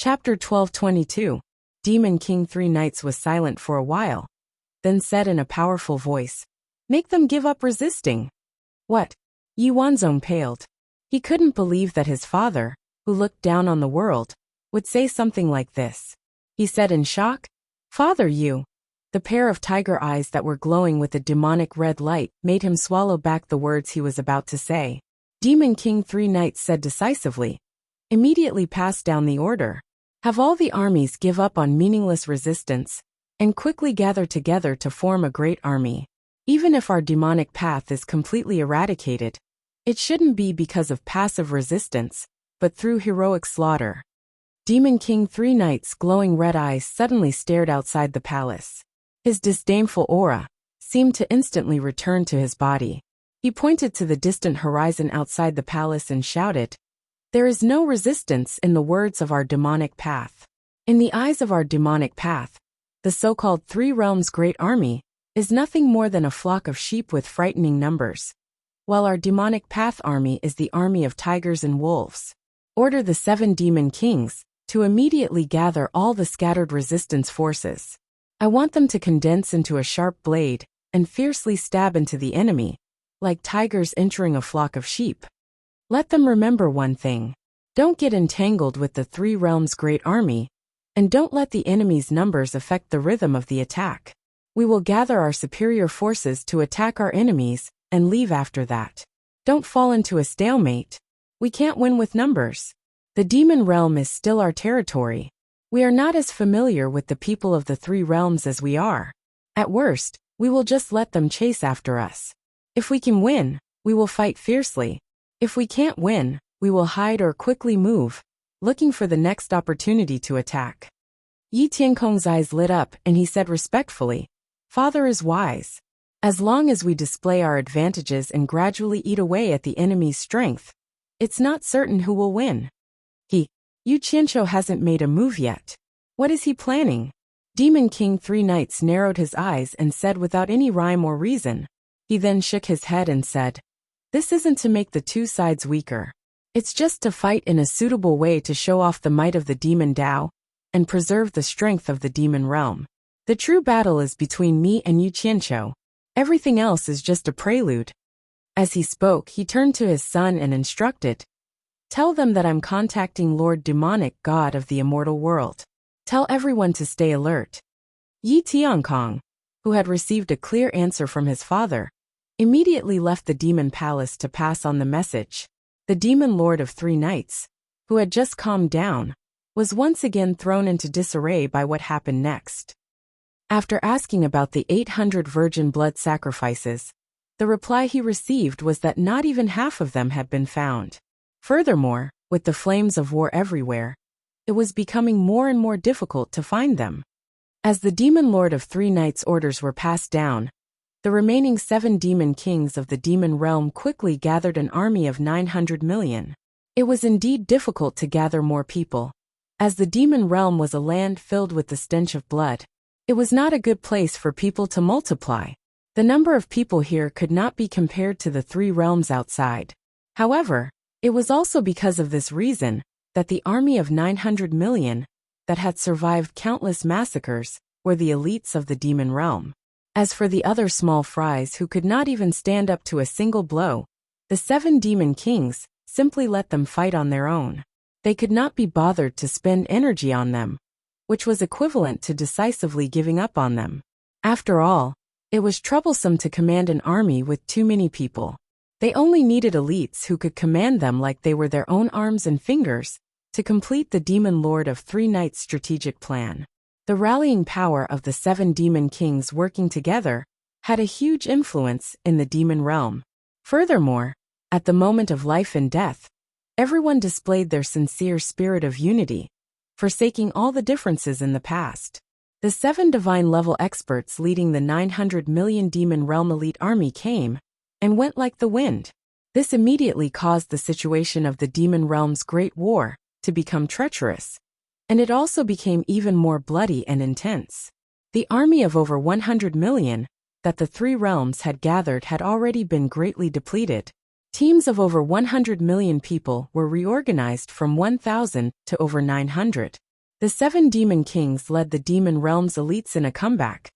Chapter 1222. Demon King 3 Knights was silent for a while, then said in a powerful voice, "Make them give up resisting." What? Yi Wanzong paled. He couldn't believe that his father, who looked down on the world, would say something like this. He said in shock, "Father, you." The pair of tiger eyes that were glowing with a demonic red light made him swallow back the words he was about to say. Demon King 3 Knights said decisively, "Immediately pass down the order. Have all the armies give up on meaningless resistance, and quickly gather together to form a great army. Even if our demonic path is completely eradicated, it shouldn't be because of passive resistance, but through heroic slaughter." Demon King 3 Knights' glowing red eyes suddenly stared outside the palace. His disdainful aura seemed to instantly return to his body. He pointed to the distant horizon outside the palace and shouted, "There is no resistance in the words of our demonic path. In the eyes of our demonic path, the so-called Three Realms Great Army is nothing more than a flock of sheep with frightening numbers, while our demonic path army is the army of tigers and wolves. Order the 7 demon kings to immediately gather all the scattered resistance forces. I want them to condense into a sharp blade and fiercely stab into the enemy, like tigers entering a flock of sheep. Let them remember one thing. Don't get entangled with the Three Realms Great Army, and don't let the enemy's numbers affect the rhythm of the attack. We will gather our superior forces to attack our enemies and leave after that. Don't fall into a stalemate. We can't win with numbers. The demon realm is still our territory. We are not as familiar with the people of the Three Realms as we are. At worst, we will just let them chase after us. If we can win, we will fight fiercely. If we can't win, we will hide or quickly move, looking for the next opportunity to attack." Yi Tiankong's eyes lit up and he said respectfully, "Father is wise. As long as we display our advantages and gradually eat away at the enemy's strength, it's not certain who will win." Yu Qianqiu hasn't made a move yet. What is he planning? Demon King 3 Knights narrowed his eyes and said without any rhyme or reason. He then shook his head and said, "This isn't to make the two sides weaker. It's just to fight in a suitable way to show off the might of the demon Dao and preserve the strength of the demon realm. The true battle is between me and Yu Qianqiu. Everything else is just a prelude." As he spoke, he turned to his son and instructed, "Tell them that I'm contacting Lord Demonic God of the immortal world. Tell everyone to stay alert." Yi Tiankong, who had received a clear answer from his father, immediately left the demon palace to pass on the message. The demon lord of 3 Knights, who had just calmed down, was once again thrown into disarray by what happened next. After asking about the 800 virgin blood sacrifices, the reply he received was that not even half of them had been found. Furthermore, with the flames of war everywhere, it was becoming more and more difficult to find them. As the demon lord of 3 Knights' orders were passed down, the remaining 7 demon kings of the demon realm quickly gathered an army of 900 million. It was indeed difficult to gather more people. As the demon realm was a land filled with the stench of blood, it was not a good place for people to multiply. The number of people here could not be compared to the 3 realms outside. However, it was also because of this reason that the army of 900 million that had survived countless massacres were the elites of the demon realm. As for the other small fries who could not even stand up to a single blow, the 7 demon kings simply let them fight on their own. They could not be bothered to spend energy on them, which was equivalent to decisively giving up on them. After all, it was troublesome to command an army with too many people. They only needed elites who could command them like they were their own arms and fingers to complete the demon lord of 3 Knights' strategic plan. The rallying power of the 7 demon kings working together had a huge influence in the demon realm. Furthermore, at the moment of life and death, everyone displayed their sincere spirit of unity, forsaking all the differences in the past. The 7 divine-level experts leading the 900 million demon realm elite army came and went like the wind. This immediately caused the situation of the demon realm's great war to become treacherous, and it also became even more bloody and intense. The army of over 100 million that the 3 realms had gathered had already been greatly depleted. Teams of over 100 million people were reorganized from 1,000 to over 900. The 7 demon kings led the demon realm's elites in a comeback,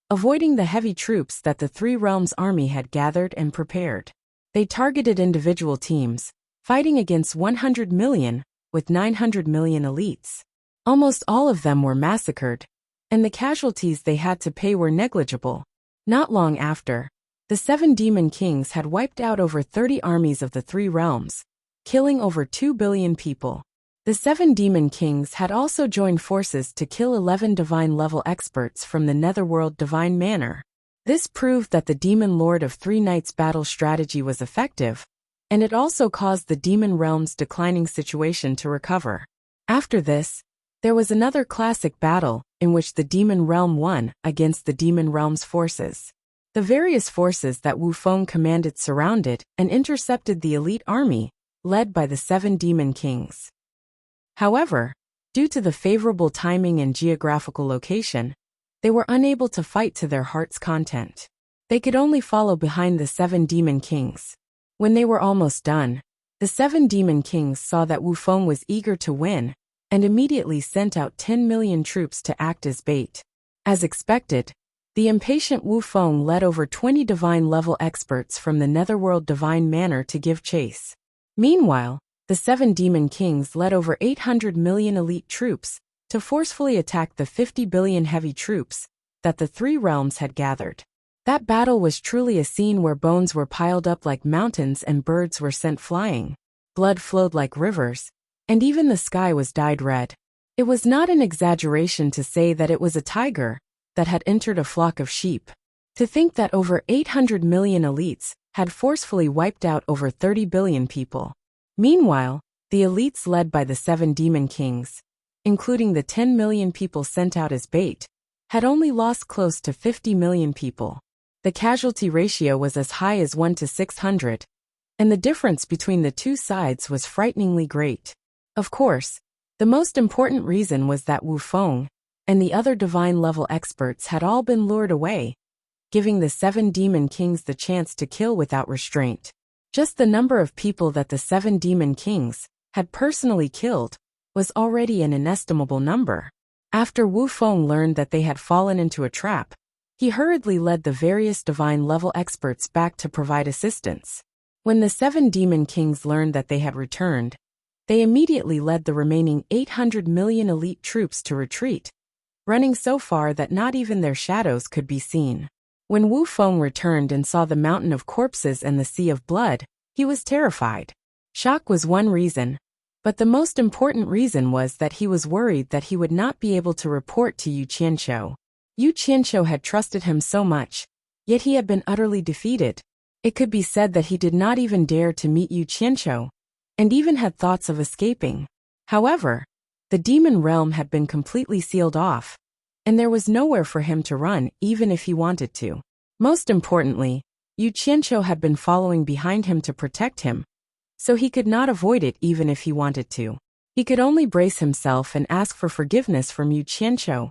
avoiding the heavy troops that the 3 realms' army had gathered and prepared. They targeted individual teams, fighting against 100 million, with 900 million elites. Almost all of them were massacred, and the casualties they had to pay were negligible. Not long after, the 7 demon kings had wiped out over 30 armies of the 3 realms, killing over 2 billion people. The 7 demon kings had also joined forces to kill 11 divine-level experts from the netherworld divine manor. This proved that the demon lord of 3 nights battle strategy was effective, and it also caused the demon realm's declining situation to recover. After this, there was another classic battle, in which the demon realm won against the demon realm's forces. The various forces that Wu Feng commanded surrounded and intercepted the elite army, led by the 7 demon kings. However, due to the favorable timing and geographical location, they were unable to fight to their heart's content. They could only follow behind the 7 demon kings. When they were almost done, the 7 demon kings saw that Wu Feng was eager to win, and immediately sent out 10 million troops to act as bait. As expected, the impatient Wu Feng led over 20 divine-level experts from the netherworld divine manor to give chase. Meanwhile, the 7 demon kings led over 800 million elite troops to forcefully attack the 50 billion heavy troops that the 3 realms had gathered. That battle was truly a scene where bones were piled up like mountains and birds were sent flying. Blood flowed like rivers, and even the sky was dyed red. It was not an exaggeration to say that it was a tiger that had entered a flock of sheep. To think that over 800 million elites had forcefully wiped out over 30 billion people. Meanwhile, the elites led by the 7 demon kings, including the 10 million people sent out as bait, had only lost close to 50 million people. The casualty ratio was as high as 1 to 600, and the difference between the 2 sides was frighteningly great. Of course, the most important reason was that Wu Feng and the other divine-level experts had all been lured away, giving the 7 demon kings the chance to kill without restraint. Just the number of people that the 7 demon kings had personally killed was already an inestimable number. After Wu Feng learned that they had fallen into a trap, he hurriedly led the various divine-level experts back to provide assistance. When the 7 demon kings learned that they had returned, they immediately led the remaining 800 million elite troops to retreat, running so far that not even their shadows could be seen. When Wu Feng returned and saw the mountain of corpses and the sea of blood, he was terrified. Shock was one reason, but the most important reason was that he was worried that he would not be able to report to Yu Qianqiu. Yu Qianqiu had trusted him so much, yet he had been utterly defeated. It could be said that he did not even dare to meet Yu Qianqiu, and even had thoughts of escaping. However, the demon realm had been completely sealed off, and there was nowhere for him to run even if he wanted to. Most importantly, Yu Qianqiu had been following behind him to protect him, so he could not avoid it even if he wanted to. He could only brace himself and ask for forgiveness from Yu Qianqiu.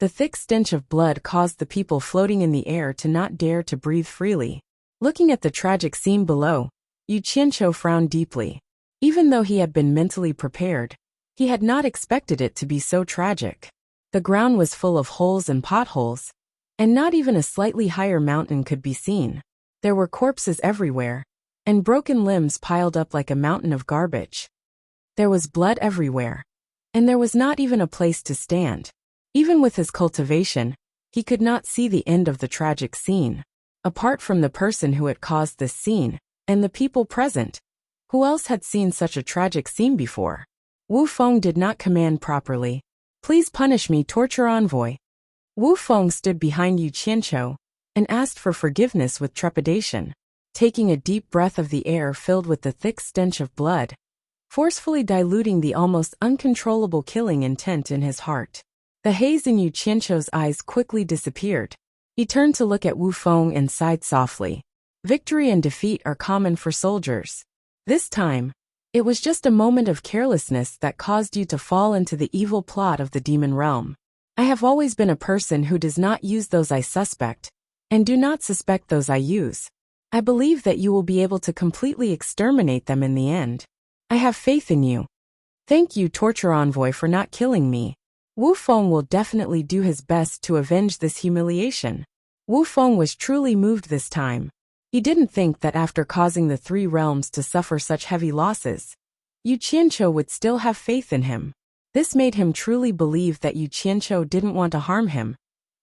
The thick stench of blood caused the people floating in the air to not dare to breathe freely. Looking at the tragic scene below, Yu Qianqiu frowned deeply. Even though he had been mentally prepared, he had not expected it to be so tragic. The ground was full of holes and potholes, and not even a slightly higher mountain could be seen. There were corpses everywhere, and broken limbs piled up like a mountain of garbage. There was blood everywhere, and there was not even a place to stand. Even with his cultivation, he could not see the end of the tragic scene. Apart from the person who had caused this scene, and the people present, who else had seen such a tragic scene before? Wu Feng did not command properly. "Please punish me, torture envoy." Wu Feng stood behind Yu Qianqiu and asked for forgiveness with trepidation, taking a deep breath of the air filled with the thick stench of blood, forcefully diluting the almost uncontrollable killing intent in his heart. The haze in Yu Qianqiu's eyes quickly disappeared. He turned to look at Wu Feng and sighed softly. Victory and defeat are common for soldiers. This time, it was just a moment of carelessness that caused you to fall into the evil plot of the demon realm. I have always been a person who does not use those I suspect, and do not suspect those I use. I believe that you will be able to completely exterminate them in the end. I have faith in you. Thank you, torture envoy, for not killing me. Wu Feng will definitely do his best to avenge this humiliation. Wu Feng was truly moved this time. He didn't think that after causing the three realms to suffer such heavy losses, Yu Qianqiu would still have faith in him. This made him truly believe that Yu Qianqiu didn't want to harm him,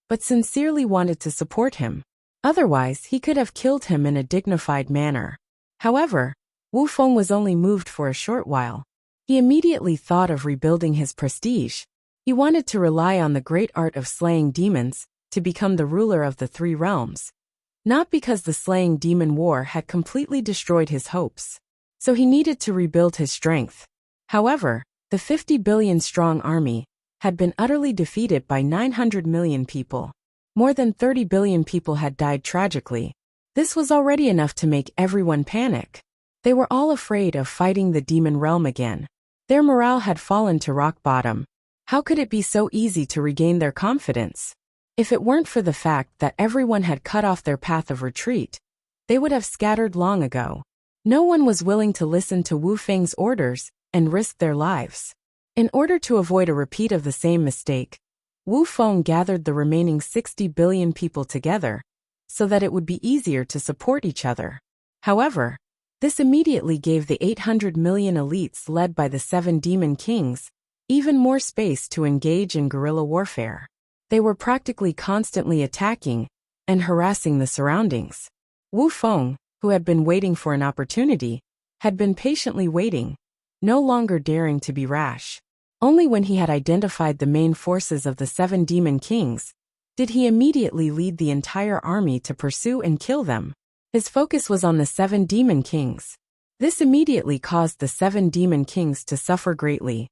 but sincerely wanted to support him. Otherwise, he could have killed him in a dignified manner. However, Wu Feng was only moved for a short while. He immediately thought of rebuilding his prestige. He wanted to rely on the great art of slaying demons to become the ruler of the three realms. Not because the slaying demon war had completely destroyed his hopes. So he needed to rebuild his strength. However, the 50 billion strong army had been utterly defeated by 900 million people. More than 30 billion people had died tragically. This was already enough to make everyone panic. They were all afraid of fighting the demon realm again. Their morale had fallen to rock bottom. How could it be so easy to regain their confidence? If it weren't for the fact that everyone had cut off their path of retreat, they would have scattered long ago. No one was willing to listen to Wu Feng's orders and risk their lives. In order to avoid a repeat of the same mistake, Wu Feng gathered the remaining 60 billion people together so that it would be easier to support each other. However, this immediately gave the 800 million elites led by the 7 demon kings even more space to engage in guerrilla warfare. They were practically constantly attacking and harassing the surroundings. Wu Feng, who had been waiting for an opportunity, had been patiently waiting, no longer daring to be rash. Only when he had identified the main forces of the 7 demon kings did he immediately lead the entire army to pursue and kill them. His focus was on the 7 demon kings. This immediately caused the 7 demon kings to suffer greatly.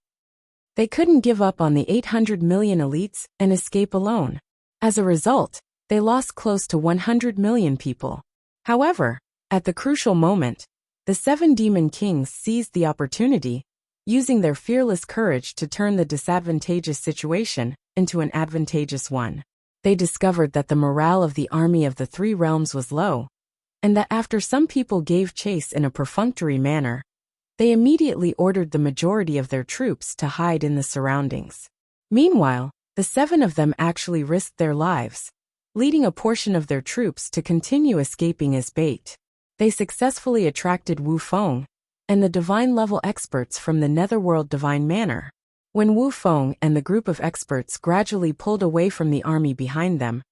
They couldn't give up on the 800 million elites and escape alone. As a result, they lost close to 100 million people. However, at the crucial moment, the 7 demon kings seized the opportunity, using their fearless courage to turn the disadvantageous situation into an advantageous one. They discovered that the morale of the army of the three realms was low, and that after some people gave chase in a perfunctory manner, they immediately ordered the majority of their troops to hide in the surroundings. Meanwhile, the 7 of them actually risked their lives, leading a portion of their troops to continue escaping as bait. They successfully attracted Wu Feng and the divine-level experts from the Netherworld Divine Manor. When Wu Feng and the group of experts gradually pulled away from the army behind them,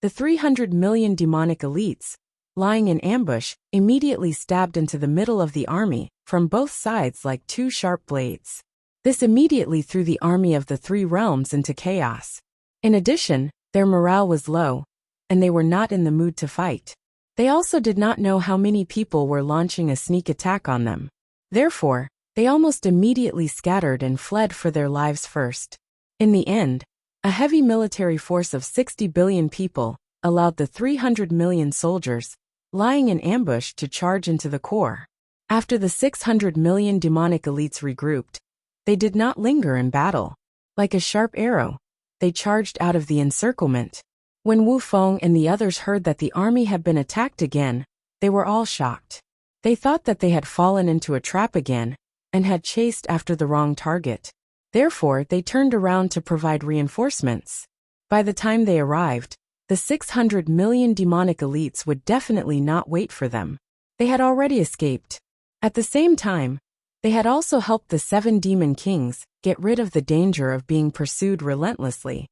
the 300 million demonic elites, lying in ambush, immediately stabbed into the middle of the army from both sides like 2 sharp blades. This immediately threw the army of the three realms into chaos. In addition, their morale was low, and they were not in the mood to fight. They also did not know how many people were launching a sneak attack on them. Therefore, they almost immediately scattered and fled for their lives first. In the end, a heavy military force of 60 billion people allowed the 300 million soldiers lying in ambush to charge into the core. After the 600 million demonic elites regrouped, they did not linger in battle. Like a sharp arrow, they charged out of the encirclement. When Wu Feng and the others heard that the army had been attacked again, they were all shocked. They thought that they had fallen into a trap again and had chased after the wrong target. Therefore, they turned around to provide reinforcements. By the time they arrived, the 600 million demonic elites would definitely not wait for them. They had already escaped. At the same time, they had also helped the 7 demon kings get rid of the danger of being pursued relentlessly.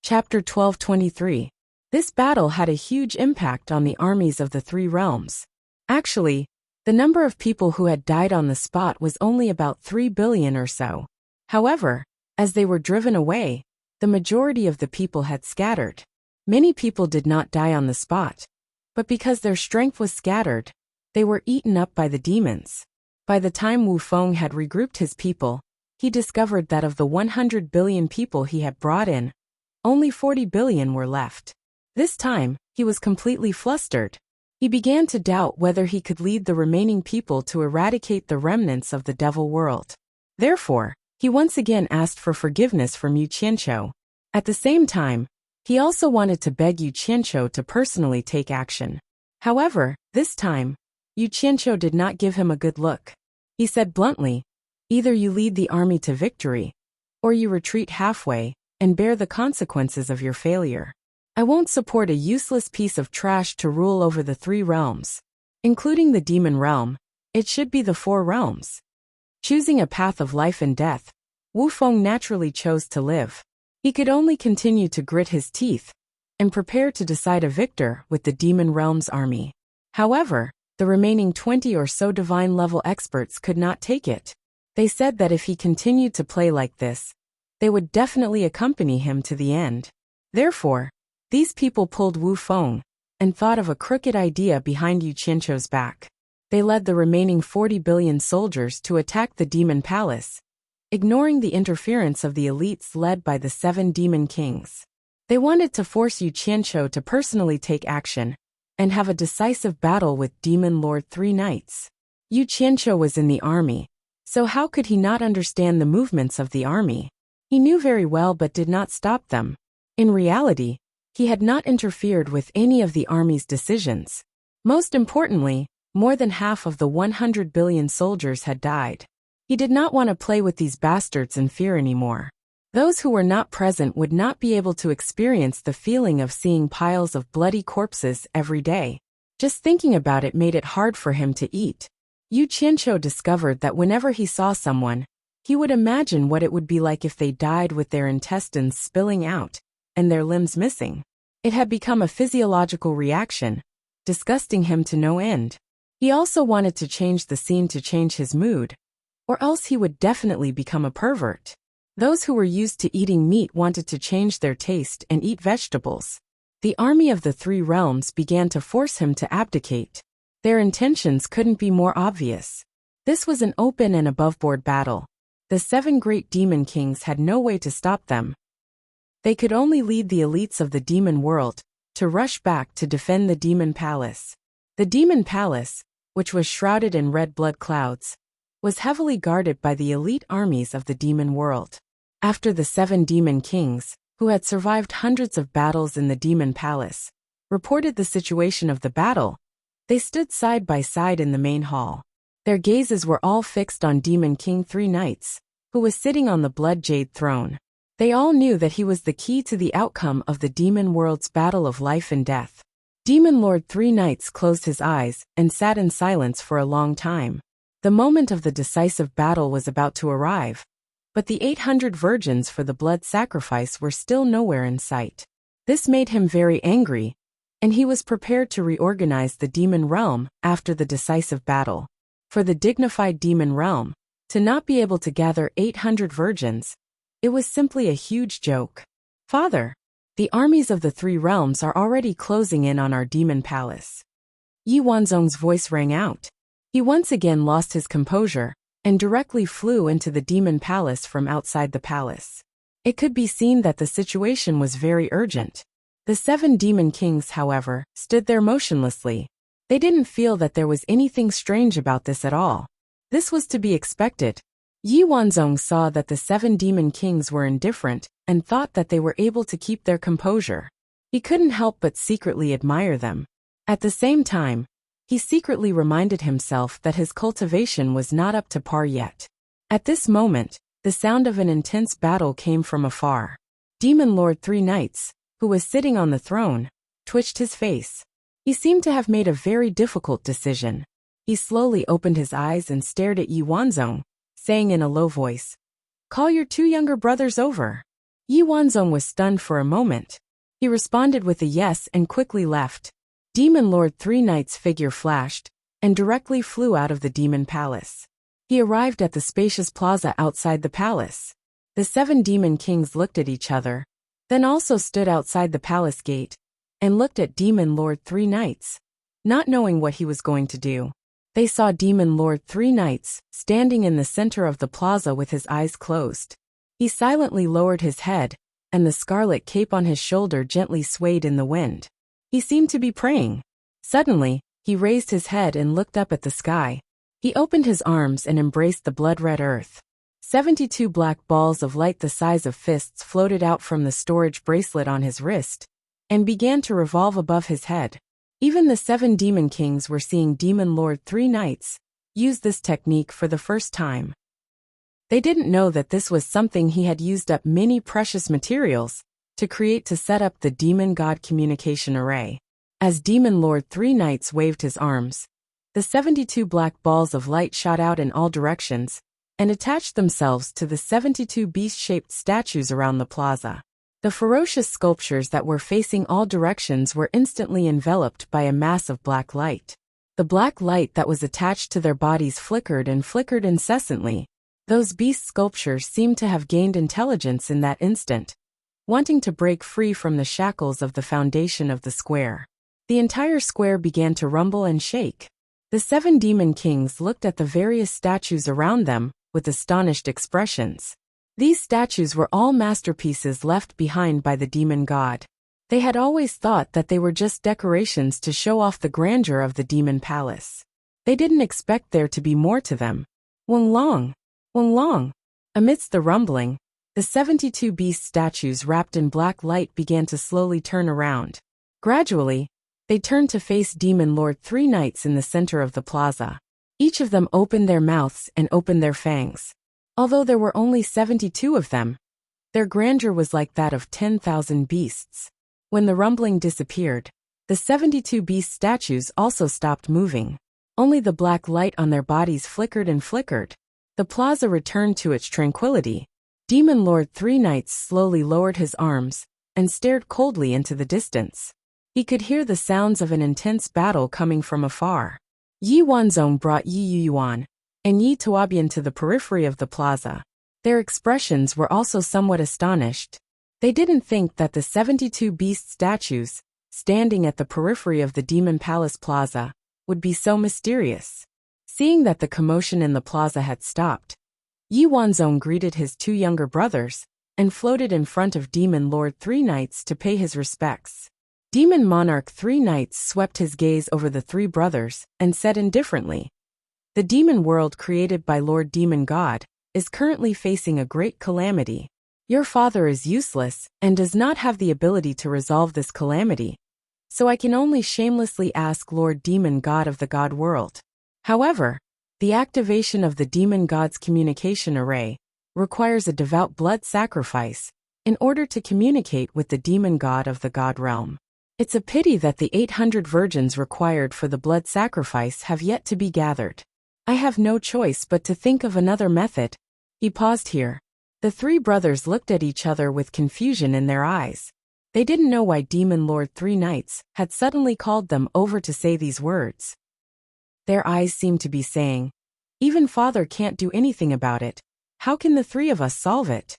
Chapter 1223. This battle had a huge impact on the armies of the three realms. Actually, the number of people who had died on the spot was only about 3 billion or so. However, as they were driven away, the majority of the people had scattered. Many people did not die on the spot, but because their strength was scattered, they were eaten up by the demons. By the time Wu Feng had regrouped his people, he discovered that of the 100 billion people he had brought in, only 40 billion were left. This time, he was completely flustered. He began to doubt whether he could lead the remaining people to eradicate the remnants of the devil world. Therefore, he once again asked for forgiveness from Yu Qianqiu. At the same time, he also wanted to beg Yu Qianqiu to personally take action. However, this time, Yu Qianqiu did not give him a good look. He said bluntly, "Either you lead the army to victory, or you retreat halfway and bear the consequences of your failure. I won't support a useless piece of trash to rule over the 3 realms. Including the demon realm, it should be the 4 realms. Choosing a path of life and death, Wu Feng naturally chose to live. He could only continue to grit his teeth and prepare to decide a victor with the demon realm's army. However, the remaining 20 or so divine-level experts could not take it. They said that if he continued to play like this, they would definitely accompany him to the end. Therefore, these people pulled Wu Feng and thought of a crooked idea behind Yu Qianzhou's back. They led the remaining 40 billion soldiers to attack the demon palace, ignoring the interference of the elites led by the 7 demon kings. They wanted to force Yu Qianzhou to personally take action and have a decisive battle with Demon Lord 3 Knights. Yu Qianzhou was in the army, so how could he not understand the movements of the army? He knew very well but did not stop them. In reality, he had not interfered with any of the army's decisions. Most importantly, more than half of the 100 billion soldiers had died. He did not want to play with these bastards in fear anymore. Those who were not present would not be able to experience the feeling of seeing piles of bloody corpses every day. Just thinking about it made it hard for him to eat. Yu Qianzhou discovered that whenever he saw someone, he would imagine what it would be like if they died with their intestines spilling out and their limbs missing. It had become a physiological reaction, disgusting him to no end. He also wanted to change the scene to change his mood, or else he would definitely become a pervert. Those who were used to eating meat wanted to change their taste and eat vegetables. The army of the 3 realms began to force him to abdicate. Their intentions couldn't be more obvious. This was an open and above-board battle. The 7 great demon kings had no way to stop them. They could only lead the elites of the demon world to rush back to defend the demon palace. The demon palace, which was shrouded in red blood clouds, was heavily guarded by the elite armies of the demon world. After the 7 demon kings, who had survived hundreds of battles in the demon palace, reported the situation of the battle, they stood side by side in the main hall. Their gazes were all fixed on Demon King 3 Knights, who was sitting on the blood jade throne. They all knew that he was the key to the outcome of the demon world's battle of life and death. Demon Lord 3 Knights closed his eyes and sat in silence for a long time. The moment of the decisive battle was about to arrive, but the 800 virgins for the blood sacrifice were still nowhere in sight. This made him very angry, and he was prepared to reorganize the demon realm after the decisive battle. For the dignified demon realm, to not be able to gather 800 virgins, it was simply a huge joke. Father, the armies of the 3 realms are already closing in on our demon palace. Yi Wanzong's voice rang out. He once again lost his composure and directly flew into the demon palace from outside the palace. It could be seen that the situation was very urgent. The 7 demon kings, however, stood there motionlessly. They didn't feel that there was anything strange about this at all. This was to be expected. Yi Wanzong saw that the 7 demon kings were indifferent and thought that they were able to keep their composure. He couldn't help but secretly admire them. At the same time, he secretly reminded himself that his cultivation was not up to par yet. At this moment, the sound of an intense battle came from afar. Demon Lord 3 Knights, who was sitting on the throne, twitched his face. He seemed to have made a very difficult decision. He slowly opened his eyes and stared at Yi Wanzong, saying in a low voice, "Call your 2 younger brothers over." Yi Wanzong was stunned for a moment. He responded with a yes and quickly left. Demon Lord 3 Knights' figure flashed and directly flew out of the demon palace. He arrived at the spacious plaza outside the palace. The 7 demon kings looked at each other, then also stood outside the palace gate and looked at Demon Lord 3 Knights, not knowing what he was going to do. They saw Demon Lord 3 Knights standing in the center of the plaza with his eyes closed. He silently lowered his head, and the scarlet cape on his shoulder gently swayed in the wind. He seemed to be praying. Suddenly, he raised his head and looked up at the sky. He opened his arms and embraced the blood-red earth. 72 black balls of light the size of fists floated out from the storage bracelet on his wrist and began to revolve above his head. Even the 7 demon kings were seeing Demon Lord 3 Knights use this technique for the first time. They didn't know that this was something he had used up many precious materials to set up the demon god communication array. As Demon Lord Three Knights waved his arms, the 72 black balls of light shot out in all directions and attached themselves to the 72 beast-shaped statues around the plaza. The ferocious sculptures that were facing all directions were instantly enveloped by a mass of black light. The black light that was attached to their bodies flickered and flickered incessantly. Those beast sculptures seemed to have gained intelligence in that instant, wanting to break free from the shackles of the foundation of the square. The entire square began to rumble and shake. The 7 demon kings looked at the various statues around them with astonished expressions. These statues were all masterpieces left behind by the demon god. They had always thought that they were just decorations to show off the grandeur of the demon palace. They didn't expect there to be more to them. Wenlong! Wenlong! Amidst the rumbling, the 72 beast statues wrapped in black light began to slowly turn around. Gradually, they turned to face Demon Lord Three Knights in the center of the plaza. Each of them opened their mouths and opened their fangs. Although there were only 72 of them, their grandeur was like that of 10,000 beasts. When the rumbling disappeared, the 72 beast statues also stopped moving. Only the black light on their bodies flickered and flickered. The plaza returned to its tranquility. Demon Lord Three Knights slowly lowered his arms and stared coldly into the distance. He could hear the sounds of an intense battle coming from afar. Yi Wanzong brought Yi Yuan and Yi Tuobian to the periphery of the plaza. Their expressions were also somewhat astonished. They didn't think that the 72 beast statues, standing at the periphery of the Demon Palace Plaza, would be so mysterious. Seeing that the commotion in the plaza had stopped, Yi Wanzong greeted his 2 younger brothers and floated in front of Demon Lord Three Knights to pay his respects. Demon Monarch Three Knights swept his gaze over the 3 brothers and said indifferently, "The demon world created by Lord Demon God is currently facing a great calamity. Your father is useless and does not have the ability to resolve this calamity, so I can only shamelessly ask Lord Demon God of the God world. However, the activation of the Demon God's communication array requires a devout blood sacrifice in order to communicate with the Demon God of the God realm. It's a pity that the 800 virgins required for the blood sacrifice have yet to be gathered. I have no choice but to think of another method." He paused here. The 3 brothers looked at each other with confusion in their eyes. They didn't know why Demon Lord Three Knights had suddenly called them over to say these words. Their eyes seemed to be saying, "Even father can't do anything about it. How can the 3 of us solve it?"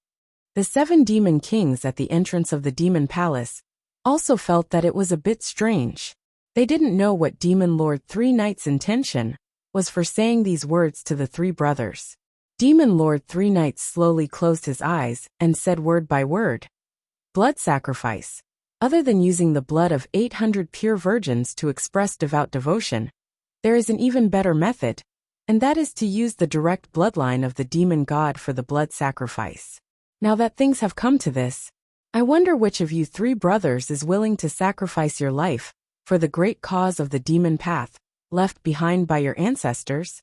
The 7 demon kings at the entrance of the demon palace also felt that it was a bit strange. They didn't know what Demon Lord Three Knights' intention was for saying these words to the 3 brothers. Demon Lord Three Knights slowly closed his eyes and said word by word, "Blood sacrifice. Other than using the blood of 800 pure virgins to express devout devotion, there is an even better method, and that is to use the direct bloodline of the demon god for the blood sacrifice. Now that things have come to this, I wonder which of you 3 brothers is willing to sacrifice your life for the great cause of the demon path left behind by your ancestors?"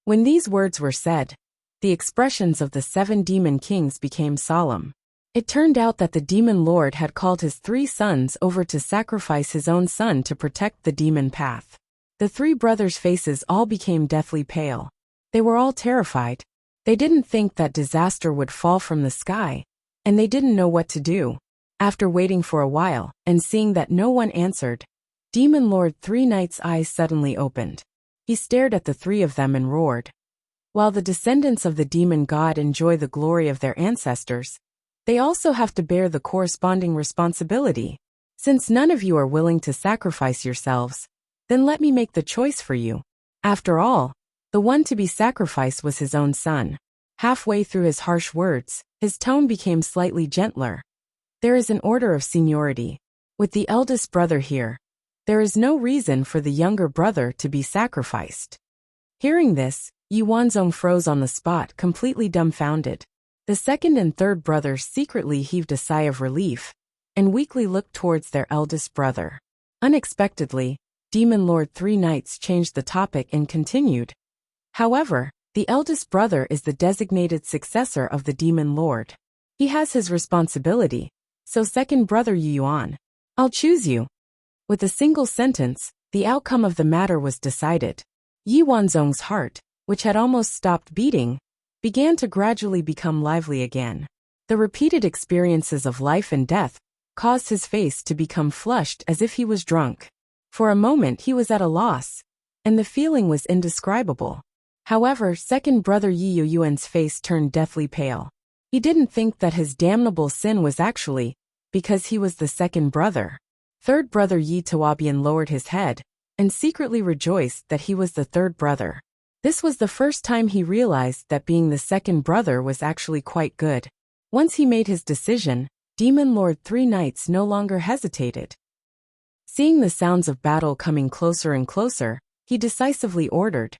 When these words were said, the expressions of the 7 demon kings became solemn. It turned out that the demon lord had called his 3 sons over to sacrifice his own son to protect the demon path. The 3 brothers' faces all became deathly pale. They were all terrified. They didn't think that disaster would fall from the sky, and they didn't know what to do. After waiting for a while and seeing that no one answered, Demon Lord Three Knights' eyes suddenly opened. He stared at the 3 of them and roared. While the descendants of the demon god enjoy the glory of their ancestors, they also have to bear the corresponding responsibility. Since none of you are willing to sacrifice yourselves, then let me make the choice for you. After all, the one to be sacrificed was his own son. Halfway through his harsh words, his tone became slightly gentler. There is an order of seniority. With the eldest brother here, there is no reason for the younger brother to be sacrificed. Hearing this, Yi Wanzong froze on the spot, completely dumbfounded. The 2nd and 3rd brothers secretly heaved a sigh of relief and weakly looked towards their eldest brother. Unexpectedly, Demon Lord Three Knights changed the topic and continued. However, The eldest brother is the designated successor of the demon lord. He has his responsibility, so second brother Yi Yuan, I'll choose you. With a single sentence, the outcome of the matter was decided. Yi Wanzong's heart, which had almost stopped beating, began to gradually become lively again. The repeated experiences of life and death caused his face to become flushed as if he was drunk. For a moment he was at a loss, and the feeling was indescribable. However, second brother Yi Yuan's face turned deathly pale. He didn't think that his damnable sin was actually because he was the second brother. Third brother Yi Taobian lowered his head and secretly rejoiced that he was the third brother. This was the first time he realized that being the second brother was actually quite good. Once he made his decision, Demon Lord Three Knights no longer hesitated. Seeing the sounds of battle coming closer and closer, he decisively ordered,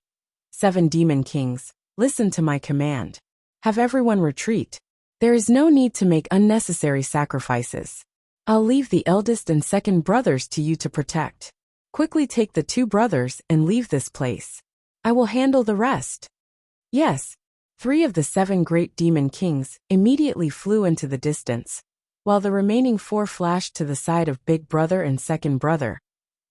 7 demon kings, listen to my command. Have everyone retreat. There is no need to make unnecessary sacrifices. I'll leave the eldest and second brothers to you to protect. Quickly take the 2 brothers and leave this place. I will handle the rest. Yes. 3 of the 7 great demon kings immediately flew into the distance, while the remaining 4 flashed to the side of big brother and second brother,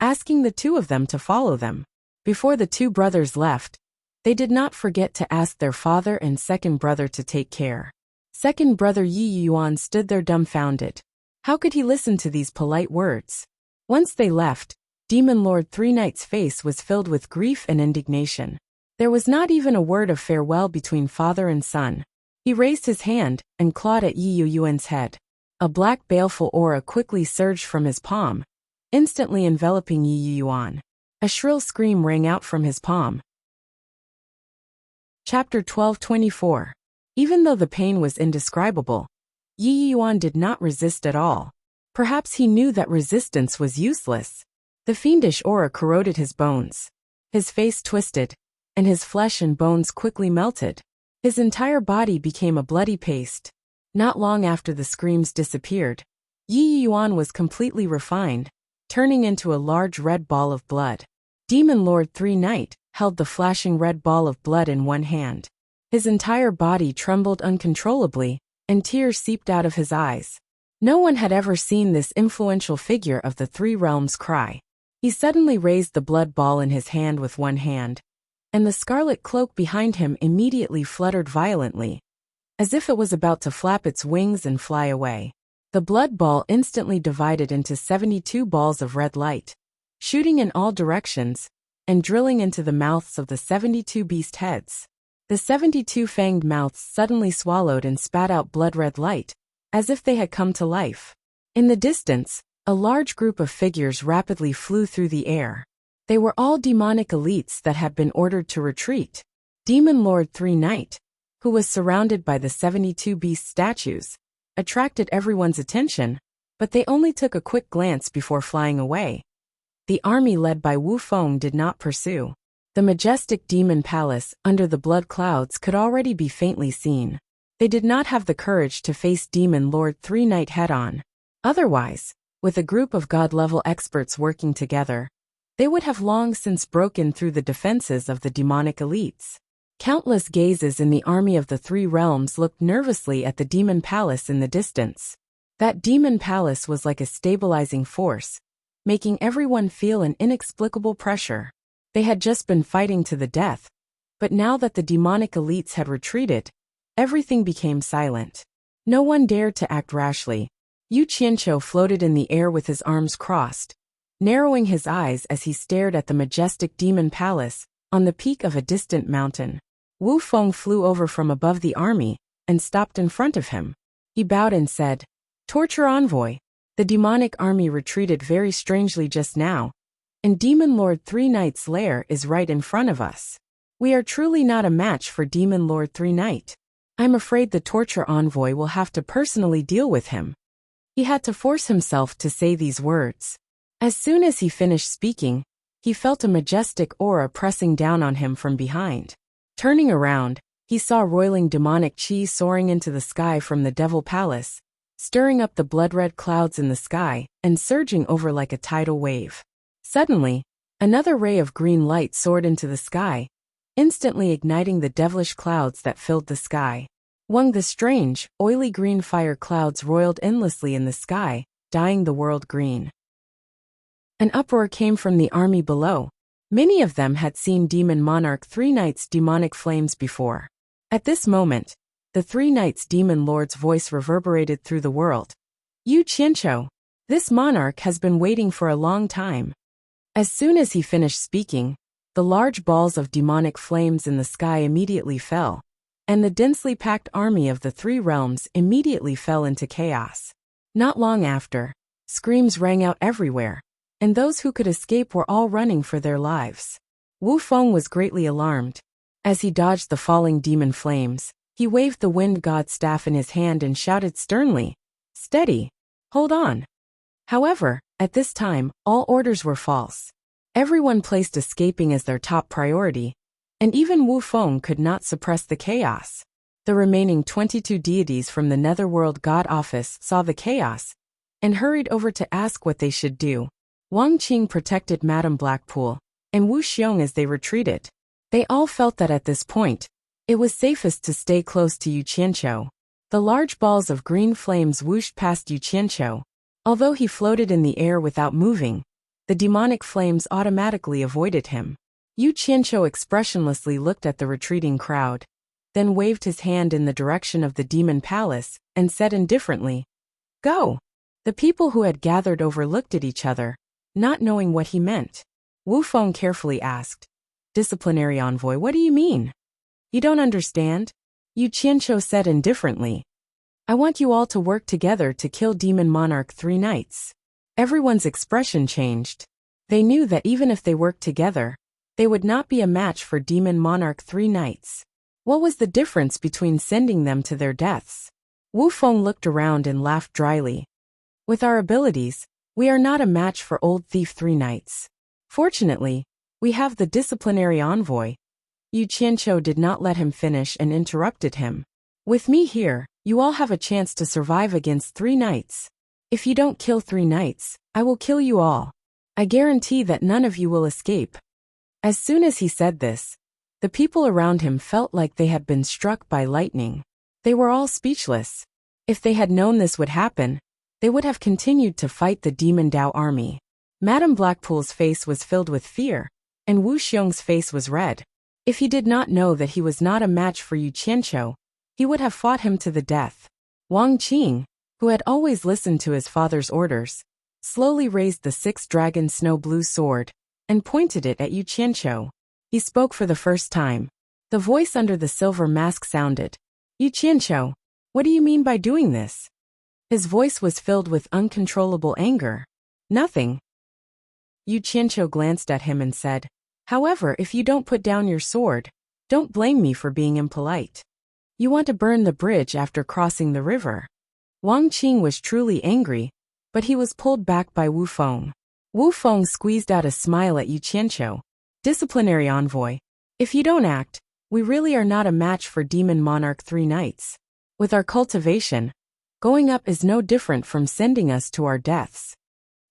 asking the 2 of them to follow them. Before the 2 brothers left, they did not forget to ask their father and second brother to take care. Second brother Yi Yuan stood there dumbfounded. How could he listen to these polite words? Once they left, Demon Lord Three Knights' face was filled with grief and indignation. There was not even a word of farewell between father and son. He raised his hand and clawed at Yi Yuan's head. A black baleful aura quickly surged from his palm, instantly enveloping Yi Yuan. A shrill scream rang out from his palm. Chapter 1224. Even though the pain was indescribable, Yi Yuan did not resist at all. Perhaps he knew that resistance was useless. The fiendish aura corroded his bones. His face twisted, and his flesh and bones quickly melted. His entire body became a bloody paste. Not long after the screams disappeared, Yi Yuan was completely refined, turning into a large red ball of blood. Demon Lord Three Knight held the flashing red ball of blood in one hand. His entire body trembled uncontrollably, and tears seeped out of his eyes. No one had ever seen this influential figure of the 3 realms cry. He suddenly raised the blood ball in his hand with one hand, and the scarlet cloak behind him immediately fluttered violently, as if it was about to flap its wings and fly away. The blood ball instantly divided into 72 balls of red light, shooting in all directions, and drilling into the mouths of the 72 beast heads. The 72 fanged mouths suddenly swallowed and spat out blood-red light, as if they had come to life. In the distance, a large group of figures rapidly flew through the air. They were all demonic elites that had been ordered to retreat. Demon Lord Three Knight, who was surrounded by the 72 beast statues, attracted everyone's attention, but they only took a quick glance before flying away. The army led by Wu Feng did not pursue. The majestic demon palace under the blood clouds could already be faintly seen. They did not have the courage to face Demon Lord Three Knight head-on. Otherwise, with a group of god-level experts working together, they would have long since broken through the defenses of the demonic elites. Countless gazes in the army of the 3 realms looked nervously at the demon palace in the distance. That demon palace was like a stabilizing force, making everyone feel an inexplicable pressure. They had just been fighting to the death, but now that the demonic elites had retreated, everything became silent. No one dared to act rashly. Yu Qianqiu floated in the air with his arms crossed, narrowing his eyes as he stared at the majestic demon palace on the peak of a distant mountain. Wu Feng flew over from above the army and stopped in front of him. He bowed and said, "Torture envoy, the demonic army retreated very strangely just now, and Demon Lord Three Knight's lair is right in front of us. We are truly not a match for Demon Lord Three Knight. I'm afraid the torture envoy will have to personally deal with him." He had to force himself to say these words. As soon as he finished speaking, he felt a majestic aura pressing down on him from behind. Turning around, he saw roiling demonic chi soaring into the sky from the Devil Palace, stirring up the blood-red clouds in the sky and surging over like a tidal wave. Suddenly, another ray of green light soared into the sky, instantly igniting the devilish clouds that filled the sky. The strange, oily green fire clouds roiled endlessly in the sky, dyeing the world green. An uproar came from the army below. Many of them had seen Demon Monarch 3 Knights' demonic flames before. At this moment, the 3 Knights' demon lord's voice reverberated through the world. Yu Qianqiu, this monarch has been waiting for a long time. As soon as he finished speaking, the large balls of demonic flames in the sky immediately fell, and the densely packed army of the 3 realms immediately fell into chaos. Not long after, screams rang out everywhere, and those who could escape were all running for their lives. Wu Feng was greatly alarmed. As he dodged the falling demon flames, he waved the wind god's staff in his hand and shouted sternly, "Steady! Hold on!" However, at this time, all orders were false. Everyone placed escaping as their top priority, and even Wu Feng could not suppress the chaos. The remaining 22 deities from the Netherworld God Office saw the chaos and hurried over to ask what they should do. Wang Qing protected Madame Blackpool and Wu Xiong as they retreated. They all felt that at this point, it was safest to stay close to Yu Qianqiu. The large balls of green flames whooshed past Yu Qianqiu. Although he floated in the air without moving, the demonic flames automatically avoided him. Yu Qianqiu expressionlessly looked at the retreating crowd, then waved his hand in the direction of the demon palace and said indifferently, "Go!" The people who had gathered over looked at each other, not knowing what he meant. Wu Feng carefully asked, "Disciplinary envoy, what do you mean?" "You don't understand?" Yu Qianqiu said indifferently. "I want you all to work together to kill Demon Monarch 3 Knights." Everyone's expression changed. They knew that even if they worked together, they would not be a match for Demon Monarch 3 Knights. What was the difference between sending them to their deaths? Wu Feng looked around and laughed dryly. "With our abilities, we are not a match for Old Thief 3 Knights. Fortunately, we have the disciplinary envoy." Yu Qianqiu did not let him finish and interrupted him. "With me here, you all have a chance to survive against 3 Knights. If you don't kill 3 Knights, I will kill you all. I guarantee that none of you will escape." As soon as he said this, the people around him felt like they had been struck by lightning. They were all speechless. If they had known this would happen, they would have continued to fight the Demon Dao army. Madame Blackpool's face was filled with fear, and Wu Xiong's face was red. If he did not know that he was not a match for Yu Qianqiu, he would have fought him to the death. Wang Qing, who had always listened to his father's orders, slowly raised the 6-dragon snow blue sword and pointed it at Yu Qianqiu. He spoke for the first time. The voice under the silver mask sounded, "Yu Qianqiu, what do you mean by doing this?" His voice was filled with uncontrollable anger. "Nothing." Yu Qianqiu glanced at him and said, "However, if you don't put down your sword, don't blame me for being impolite. You want to burn the bridge after crossing the river." Wang Qing was truly angry, but he was pulled back by Wu Feng. Wu Feng squeezed out a smile at Yu Qianqiu. "Disciplinary envoy, if you don't act, we really are not a match for Demon Monarch 3 Knights. With our cultivation, going up is no different from sending us to our deaths."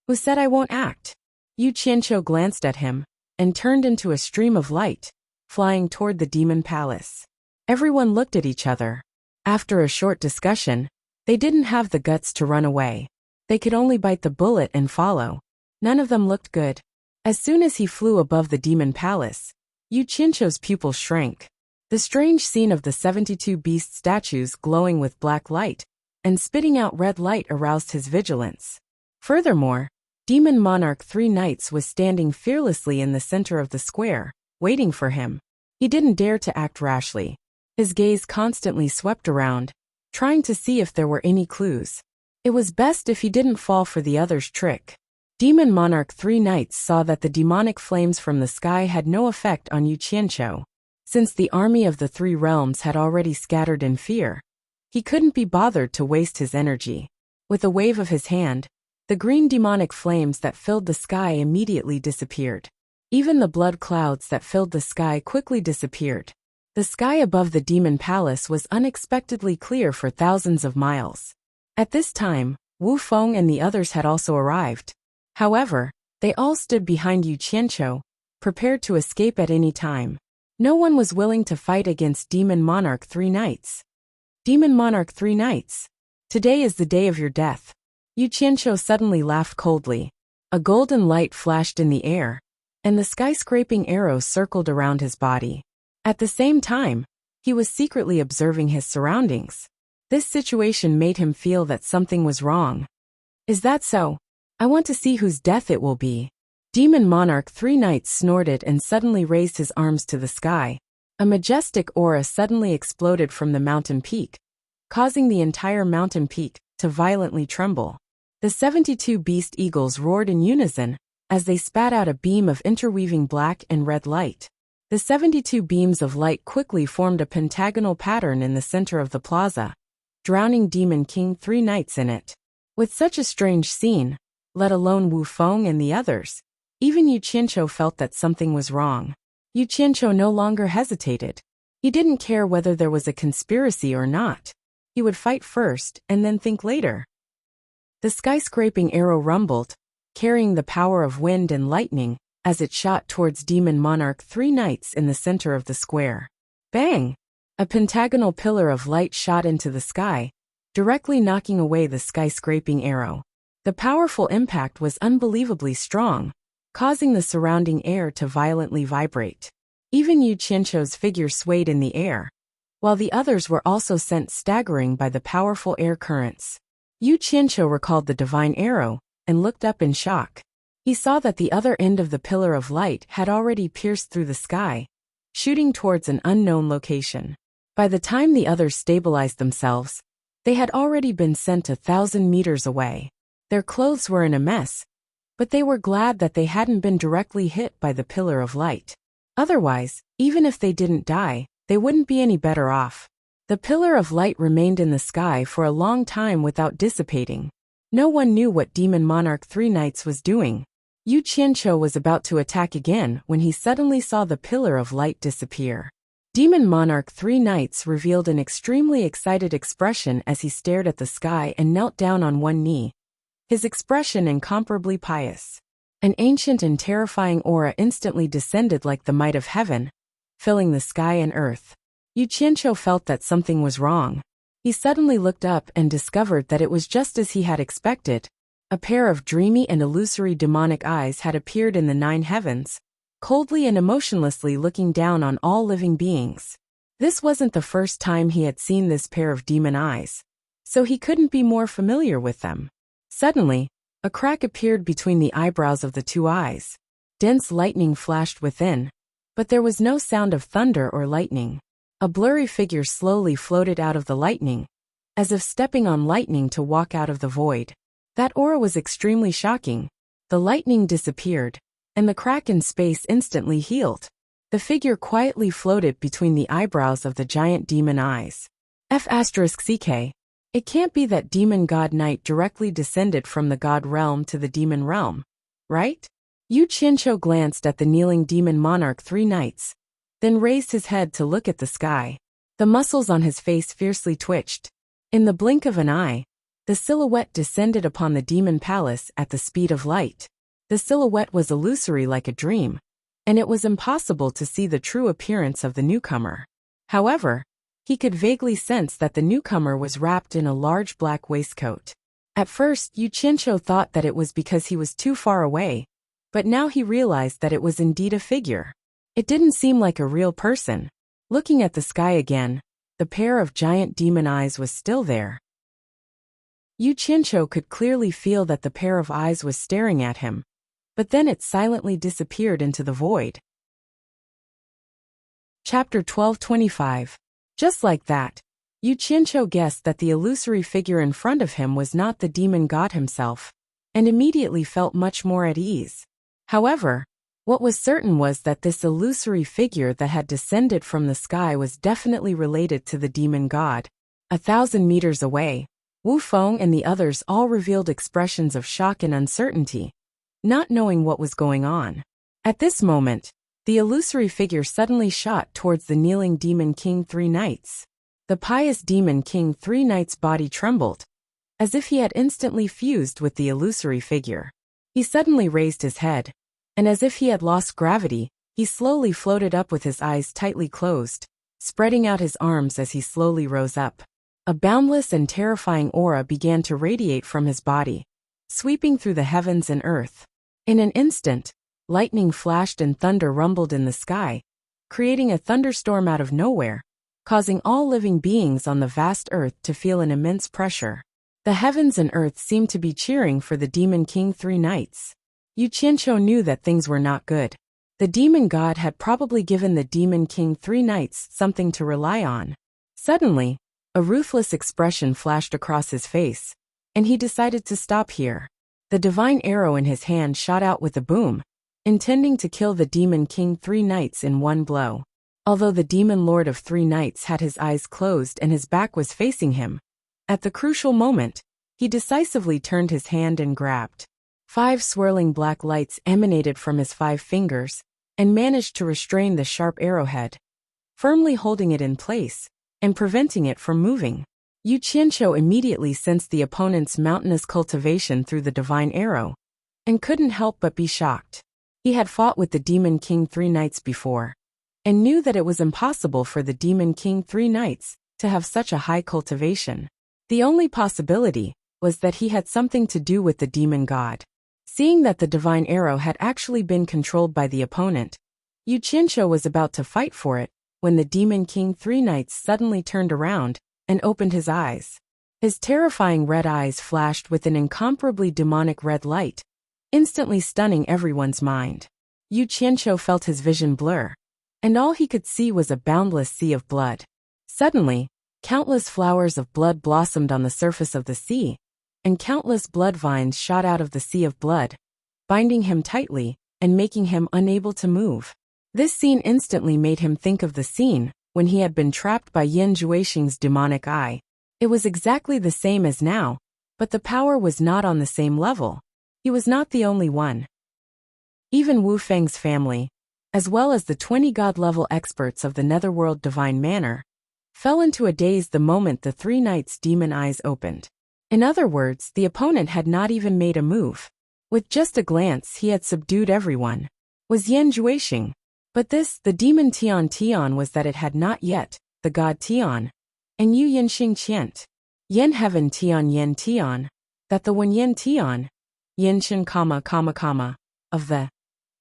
"Who said I won't act?" Yu Qianqiu glanced at him and turned into a stream of light, flying toward the demon palace. Everyone looked at each other. After a short discussion, they didn't have the guts to run away. They could only bite the bullet and follow. None of them looked good. As soon as he flew above the demon palace, Yu Qianqiu's pupils shrank. The strange scene of the 72 beast statues glowing with black light and spitting out red light aroused his vigilance. Furthermore, Demon Monarch 3 Knights was standing fearlessly in the center of the square, waiting for him. He didn't dare to act rashly. His gaze constantly swept around, trying to see if there were any clues. It was best if he didn't fall for the other's trick. Demon Monarch 3 Knights saw that the demonic flames from the sky had no effect on Yu Qianqiu. Since the army of the 3 realms had already scattered in fear, he couldn't be bothered to waste his energy. With a wave of his hand, the green demonic flames that filled the sky immediately disappeared. Even the blood clouds that filled the sky quickly disappeared. The sky above the demon palace was unexpectedly clear for thousands of miles. At this time, Wu Feng and the others had also arrived. However, they all stood behind Yu Qianqiu, prepared to escape at any time. No one was willing to fight against Demon Monarch 3 Knights. Demon Monarch 3 Knights. Today is the day of your death. Yu Qianqiu suddenly laughed coldly. A golden light flashed in the air, and the sky-scraping arrow circled around his body. At the same time, he was secretly observing his surroundings. This situation made him feel that something was wrong. Is that so? I want to see whose death it will be. Demon Monarch 3 Knights snorted and suddenly raised his arms to the sky. A majestic aura suddenly exploded from the mountain peak, causing the entire mountain peak to violently tremble. The 72 beast eagles roared in unison as they spat out a beam of interweaving black and red light. The 72 beams of light quickly formed a pentagonal pattern in the center of the plaza, drowning Demon King 3 Knights in it. With such a strange scene, let alone Wu Feng and the others, even Yu Qianqiu felt that something was wrong. Yu Qianqiu no longer hesitated. He didn't care whether there was a conspiracy or not. He would fight first and then think later. The sky-scraping arrow rumbled, carrying the power of wind and lightning as it shot towards Demon Monarch 3 Knights in the center of the square. Bang! A pentagonal pillar of light shot into the sky, directly knocking away the sky-scraping arrow. The powerful impact was unbelievably strong, causing the surrounding air to violently vibrate. Even Yu Qianqiu's figure swayed in the air, while the others were also sent staggering by the powerful air currents. Yu Qianqiu recalled the divine arrow and looked up in shock. He saw that the other end of the pillar of light had already pierced through the sky, shooting towards an unknown location. By the time the others stabilized themselves, they had already been sent 1,000 meters away. Their clothes were in a mess, but they were glad that they hadn't been directly hit by the pillar of light. Otherwise, even if they didn't die, they wouldn't be any better off. The pillar of light remained in the sky for a long time without dissipating. No one knew what Demon Monarch 3 Knights was doing. Yu Qianqiu was about to attack again when he suddenly saw the pillar of light disappear. Demon Monarch 3 Knights revealed an extremely excited expression as he stared at the sky and knelt down on one knee, his expression incomparably pious. An ancient and terrifying aura instantly descended like the might of heaven, filling the sky and earth. Yu Qianqiu felt that something was wrong. He suddenly looked up and discovered that it was just as he had expected. A pair of dreamy and illusory demonic eyes had appeared in the 9 heavens, coldly and emotionlessly looking down on all living beings. This wasn't the first time he had seen this pair of demon eyes, so he couldn't be more familiar with them. Suddenly, a crack appeared between the eyebrows of the 2 eyes. Dense lightning flashed within, but there was no sound of thunder or lightning. A blurry figure slowly floated out of the lightning, as if stepping on lightning to walk out of the void. That aura was extremely shocking. The lightning disappeared, and the crack in space instantly healed. The figure quietly floated between the eyebrows of the giant demon eyes. F***CK. It can't be that Demon God Knight directly descended from the God realm to the demon realm, right? Yu Qianqiu glanced at the kneeling Demon Monarch 3 Knights, then raised his head to look at the sky. The muscles on his face fiercely twitched. In the blink of an eye, the silhouette descended upon the demon palace at the speed of light. The silhouette was illusory like a dream, and it was impossible to see the true appearance of the newcomer. However, he could vaguely sense that the newcomer was wrapped in a large black waistcoat. At first, Yu Qianqiu thought that it was because he was too far away, but now he realized that it was indeed a figure. It didn't seem like a real person. Looking at the sky again, the pair of giant demon eyes was still there. Yu Qianqiu could clearly feel that the pair of eyes was staring at him, but then it silently disappeared into the void. Chapter 1225. Just like that, Yu Qianqiu guessed that the illusory figure in front of him was not the demon god himself, and immediately felt much more at ease. However, what was certain was that this illusory figure that had descended from the sky was definitely related to the demon god. 1,000 meters away, Wu Feng and the others all revealed expressions of shock and uncertainty, not knowing what was going on. At this moment, the illusory figure suddenly shot towards the kneeling Demon King 3 Knights. The pious Demon King 3 Knights' body trembled, as if he had instantly fused with the illusory figure. He suddenly raised his head, and as if he had lost gravity, He slowly floated up with his eyes tightly closed, spreading out his arms as he slowly rose up. A boundless and terrifying aura began to radiate from his body, sweeping through the heavens and earth. In an instant, lightning flashed and thunder rumbled in the sky, creating a thunderstorm out of nowhere, causing all living beings on the vast earth to feel an immense pressure. The heavens and earth seemed to be cheering for the Demon King 3 Knights. Yu Qianqiu knew that things were not good. The demon god had probably given the Demon King 3 Knights something to rely on. Suddenly, a ruthless expression flashed across his face, and he decided to stop here. The divine arrow in his hand shot out with a boom, intending to kill the Demon King 3 Knights in one blow. Although the Demon Lord of 3 Knights had his eyes closed and his back was facing him, at the crucial moment, he decisively turned his hand and grabbed. 5 swirling black lights emanated from his 5 fingers, and managed to restrain the sharp arrowhead, firmly holding it in place and preventing it from moving. Yu Qianqiu immediately sensed the opponent's mountainous cultivation through the divine arrow, and couldn't help but be shocked. He had fought with the Demon King 3 Knights before, and knew that it was impossible for the Demon King 3 Knights to have such a high cultivation. The only possibility was that he had something to do with the demon god. Seeing that the divine arrow had actually been controlled by the opponent, Yu Qianqiu was about to fight for it when the Demon King 3 Knights suddenly turned around and opened his eyes. His terrifying red eyes flashed with an incomparably demonic red light, instantly stunning everyone's mind. Yu Qianqiu felt his vision blur, and all he could see was a boundless sea of blood. Suddenly, countless flowers of blood blossomed on the surface of the sea, and countless blood vines shot out of the sea of blood, binding him tightly and making him unable to move. This scene instantly made him think of the scene when he had been trapped by Yan Zhuixing's demonic eye. It was exactly the same as now, but the power was not on the same level. He was not the only one. Even Wu Feng's family, as well as the 20 god-level experts of the Netherworld Divine Manor, fell into a daze the moment the 3 Knights' demon eyes opened. In other words, the opponent had not even made a move. With just a glance, he had subdued everyone. Was Yan Zhuixing? But this, the demon Tian, was that it had not yet, the god Tian, and Yu Yanxing Qiant. Yan Heaven Yan Tian, that the one Yan Tian, Yanshin, of the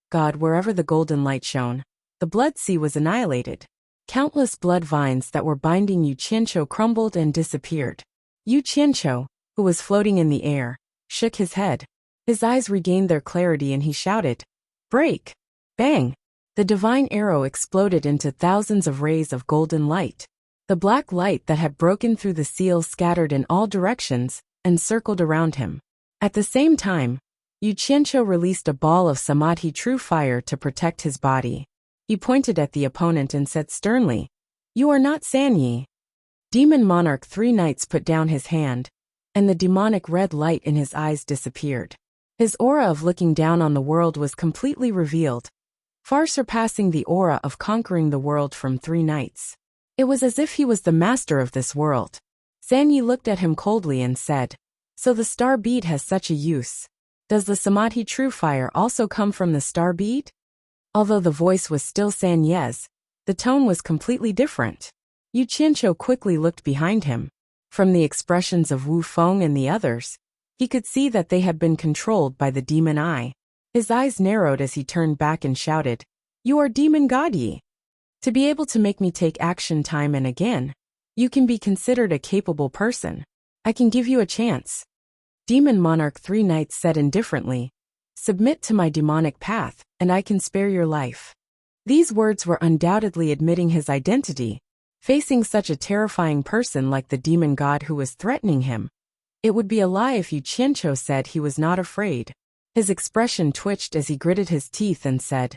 god wherever the golden light shone, the blood sea was annihilated. Countless blood vines that were binding Yu Qianqiu crumbled and disappeared. Yu Qianqiu, who was floating in the air, shook his head. His eyes regained their clarity and he shouted, "Break!" Bang! The divine arrow exploded into thousands of rays of golden light. The black light that had broken through the seal scattered in all directions and circled around him. At the same time, Yu Qianqiu released a ball of samadhi true fire to protect his body. He pointed at the opponent and said sternly, "You are not Sanyi." Demon Monarch 3 Knights put down his hand, and the demonic red light in his eyes disappeared. His aura of looking down on the world was completely revealed, far surpassing the aura of conquering the world from 3 Knights. It was as if he was the master of this world. Sanyi looked at him coldly and said, "So the star bead has such a use. Does the Samadhi true fire also come from the star bead?" Although the voice was still Sanye's, the tone was completely different. Yu Qianqiu quickly looked behind him. From the expressions of Wu Feng and the others, he could see that they had been controlled by the demon eye. His eyes narrowed as he turned back and shouted, "You are Demon God Yi. To be able to make me take action time and again, you can be considered a capable person. I can give you a chance." Demon Monarch 3 Knights said indifferently, "Submit to my demonic path, and I can spare your life." These words were undoubtedly admitting his identity. Facing such a terrifying person like the demon god who was threatening him, it would be a lie if Yu Qianqiu said he was not afraid. His expression twitched as he gritted his teeth and said,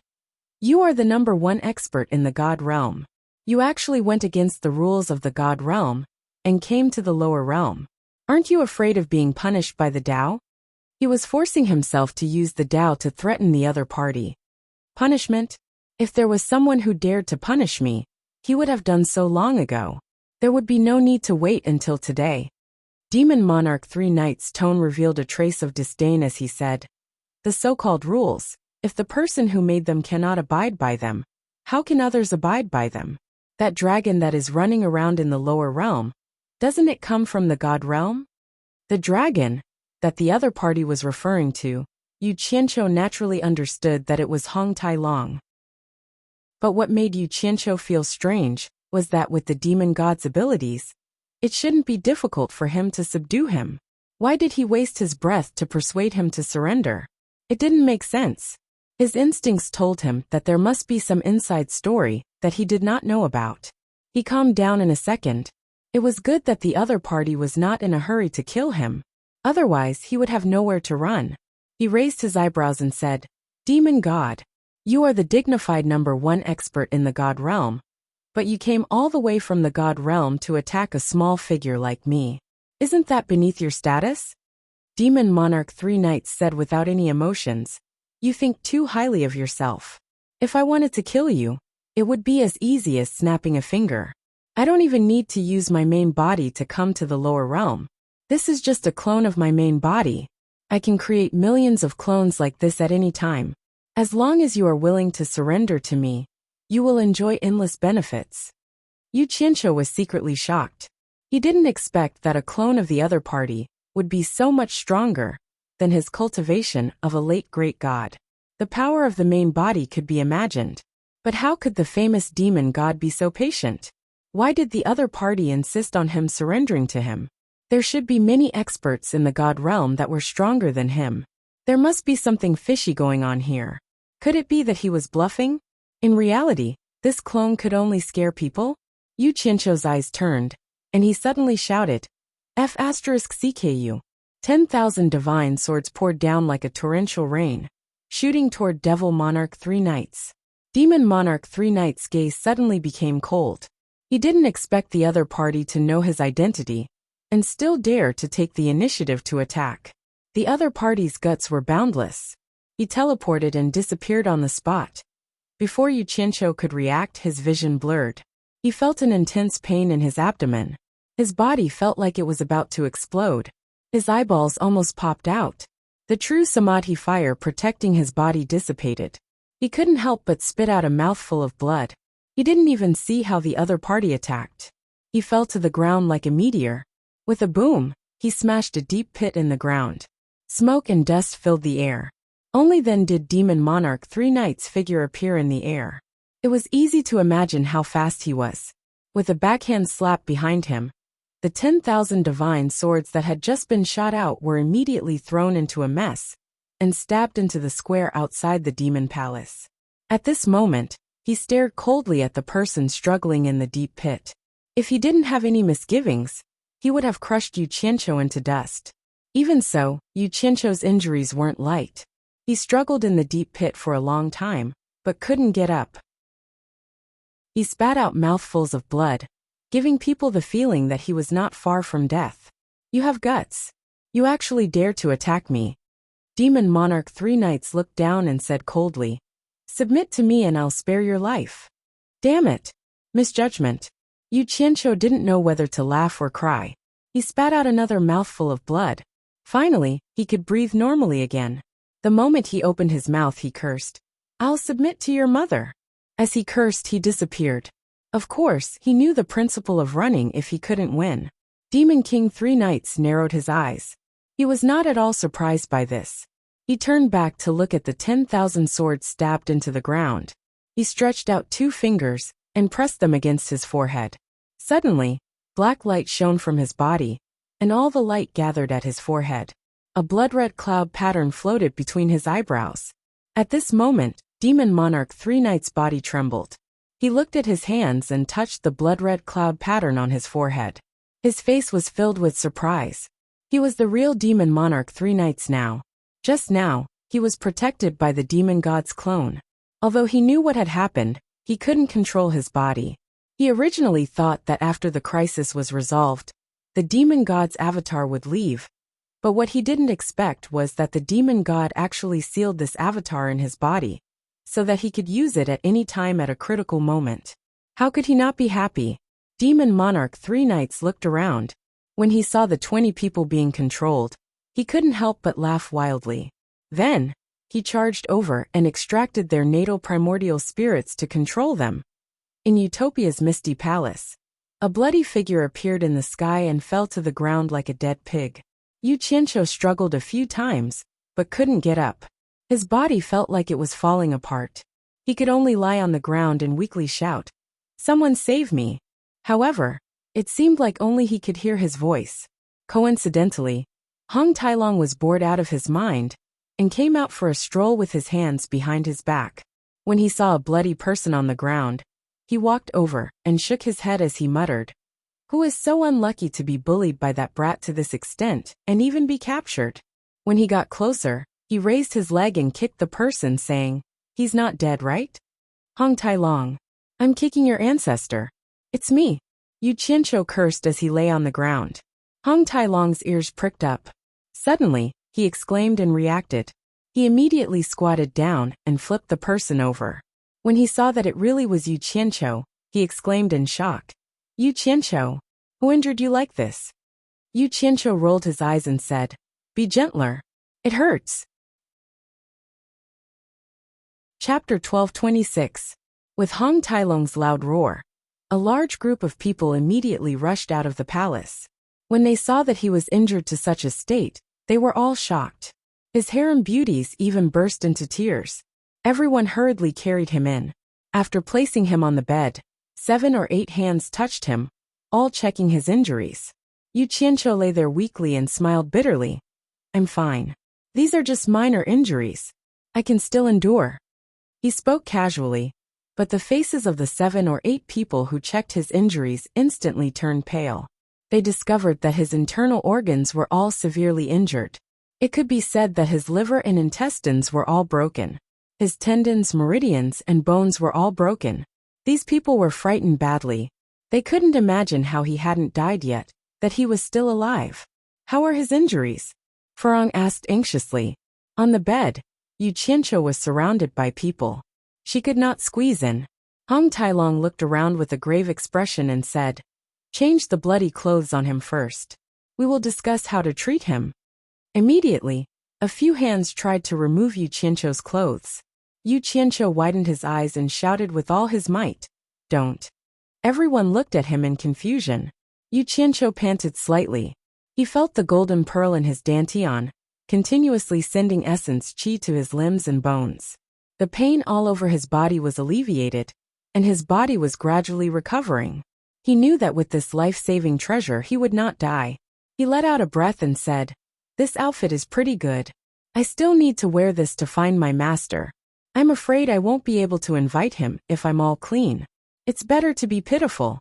"You are the #1 expert in the god realm. You actually went against the rules of the god realm and came to the lower realm. Aren't you afraid of being punished by the Tao?" He was forcing himself to use the Tao to threaten the other party. Punishment? If there was someone who dared to punish me, he would have done so long ago. There would be no need to wait until today. Demon Monarch 3 Knights' tone revealed a trace of disdain as he said, "The so-called rules, If the person who made them cannot abide by them, how can others abide by them? That dragon that is running around in the lower realm, doesn't it come from the God realm? The dragon that the other party was referring to, Yu Qianqiu naturally understood that it was Hong Tai Long. But what made Yu Qianqiu feel strange was that with the demon god's abilities, it shouldn't be difficult for him to subdue him. Why did he waste his breath to persuade him to surrender? It didn't make sense. His instincts told him that there must be some inside story that he did not know about. He calmed down in a second. It was good that the other party was not in a hurry to kill him. Otherwise, he would have nowhere to run. He raised his eyebrows and said, "Demon God, you are the dignified #1 expert in the God realm, but you came all the way from the God realm to attack a small figure like me. Isn't that beneath your status?" Demon Monarch 3 Knights said without any emotions, "You think too highly of yourself. If I wanted to kill you, it would be as easy as snapping a finger. I don't even need to use my main body to come to the lower realm. This is just a clone of my main body. I can create millions of clones like this at any time. As long as you are willing to surrender to me, you will enjoy endless benefits." Yu Qianqiu was secretly shocked. He didn't expect that a clone of the other party would be so much stronger than his cultivation of a late great god. The power of the main body could be imagined. But how could the famous demon god be so patient? Why did the other party insist on him surrendering to him? There should be many experts in the God realm that were stronger than him. There must be something fishy going on here. Could it be that he was bluffing? In reality, this clone could only scare people? Yu Qianqiu's eyes turned, and he suddenly shouted, F***CKU. 10,000 divine swords poured down like a torrential rain, shooting toward Devil Monarch 3 Knights. Demon Monarch 3 Knights' gaze suddenly became cold. He didn't expect the other party to know his identity, and still dare to take the initiative to attack. The other party's guts were boundless. He teleported and disappeared on the spot. Before Yu Qianqiu could react, his vision blurred. He felt an intense pain in his abdomen. His body felt like it was about to explode. His eyeballs almost popped out. The true samadhi fire protecting his body dissipated. He couldn't help but spit out a mouthful of blood. He didn't even see how the other party attacked. He fell to the ground like a meteor. With a boom, he smashed a deep pit in the ground. Smoke and dust filled the air. Only then did Demon Monarch 3 Knights' figure appear in the air. It was easy to imagine how fast he was. With a backhand slap behind him, the 10,000 divine swords that had just been shot out were immediately thrown into a mess and stabbed into the square outside the demon palace. At this moment, he stared coldly at the person struggling in the deep pit. If he didn't have any misgivings, he would have crushed Yu Qianqiu into dust. Even so, Yu Qianqiu's injuries weren't light. He struggled in the deep pit for a long time, but couldn't get up. He spat out mouthfuls of blood, giving people the feeling that he was not far from death. "You have guts. You actually dare to attack me." Demon Monarch 3 Knights looked down and said coldly, "Submit to me and I'll spare your life." Damn it! Misjudgment. Yu Qianqiu didn't know whether to laugh or cry. He spat out another mouthful of blood. Finally, he could breathe normally again. The moment he opened his mouth, he cursed, "I'll submit to your mother." As he cursed, he disappeared. Of course, he knew the principle of running if he couldn't win. Demon King 3 Knights narrowed his eyes. He was not at all surprised by this. He turned back to look at the 10,000 swords stabbed into the ground. He stretched out 2 fingers and pressed them against his forehead. Suddenly, black light shone from his body, and all the light gathered at his forehead. A blood-red cloud pattern floated between his eyebrows. At this moment, Demon Monarch 3 Knights' body trembled. He looked at his hands and touched the blood-red cloud pattern on his forehead. His face was filled with surprise. He was the real Demon Monarch 3 Knights now. Just now, he was protected by the demon god's clone. Although he knew what had happened, he couldn't control his body. He originally thought that after the crisis was resolved, the demon god's avatar would leave. But what he didn't expect was that the demon god actually sealed this avatar in his body, so that he could use it at any time at a critical moment. How could he not be happy? Demon Monarch 3 Knights looked around. When he saw the 20 people being controlled, he couldn't help but laugh wildly. Then, he charged over and extracted their natal primordial spirits to control them. In Utopia's misty palace, a bloody figure appeared in the sky and fell to the ground like a dead pig. Yu Qianqiu struggled a few times, but couldn't get up. His body felt like it was falling apart. He could only lie on the ground and weakly shout, "Someone save me!" However, it seemed like only he could hear his voice. Coincidentally, Hong Tailong was bored out of his mind and came out for a stroll with his hands behind his back. When he saw a bloody person on the ground, he walked over and shook his head as he muttered, "Who is so unlucky to be bullied by that brat to this extent and even be captured?" When he got closer, he raised his leg and kicked the person, saying, "He's not dead, right?" "Hong Tailong, I'm kicking your ancestor. It's me." Yu Qianqiu cursed as he lay on the ground. Hong Tailong's ears pricked up. Suddenly, he exclaimed and reacted. He immediately squatted down and flipped the person over. When he saw that it really was Yu Qianqiu, he exclaimed in shock, "Yu Qianqiu, who injured you like this?" Yu Qianqiu rolled his eyes and said, "Be gentler. It hurts." Chapter 12:26. With Hong Tailong's loud roar, a large group of people immediately rushed out of the palace. When they saw that he was injured to such a state, they were all shocked. His harem beauties even burst into tears. Everyone hurriedly carried him in. After placing him on the bed, 7 or 8 hands touched him, all checking his injuries. Yu Qianqiu lay there weakly and smiled bitterly. "I'm fine. These are just minor injuries. I can still endure." He spoke casually, but the faces of the 7 or 8 people who checked his injuries instantly turned pale. They discovered that his internal organs were all severely injured. It could be said that his liver and intestines were all broken. His tendons, meridians, and bones were all broken. These people were frightened badly. They couldn't imagine how he hadn't died yet, that he was still alive. "How are his injuries?" Farong asked anxiously. On the bed, Yu Qianqiu was surrounded by people. She could not squeeze in. Hong Tailong looked around with a grave expression and said, "Change the bloody clothes on him first. We will discuss how to treat him." Immediately, a few hands tried to remove Yu Qianqiu's clothes. Yu Qianqiu widened his eyes and shouted with all his might, "Don't." Everyone looked at him in confusion. Yu Qianqiu panted slightly. He felt the golden pearl in his dantian, continuously sending essence qi to his limbs and bones. The pain all over his body was alleviated, and his body was gradually recovering. He knew that with this life-saving treasure he would not die. He let out a breath and said, "This outfit is pretty good. I still need to wear this to find my master. I'm afraid I won't be able to invite him if I'm all clean. It's better to be pitiful."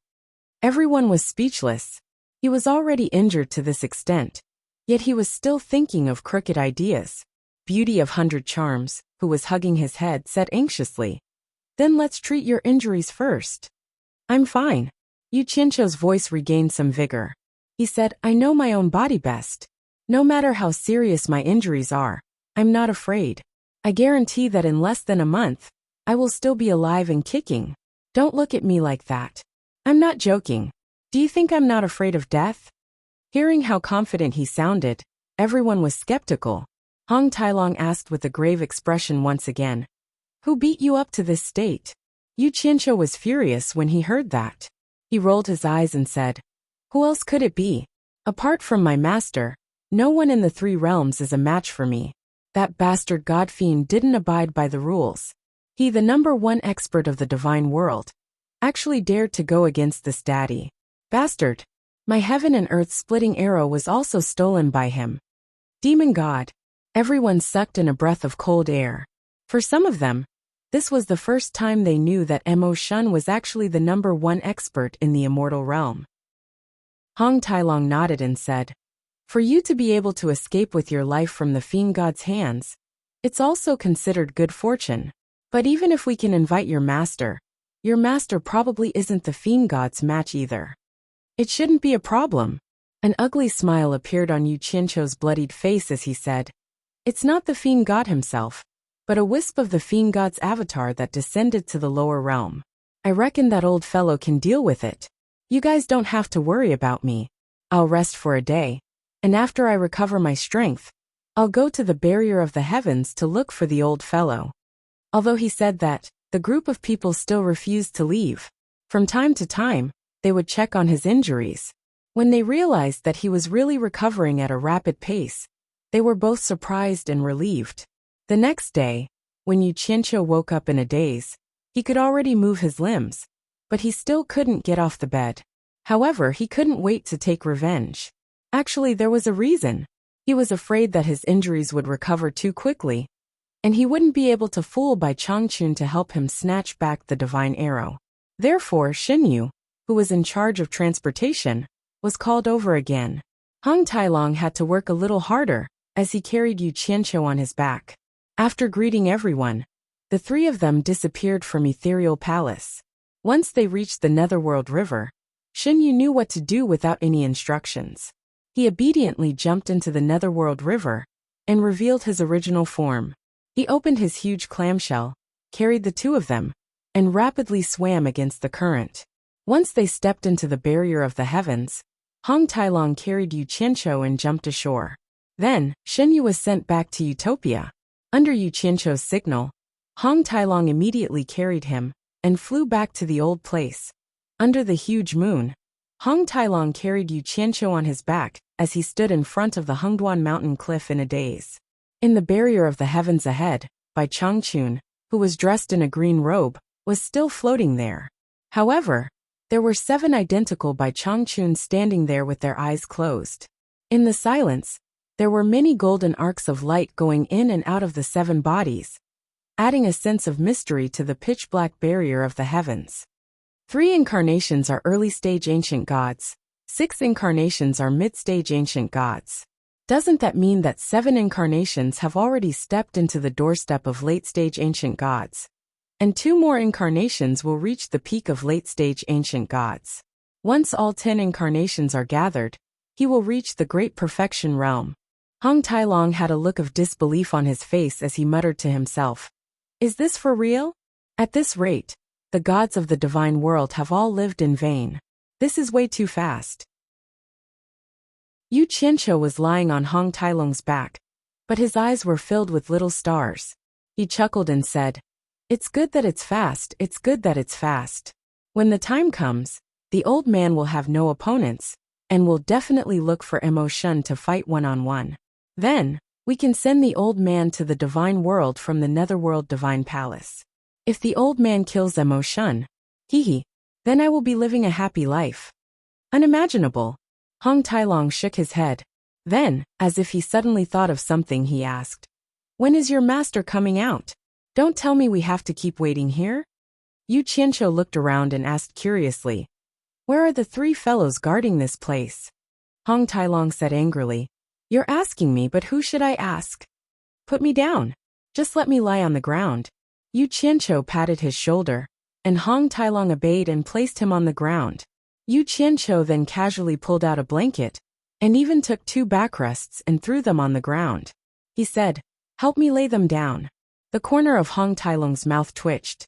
Everyone was speechless. He was already injured to this extent, yet he was still thinking of crooked ideas. Beauty of 100 Charms, who was hugging his head, said anxiously, "Then let's treat your injuries first." "I'm fine." Yu Qianqiu's voice regained some vigor. He said, "I know my own body best. No matter how serious my injuries are, I'm not afraid. I guarantee that in less than a month, I will still be alive and kicking. Don't look at me like that. I'm not joking. Do you think I'm not afraid of death?" Hearing how confident he sounded, everyone was skeptical. Hong Tailong asked with a grave expression once again, "Who beat you up to this state?" Yu Qianqiu was furious when he heard that. He rolled his eyes and said, "Who else could it be? Apart from my master, no one in the 3 realms is a match for me. That bastard godfiend didn't abide by the rules. He, the #1 expert of the divine world, actually dared to go against this daddy. Bastard! My heaven and earth splitting arrow was also stolen by him. Demon god!" Everyone sucked in a breath of cold air. For some of them, this was the first time they knew that Mo Shun was actually the #1 expert in the immortal realm. Hong Tailong nodded and said, "For you to be able to escape with your life from the fiend god's hands, it's also considered good fortune. But even if we can invite your master probably isn't the fiend god's match either. It shouldn't be a problem." An ugly smile appeared on Yu Qianqiu's bloodied face as he said, "It's not the fiend god himself, but a wisp of the fiend god's avatar that descended to the lower realm. I reckon that old fellow can deal with it. You guys don't have to worry about me. I'll rest for a day, and after I recover my strength, I'll go to the barrier of the heavens to look for the old fellow. Although he said that, the group of people still refused to leave. From time to time, they would check on his injuries. When they realized that he was really recovering at a rapid pace, they were both surprised and relieved. The next day, when Yu Qianqiu woke up in a daze, he could already move his limbs, but he still couldn't get off the bed. However, he couldn't wait to take revenge. Actually, there was a reason. He was afraid that his injuries would recover too quickly, and he wouldn't be able to fool Bai Changchun to help him snatch back the divine arrow. Therefore, Xinyu, who was in charge of transportation, was called over again. Hong Tailong had to work a little harder, as he carried Yu Qianqiu on his back. After greeting everyone, the three of them disappeared from Ethereal Palace. Once they reached the Netherworld River, Xinyu knew what to do without any instructions. He obediently jumped into the Netherworld River and revealed his original form. He opened his huge clamshell, carried the two of them, and rapidly swam against the current. Once they stepped into the barrier of the heavens, Hong Tailong carried Yu Qianqiu and jumped ashore. Then, Xinyu was sent back to Utopia. Under Yu Qianqiu's signal, Hong Tailong immediately carried him and flew back to the old place. Under the huge moon, Hong Tailong carried Yu Qianqiu on his back as he stood in front of the Hengduan mountain cliff in a daze. In the barrier of the heavens ahead, Bai Changchun, who was dressed in a green robe, was still floating there. However, there were 7 identical Bai Changchun standing there with their eyes closed. In the silence, there were many golden arcs of light going in and out of the 7 bodies, adding a sense of mystery to the pitch-black barrier of the heavens. 3 incarnations are early-stage ancient gods, 6 incarnations are mid-stage ancient gods. Doesn't that mean that 7 incarnations have already stepped into the doorstep of late-stage ancient gods? And 2 more incarnations will reach the peak of late-stage ancient gods. Once all 10 incarnations are gathered, he will reach the great perfection realm. Hong Tailong had a look of disbelief on his face as he muttered to himself, "Is this for real? At this rate, the gods of the divine world have all lived in vain. This is way too fast." Yu Qianqiu was lying on Hong Tailong's back, but his eyes were filled with little stars. He chuckled and said, "It's good that it's fast, it's good that it's fast. When the time comes, the old man will have no opponents, and will definitely look for Mo Shun to fight one-on-one. Then, we can send the old man to the divine world from the Netherworld Divine Palace. If the old man kills Mo Shun, then I will be living a happy life." Unimaginable. Hong Tailong shook his head. Then, as if he suddenly thought of something, he asked, "When is your master coming out? Don't tell me we have to keep waiting here?" Yu Qianqiu looked around and asked curiously, "Where are the 3 fellows guarding this place?" Hong Tailong said angrily, "You're asking me, but who should I ask? Put me down. Just let me lie on the ground." Yu Qianqiu patted his shoulder, and Hong Tailong obeyed and placed him on the ground. Yu Qianqiu then casually pulled out a blanket, and even took 2 backrests and threw them on the ground. He said, "Help me lay them down." The corner of Hong Tailong's mouth twitched.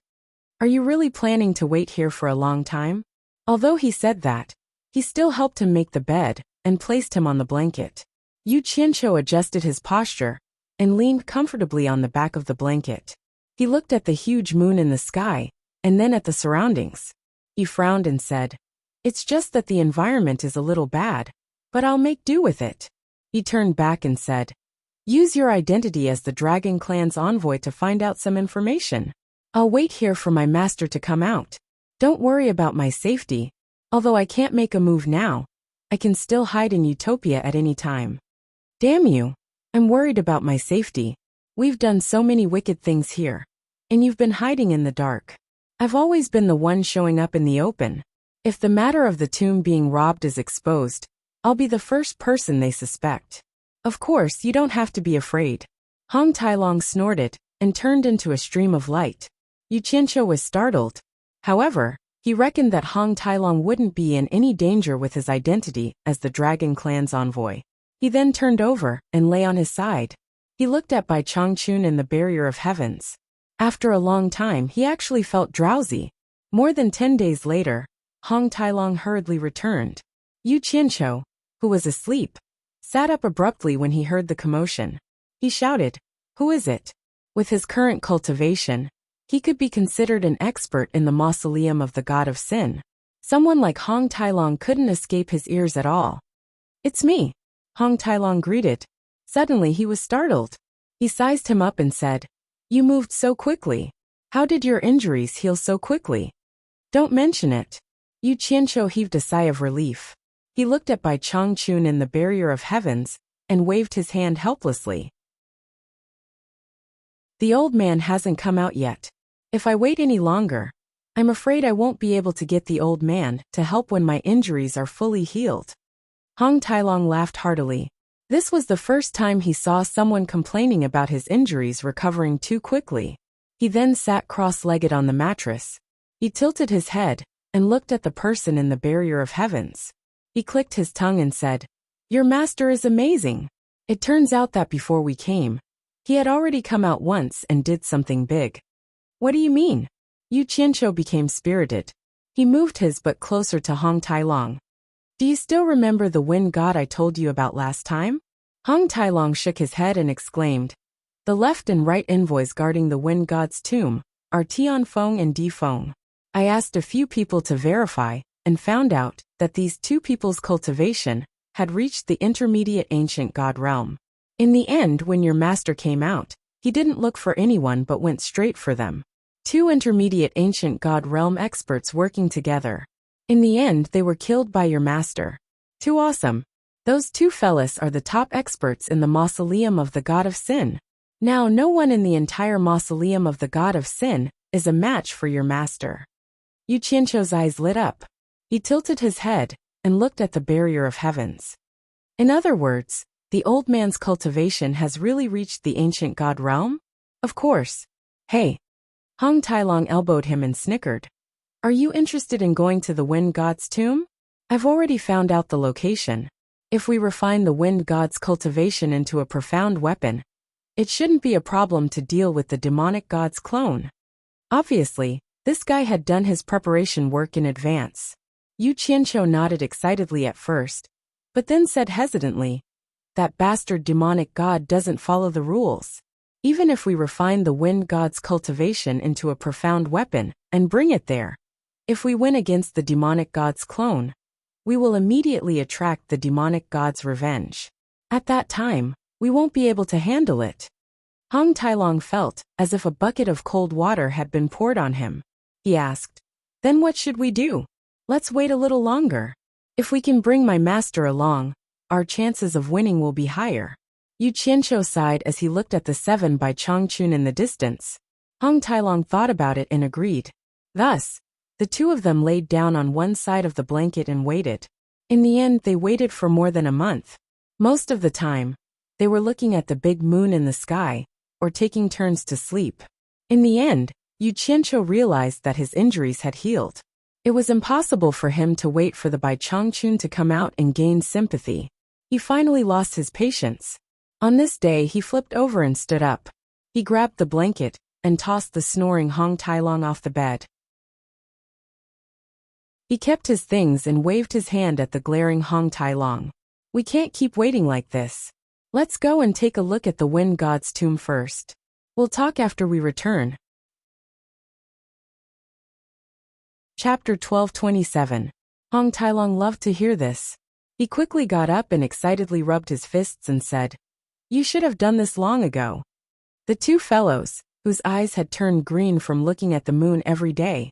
"Are you really planning to wait here for a long time?" Although he said that, he still helped him make the bed, and placed him on the blanket. Yu Qianqiu adjusted his posture, and leaned comfortably on the back of the blanket. He looked at the huge moon in the sky, and then at the surroundings. He frowned and said, "It's just that the environment is a little bad, but I'll make do with it." He turned back and said, "Use your identity as the Dragon Clan's envoy to find out some information. I'll wait here for my master to come out. Don't worry about my safety. Although I can't make a move now, I can still hide in Utopia at any time." "Damn you. I'm worried about my safety. We've done so many wicked things here. And you've been hiding in the dark. I've always been the one showing up in the open. If the matter of the tomb being robbed is exposed, I'll be the first person they suspect. Of course, you don't have to be afraid." Hong Tailong snorted, and turned into a stream of light. Yu Qianqiu was startled. However, he reckoned that Hong Tailong wouldn't be in any danger with his identity as the Dragon Clan's envoy. He then turned over, and lay on his side. He looked at Bai Changchun in the barrier of heavens. After a long time, he actually felt drowsy. More than 10 days later, Hong Tailong hurriedly returned. Yu Qianqiu, who was asleep, sat up abruptly when he heard the commotion. He shouted, "Who is it?" With his current cultivation, he could be considered an expert in the mausoleum of the god of sin. Someone like Hong Tailong couldn't escape his ears at all. "It's me," Hong Tailong greeted. Suddenly he was startled. He sized him up and said, "You moved so quickly. How did your injuries heal so quickly?" "Don't mention it." Yu Qianqiu heaved a sigh of relief. He looked at Bai Changchun in the barrier of heavens and waved his hand helplessly. "The old man hasn't come out yet. If I wait any longer, I'm afraid I won't be able to get the old man to help when my injuries are fully healed." Hong Tailong laughed heartily. This was the first time he saw someone complaining about his injuries recovering too quickly. He then sat cross-legged on the mattress. He tilted his head and looked at the person in the barrier of heavens. He clicked his tongue and said, "Your master is amazing. It turns out that before we came, he had already come out once and did something big." "What do you mean?" Yu Qianqiu became spirited. He moved his butt closer to Hong Tailong. "Do you still remember the wind god I told you about last time?" Hong Tailong shook his head and exclaimed, "The left and right envoys guarding the wind god's tomb are Tianfeng and Difeng. I asked a few people to verify and found out that these two people's cultivation had reached the intermediate ancient god realm. In the end, when your master came out, he didn't look for anyone but went straight for them. Two intermediate ancient god realm experts working together. In the end, they were killed by your master. Too awesome. Those two fellas are the top experts in the mausoleum of the god of sin. Now no one in the entire mausoleum of the god of sin is a match for your master." Yu Qianqiu's eyes lit up. He tilted his head and looked at the barrier of heavens. "In other words, the old man's cultivation has really reached the ancient god realm?" "Of course." "Hey." Hong Tailong elbowed him and snickered. "Are you interested in going to the wind god's tomb? I've already found out the location. If we refine the wind god's cultivation into a profound weapon, it shouldn't be a problem to deal with the demonic god's clone." Obviously, this guy had done his preparation work in advance. Yu Qianqiu nodded excitedly at first, but then said hesitantly, "That bastard demonic god doesn't follow the rules. Even if we refine the wind god's cultivation into a profound weapon and bring it there, if we win against the demonic god's clone, we will immediately attract the demonic god's revenge. At that time, we won't be able to handle it." Hong Tailong felt as if a bucket of cold water had been poured on him. He asked, "Then what should we do?" "Let's wait a little longer. If we can bring my master along, our chances of winning will be higher." Yu Qianqiu sighed as he looked at the seven by Changchun in the distance. Hong Tailong thought about it and agreed. Thus, the two of them laid down on one side of the blanket and waited. In the end, they waited for more than a month. Most of the time, they were looking at the big moon in the sky, or taking turns to sleep. In the end, Yu Qianqiu realized that his injuries had healed. It was impossible for him to wait for the Bai Changchun to come out and gain sympathy. He finally lost his patience. On this day, he flipped over and stood up. He grabbed the blanket and tossed the snoring Hong Tailong off the bed. He kept his things and waved his hand at the glaring Hong Tailong. "We can't keep waiting like this. Let's go and take a look at the wind god's tomb first. We'll talk after we return." Chapter 12:27. Hong Tailong loved to hear this. He quickly got up and excitedly rubbed his fists and said, "You should have done this long ago." The two fellows, whose eyes had turned green from looking at the moon every day,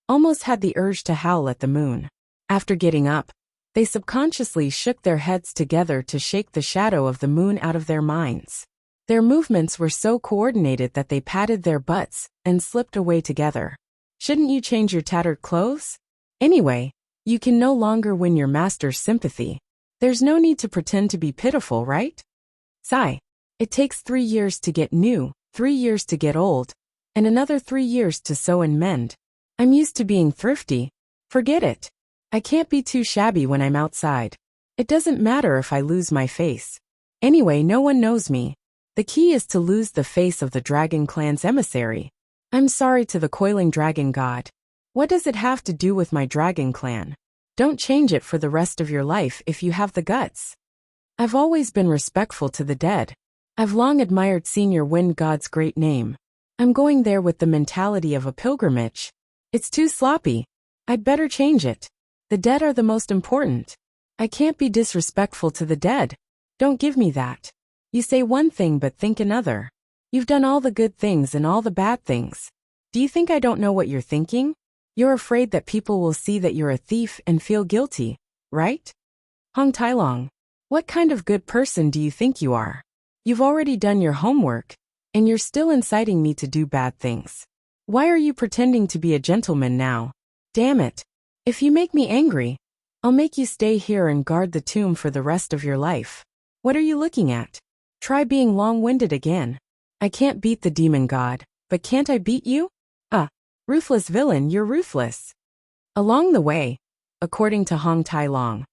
almost had the urge to howl at the moon. After getting up, they subconsciously shook their heads together to shake the shadow of the moon out of their minds. Their movements were so coordinated that they patted their butts and slipped away together. "Shouldn't you change your tattered clothes? Anyway, you can no longer win your master's sympathy. There's no need to pretend to be pitiful, right? Sigh. It takes 3 years to get new, 3 years to get old, and another 3 years to sew and mend. I'm used to being thrifty. Forget it. I can't be too shabby when I'm outside. It doesn't matter if I lose my face. Anyway, no one knows me. The key is to lose the face of the dragon clan's emissary. I'm sorry to the coiling dragon god. What does it have to do with my dragon clan? Don't change it for the rest of your life if you have the guts. I've always been respectful to the dead. I've long admired seeing your wind god's great name. I'm going there with the mentality of a pilgrimage. It's too sloppy. I'd better change it. The dead are the most important. I can't be disrespectful to the dead. Don't give me that. You say one thing but think another. You've done all the good things and all the bad things. Do you think I don't know what you're thinking? You're afraid that people will see that you're a thief and feel guilty, right? Hong Tailong, what kind of good person do you think you are? You've already done your homework, and you're still inciting me to do bad things. Why are you pretending to be a gentleman now? Damn it. If you make me angry, I'll make you stay here and guard the tomb for the rest of your life. What are you looking at? Try being long-winded again. I can't beat the demon god, but can't I beat you? Ruthless villain, you're ruthless. Along the way, according to Hong Tailong,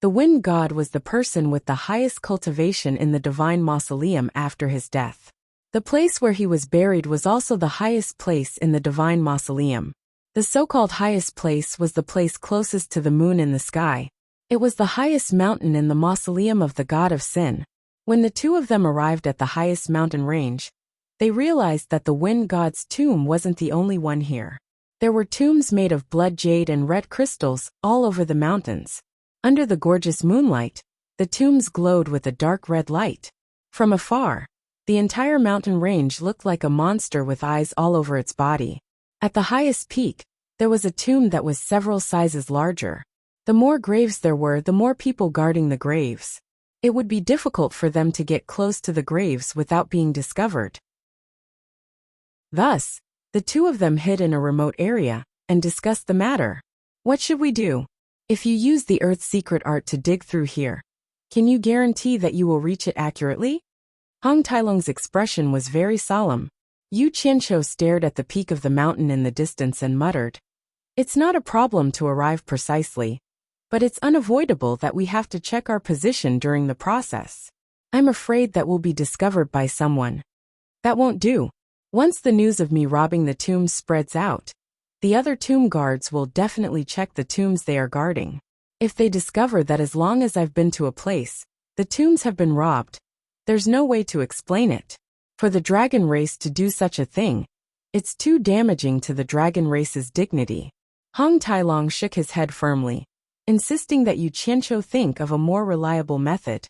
the wind god was the person with the highest cultivation in the divine mausoleum after his death. The place where he was buried was also the highest place in the divine mausoleum. The so-called highest place was the place closest to the moon in the sky. It was the highest mountain in the mausoleum of the god of sin. When the two of them arrived at the highest mountain range, they realized that the wind god's tomb wasn't the only one here. There were tombs made of blood jade and red crystals all over the mountains. Under the gorgeous moonlight, the tombs glowed with a dark red light. From afar, the entire mountain range looked like a monster with eyes all over its body. At the highest peak, there was a tomb that was several sizes larger. The more graves there were, the more people guarding the graves. It would be difficult for them to get close to the graves without being discovered. Thus, the two of them hid in a remote area and discussed the matter. What should we do? If you use the Earth's secret art to dig through here, can you guarantee that you will reach it accurately? Hong Tailong's expression was very solemn. Yu Qianqiu stared at the peak of the mountain in the distance and muttered, "It's not a problem to arrive precisely, but it's unavoidable that we have to check our position during the process. I'm afraid that we'll be discovered by someone. That won't do. Once the news of me robbing the tombs spreads out, the other tomb guards will definitely check the tombs they are guarding. If they discover that as long as I've been to a place, the tombs have been robbed, there's no way to explain it. For the dragon race to do such a thing, it's too damaging to the dragon race's dignity." Hong Tailong shook his head firmly, insisting that Yu Qianqiu think of a more reliable method.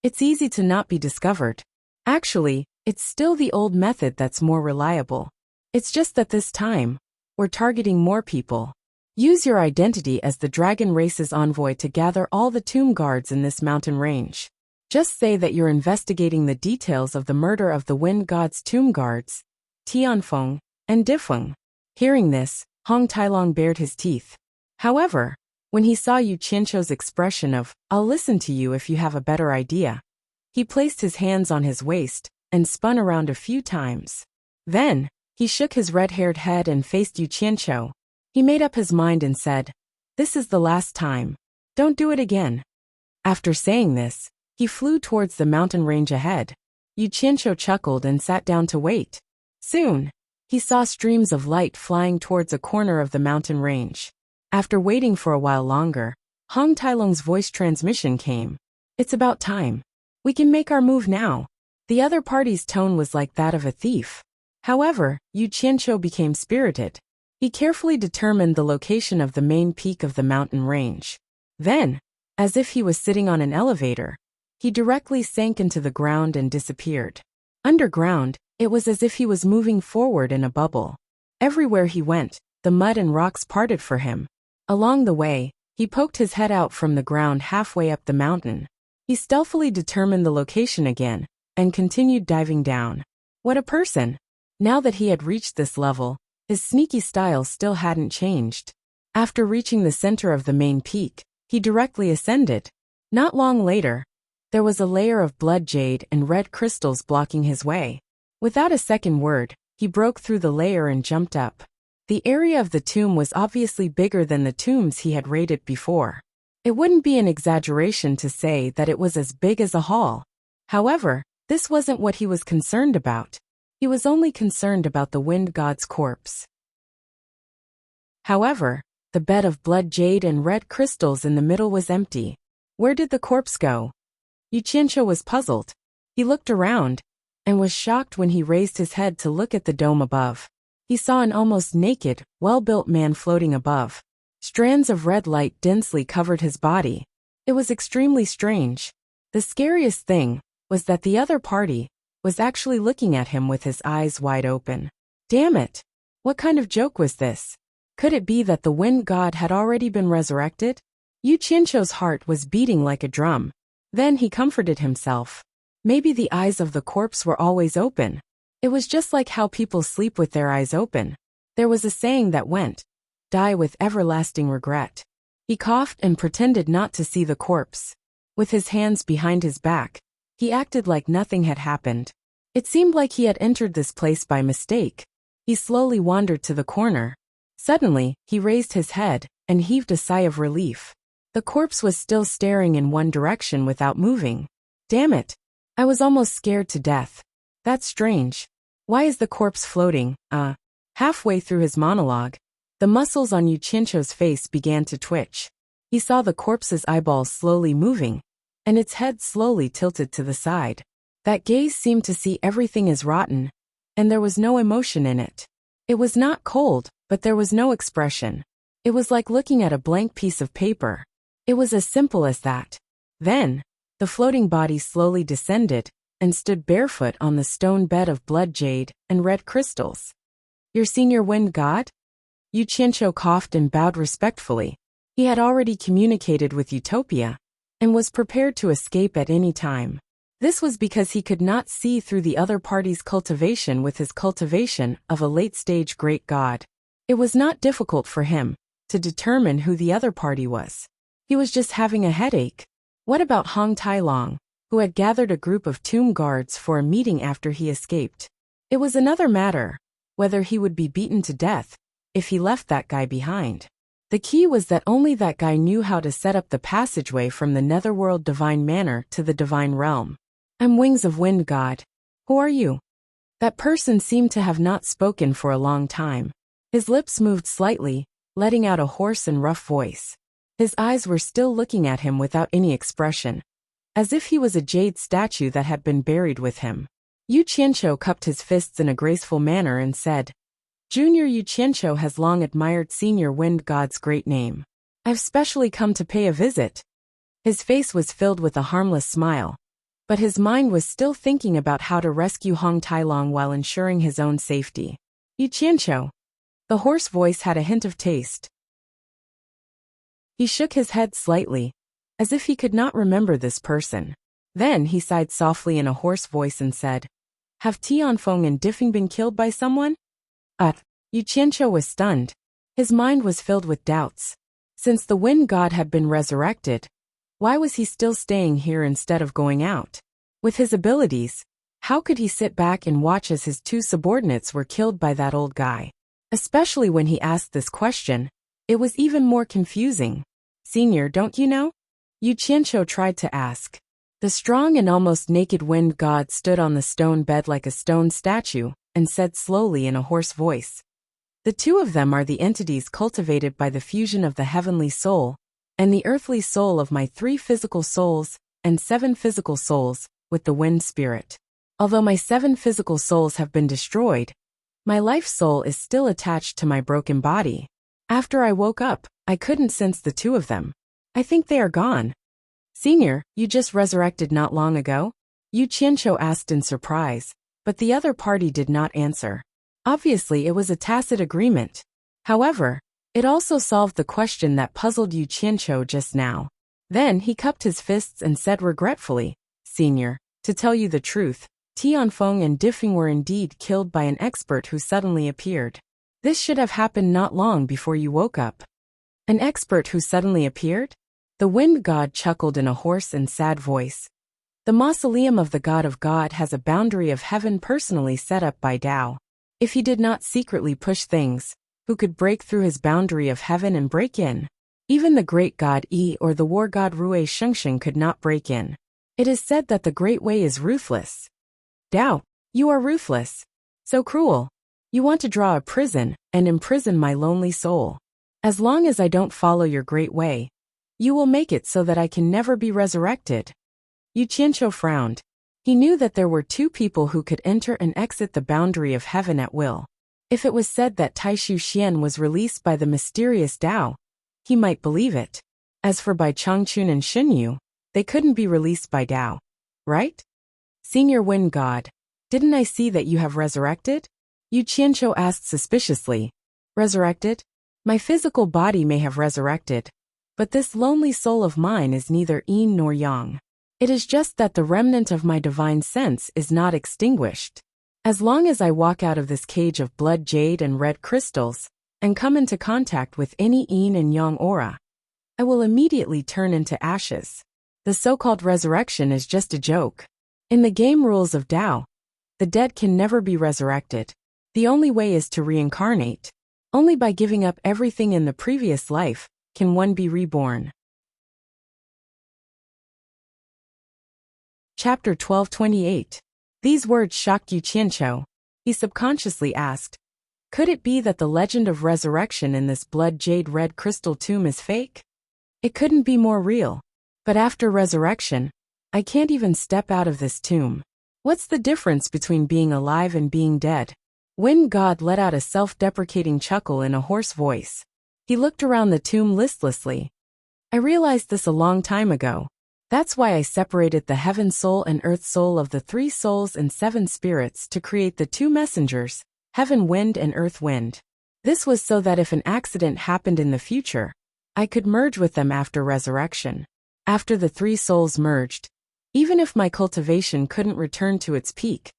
It's easy to not be discovered. Actually, it's still the old method that's more reliable. It's just that this time, we're targeting more people. Use your identity as the dragon race's envoy to gather all the tomb guards in this mountain range. Just say that you're investigating the details of the murder of the wind god's tomb guards, Tianfeng and Difeng. Hearing this, Hong Tailong bared his teeth. However, when he saw Yu Qianqiu's expression of, "I'll listen to you if you have a better idea," he placed his hands on his waist and spun around a few times. Then, he shook his red-haired head and faced Yu Qianqiu. He made up his mind and said, "This is the last time. Don't do it again." After saying this, he flew towards the mountain range ahead. Yu Qianqiu chuckled and sat down to wait. Soon, he saw streams of light flying towards a corner of the mountain range. After waiting for a while longer, Hong Tailong's voice transmission came. "It's about time. We can make our move now." The other party's tone was like that of a thief. However, Yu Qianqiu became spirited. He carefully determined the location of the main peak of the mountain range. Then, as if he was sitting on an elevator, he directly sank into the ground and disappeared. Underground, it was as if he was moving forward in a bubble. Everywhere he went, the mud and rocks parted for him. Along the way, he poked his head out from the ground halfway up the mountain. He stealthily determined the location again, and continued diving down. What a person! Now that he had reached this level, his sneaky style still hadn't changed. After reaching the center of the main peak, he directly ascended. Not long later, there was a layer of blood jade and red crystals blocking his way. Without a second word, he broke through the layer and jumped up. The area of the tomb was obviously bigger than the tombs he had raided before. It wouldn't be an exaggeration to say that it was as big as a hall. However, this wasn't what he was concerned about. He was only concerned about the wind god's corpse. However, the bed of blood jade and red crystals in the middle was empty. Where did the corpse go? Yu Qianqiu was puzzled. He He looked around and was shocked when he raised his head to look at the dome above. He saw an almost naked, well-built man floating above. Strands of red light densely covered his body. It was extremely strange. The scariest thing was that the other party was actually looking at him with his eyes wide open. Damn it! What kind of joke was this? Could it be that the wind god had already been resurrected? Yu Qianqiu's heart was beating like a drum. Then he comforted himself. Maybe the eyes of the corpse were always open. It was just like how people sleep with their eyes open. There was a saying that went, "Die with everlasting regret." He coughed and pretended not to see the corpse. With his hands behind his back, he acted like nothing had happened. It seemed like he had entered this place by mistake. He slowly wandered to the corner. Suddenly, he raised his head and heaved a sigh of relief. The corpse was still staring in one direction without moving. Damn it! I was almost scared to death. That's strange. Why is the corpse floating? Halfway through his monologue, the muscles on Yu Qianqiu's face began to twitch. He saw the corpse's eyeballs slowly moving, and its head slowly tilted to the side. That gaze seemed to see everything as rotten, and there was no emotion in it. It was not cold, but there was no expression. It was like looking at a blank piece of paper. It was as simple as that. Then, the floating body slowly descended and stood barefoot on the stone bed of blood jade and red crystals. Your senior wind god? Yu Qianqiu coughed and bowed respectfully. He had already communicated with Utopia and was prepared to escape at any time. This was because he could not see through the other party's cultivation with his cultivation of a late-stage great god. It was not difficult for him to determine who the other party was. He was just having a headache. What about Hong Tailong, who had gathered a group of tomb guards for a meeting after he escaped? It was another matter whether he would be beaten to death if he left that guy behind. The key was that only that guy knew how to set up the passageway from the netherworld divine manor to the divine realm. I'm Wings of Wind God. Who are you? That person seemed to have not spoken for a long time. His lips moved slightly, letting out a hoarse and rough voice. His eyes were still looking at him without any expression, as if he was a jade statue that had been buried with him. Yu Qianqiu cupped his fists in a graceful manner and said, Junior Yu Qianqiu has long admired Senior Wind God's great name. I've specially come to pay a visit. His face was filled with a harmless smile, but his mind was still thinking about how to rescue Hong Tailong while ensuring his own safety. Yu Qianqiu. The hoarse voice had a hint of taste. He shook his head slightly, as if he could not remember this person. Then he sighed softly in a hoarse voice and said, Have Tianfeng and Diffing been killed by someone? Yu Qianqiu was stunned. His mind was filled with doubts. Since the wind god had been resurrected, why was he still staying here instead of going out? With his abilities, how could he sit back and watch as his two subordinates were killed by that old guy? Especially when he asked this question, it was even more confusing. Senior, don't you know? Yu Qianqiu tried to ask. The strong and almost naked wind god stood on the stone bed like a stone statue and said slowly in a hoarse voice, The two of them are the entities cultivated by the fusion of the heavenly soul and the earthly soul of my 3 physical souls and 7 physical souls with the wind spirit. Although my 7 physical souls have been destroyed, my life soul is still attached to my broken body. After I woke up, I couldn't sense the two of them. I think they are gone. Senior, you just resurrected not long ago? Yu Qianqiu asked in surprise, but the other party did not answer. Obviously it was a tacit agreement. However, it also solved the question that puzzled Yu Qianqiu just now. Then he cupped his fists and said regretfully, Senior, to tell you the truth, Tianfeng and Diffing were indeed killed by an expert who suddenly appeared. This should have happened not long before you woke up. An expert who suddenly appeared? The wind god chuckled in a hoarse and sad voice. The mausoleum of the God of God has a boundary of heaven personally set up by Tao. If he did not secretly push things, who could break through his boundary of heaven and break in? Even the great god Yi or the war god Rui Shengsheng could not break in. It is said that the great way is ruthless. Tao, you are ruthless. So cruel. You want to draw a prison and imprison my lonely soul. As long as I don't follow your great way, you will make it so that I can never be resurrected. Yu Qianqiu frowned. He knew that there were two people who could enter and exit the boundary of heaven at will. If it was said that Taishu Xian was released by the mysterious Tao, he might believe it. As for Bai Changchun and Xinyu, they couldn't be released by Tao, right? Senior Wind God, didn't I see that you have resurrected? Yu Qianqiu asked suspiciously. Resurrected? My physical body may have resurrected, but this lonely soul of mine is neither yin nor yang. It is just that the remnant of my divine sense is not extinguished. As long as I walk out of this cage of blood jade and red crystals, and come into contact with any yin and yang aura, I will immediately turn into ashes. The so-called resurrection is just a joke. In the game rules of Tao, the dead can never be resurrected. The only way is to reincarnate. Only by giving up everything in the previous life can one be reborn. Chapter 1228. These words shocked Yu Qianqiu. He subconsciously asked, could it be that the legend of resurrection in this blood jade red crystal tomb is fake? It couldn't be more real. But after resurrection, I can't even step out of this tomb. What's the difference between being alive and being dead? Wind God let out a self-deprecating chuckle in a hoarse voice. He looked around the tomb listlessly. I realized this a long time ago. That's why I separated the heaven soul and earth soul of the 3 souls and 7 spirits to create the 2 messengers, heaven wind and earth wind. This was so that if an accident happened in the future, I could merge with them after resurrection. After the 3 souls merged, even if my cultivation couldn't return to its peak,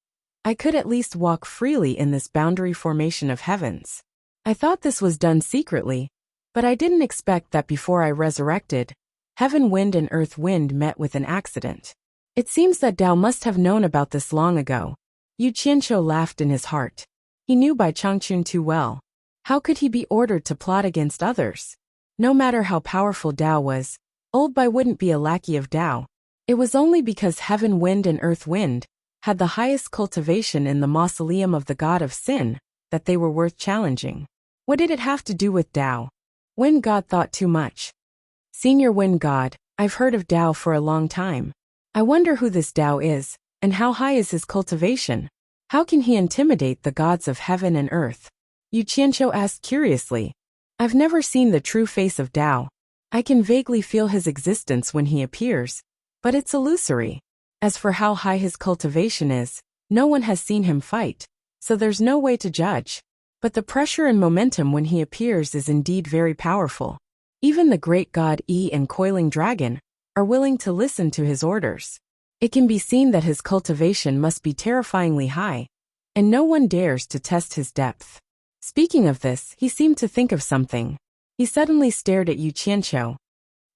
I could at least walk freely in this boundary formation of heavens. I thought this was done secretly, but I didn't expect that before I resurrected, heaven wind and earth wind met with an accident. It seems that Tao must have known about this long ago. Yu Qianqiu laughed in his heart. He knew Bai Changchun too well. How could he be ordered to plot against others? No matter how powerful Tao was, old Bai wouldn't be a lackey of Tao. It was only because heaven wind and earth wind had the highest cultivation in the mausoleum of the god of sin that they were worth challenging. What did it have to do with Tao? Wind God thought too much. Senior Wind God, I've heard of Tao for a long time. I wonder who this Tao is, and how high is his cultivation? How can he intimidate the gods of heaven and earth? Yu Qianqiu asked curiously. I've never seen the true face of Tao. I can vaguely feel his existence when he appears, but it's illusory. As for how high his cultivation is, no one has seen him fight, so there's no way to judge. But the pressure and momentum when he appears is indeed very powerful. Even the great god Yi and Coiling Dragon are willing to listen to his orders. It can be seen that his cultivation must be terrifyingly high, and no one dares to test his depth. Speaking of this, he seemed to think of something. He suddenly stared at Yu Qianqiu.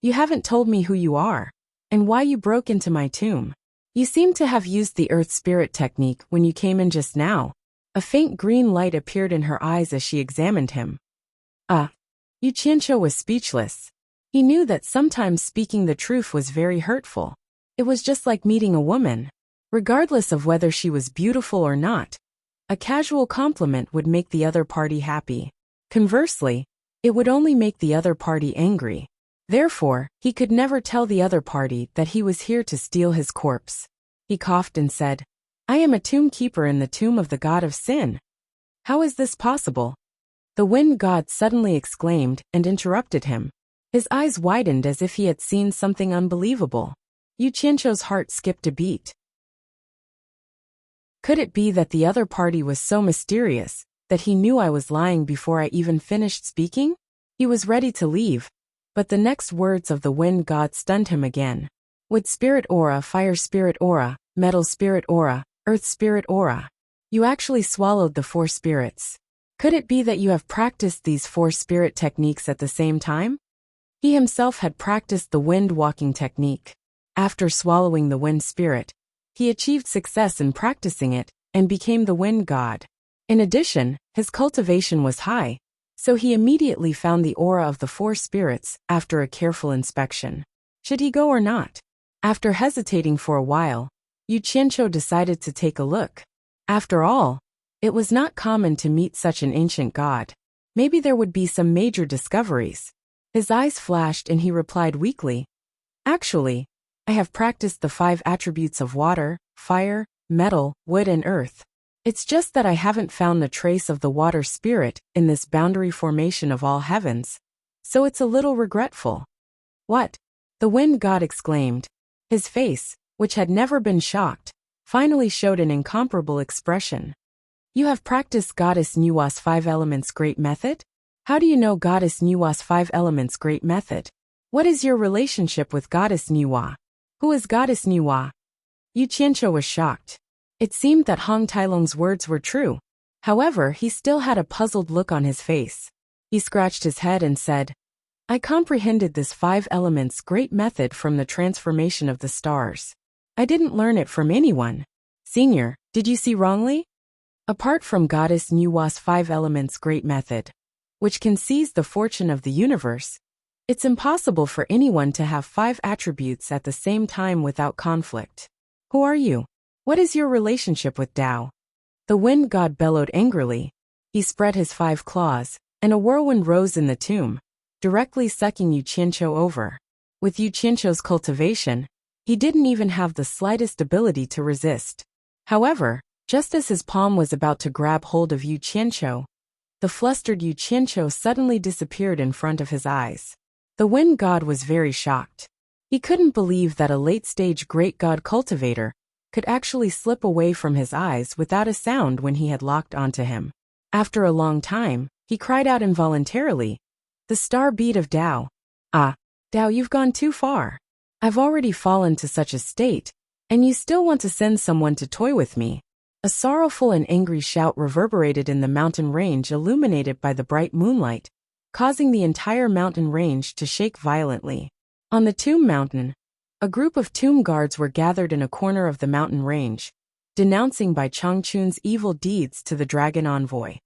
You haven't told me who you are, and why you broke into my tomb. You seem to have used the earth spirit technique when you came in just now. A faint green light appeared in her eyes as she examined him. Yu Qianqiu was speechless. He knew that sometimes speaking the truth was very hurtful. It was just like meeting a woman. Regardless of whether she was beautiful or not, a casual compliment would make the other party happy. Conversely, it would only make the other party angry. Therefore, he could never tell the other party that he was here to steal his corpse. He coughed and said, I am a tomb keeper in the tomb of the god of sin. How is this possible? The wind god suddenly exclaimed and interrupted him. His eyes widened as if he had seen something unbelievable. Yu Qianqiu's heart skipped a beat. Could it be that the other party was so mysterious that he knew I was lying before I even finished speaking? He was ready to leave, but the next words of the wind god stunned him again. Wood spirit aura, fire spirit aura, metal spirit aura, earth spirit aura. You actually swallowed the 4 spirits. Could it be that you have practiced these 4 spirit techniques at the same time? He himself had practiced the wind walking technique. After swallowing the wind spirit, he achieved success in practicing it and became the wind god. In addition, his cultivation was high, so he immediately found the aura of the 4 spirits after a careful inspection. Should he go or not? After hesitating for a while, Yu Qianqiu decided to take a look. After all, it was not common to meet such an ancient god. Maybe there would be some major discoveries. His eyes flashed and he replied weakly, Actually, I have practiced the 5 attributes of water, fire, metal, wood and earth. It's just that I haven't found the trace of the water spirit in this boundary formation of all heavens. So it's a little regretful. What? The wind god exclaimed. His face, which had never been shocked, finally showed an incomparable expression. You have practiced Goddess Nuwa's 5 Elements Great Method? How do you know Goddess Nuwa's 5 Elements Great Method? What is your relationship with Goddess Nuwa? Who is Goddess Nuwa? Yu Qianqiu was shocked. It seemed that Hong Tailong's words were true. However, he still had a puzzled look on his face. He scratched his head and said, I comprehended this 5 Elements Great Method from the transformation of the stars. I didn't learn it from anyone. Senior, did you see wrongly? Apart from Goddess Nuwa's 5 Elements Great Method, which can seize the fortune of the universe, it's impossible for anyone to have 5 attributes at the same time without conflict. Who are you? What is your relationship with Tao? The wind god bellowed angrily. He spread his 5 claws, and a whirlwind rose in the tomb, directly sucking Yu Qianqiu over. With Yu Qianqiu's cultivation, he didn't even have the slightest ability to resist. However, just as his palm was about to grab hold of Yu Qianqiu, the flustered Yu Qianqiu suddenly disappeared in front of his eyes. The wind god was very shocked. He couldn't believe that a late-stage great god cultivator could actually slip away from his eyes without a sound when he had locked onto him. After a long time, he cried out involuntarily, the star bead of Tao. Ah, Tao, you've gone too far. I've already fallen to such a state, and you still want to send someone to toy with me. A sorrowful and angry shout reverberated in the mountain range illuminated by the bright moonlight, causing the entire mountain range to shake violently. On the tomb mountain, a group of tomb guards were gathered in a corner of the mountain range, denouncing Bai Changchun's evil deeds to the dragon envoy.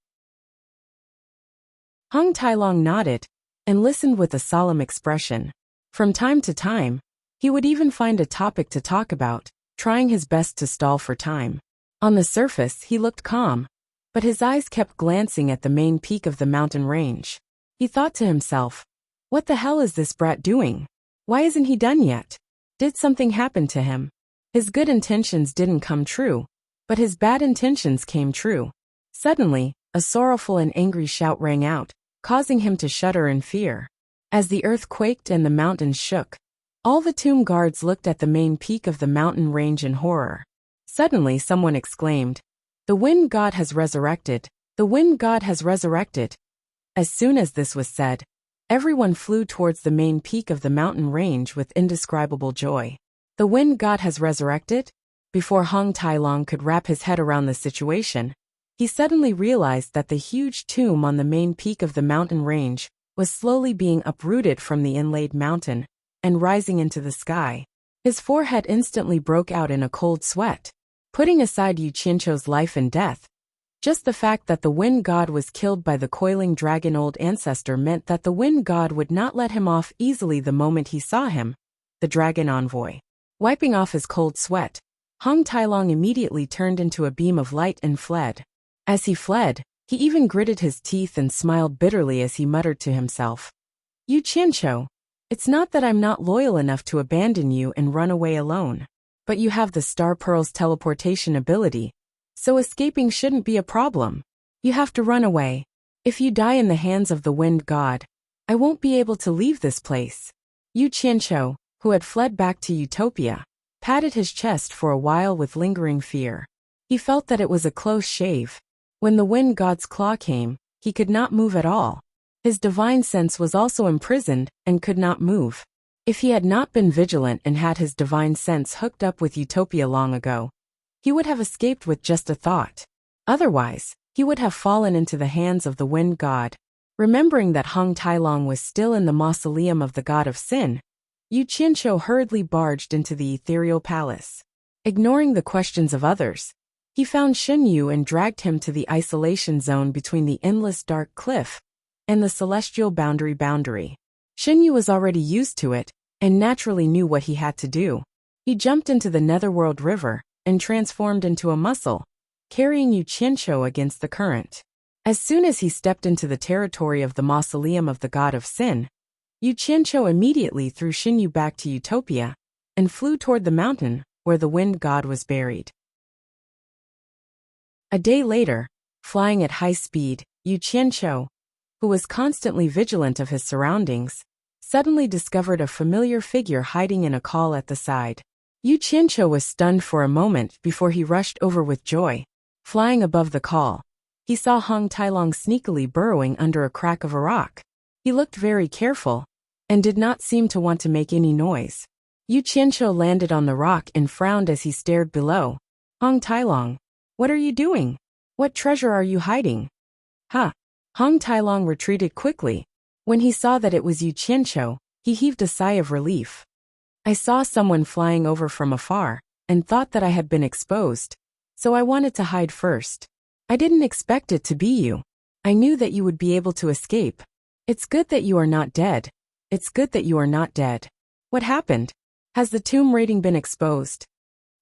Hong Tailong nodded and listened with a solemn expression. From time to time, he would even find a topic to talk about, trying his best to stall for time. On the surface, he looked calm, but his eyes kept glancing at the main peak of the mountain range. He thought to himself, what the hell is this brat doing? Why isn't he done yet? Did something happen to him? His good intentions didn't come true, but his bad intentions came true. Suddenly, a sorrowful and angry shout rang out, causing him to shudder in fear. As the earth quaked and the mountains shook, all the tomb guards looked at the main peak of the mountain range in horror. Suddenly someone exclaimed, the wind god has resurrected, the wind god has resurrected. As soon as this was said, everyone flew towards the main peak of the mountain range with indescribable joy. The wind god has resurrected? Before Hong Tailong could wrap his head around the situation, he suddenly realized that the huge tomb on the main peak of the mountain range was slowly being uprooted from the inlaid mountain and rising into the sky. His forehead instantly broke out in a cold sweat. Putting aside Yu Qianqiu's life and death, just the fact that the wind god was killed by the coiling dragon old ancestor meant that the wind god would not let him off easily the moment he saw him, the dragon envoy. Wiping off his cold sweat, Hong Tailong immediately turned into a beam of light and fled. As he fled, he even gritted his teeth and smiled bitterly as he muttered to himself, Yu Qianqiu, it's not that I'm not loyal enough to abandon you and run away alone, but you have the Star Pearl's teleportation ability, so escaping shouldn't be a problem. You have to run away. If you die in the hands of the wind god, I won't be able to leave this place. Yu Qianqiu, who had fled back to Utopia, patted his chest for a while with lingering fear. He felt that it was a close shave. When the wind god's claw came, he could not move at all. His divine sense was also imprisoned and could not move. If he had not been vigilant and had his divine sense hooked up with Utopia long ago, he would have escaped with just a thought. Otherwise, he would have fallen into the hands of the wind god. Remembering that Hong Tailong was still in the mausoleum of the god of sin, Yu Qianqiu hurriedly barged into the ethereal palace. Ignoring the questions of others, he found Shen Yu and dragged him to the isolation zone between the endless dark cliff and the celestial boundary. Shen Yu was already used to it and naturally knew what he had to do. He jumped into the Netherworld River and transformed into a mussel, carrying Yu Qianqiu against the current. As soon as he stepped into the territory of the mausoleum of the god of sin, Yu Qianqiu immediately threw Shen Yu back to Utopia and flew toward the mountain, where the wind god was buried. A day later, flying at high speed, Yu Qianqiu, who was constantly vigilant of his surroundings, suddenly discovered a familiar figure hiding in a call at the side. Yu Qianqiu was stunned for a moment before he rushed over with joy. Flying above the call, he saw Hong Tailong sneakily burrowing under a crack of a rock. He looked very careful, and did not seem to want to make any noise. Yu Qianqiu landed on the rock and frowned as he stared below. Hong Tailong, what are you doing? What treasure are you hiding? Huh. Hong Tailong retreated quickly. When he saw that it was Yu Qianqiu, he heaved a sigh of relief. I saw someone flying over from afar, and thought that I had been exposed, so I wanted to hide first. I didn't expect it to be you. I knew that you would be able to escape. It's good that you are not dead. It's good that you are not dead. What happened? Has the tomb rating been exposed?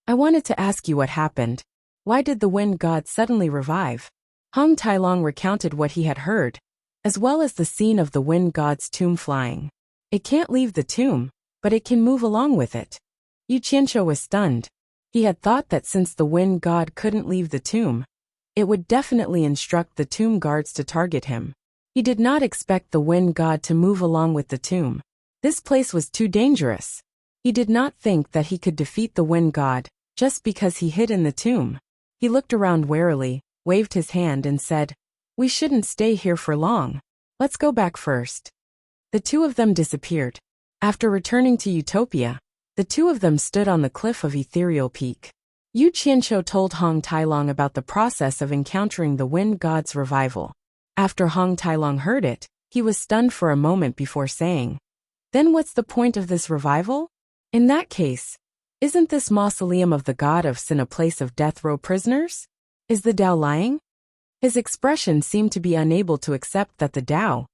I wanted to ask you what happened. Why did the wind god suddenly revive? Hong Tailong recounted what he had heard, as well as the scene of the wind god's tomb flying. It can't leave the tomb, but it can move along with it. Yu Qianqiu was stunned. He had thought that since the wind god couldn't leave the tomb, it would definitely instruct the tomb guards to target him. He did not expect the wind god to move along with the tomb. This place was too dangerous. He did not think that he could defeat the wind god, just because he hid in the tomb. He looked around warily, waved his hand and said, "We shouldn't stay here for long. Let's go back first." The two of them disappeared. After returning to Utopia, the two of them stood on the cliff of Ethereal Peak. Yu Qianqiu told Hong Tailong about the process of encountering the wind god's revival. After Hong Tailong heard it, he was stunned for a moment before saying, "Then what's the point of this revival? In that case, isn't this mausoleum of the god of sin a place of death row prisoners? Is the Tao lying?" His expression seemed to be unable to accept that the Tao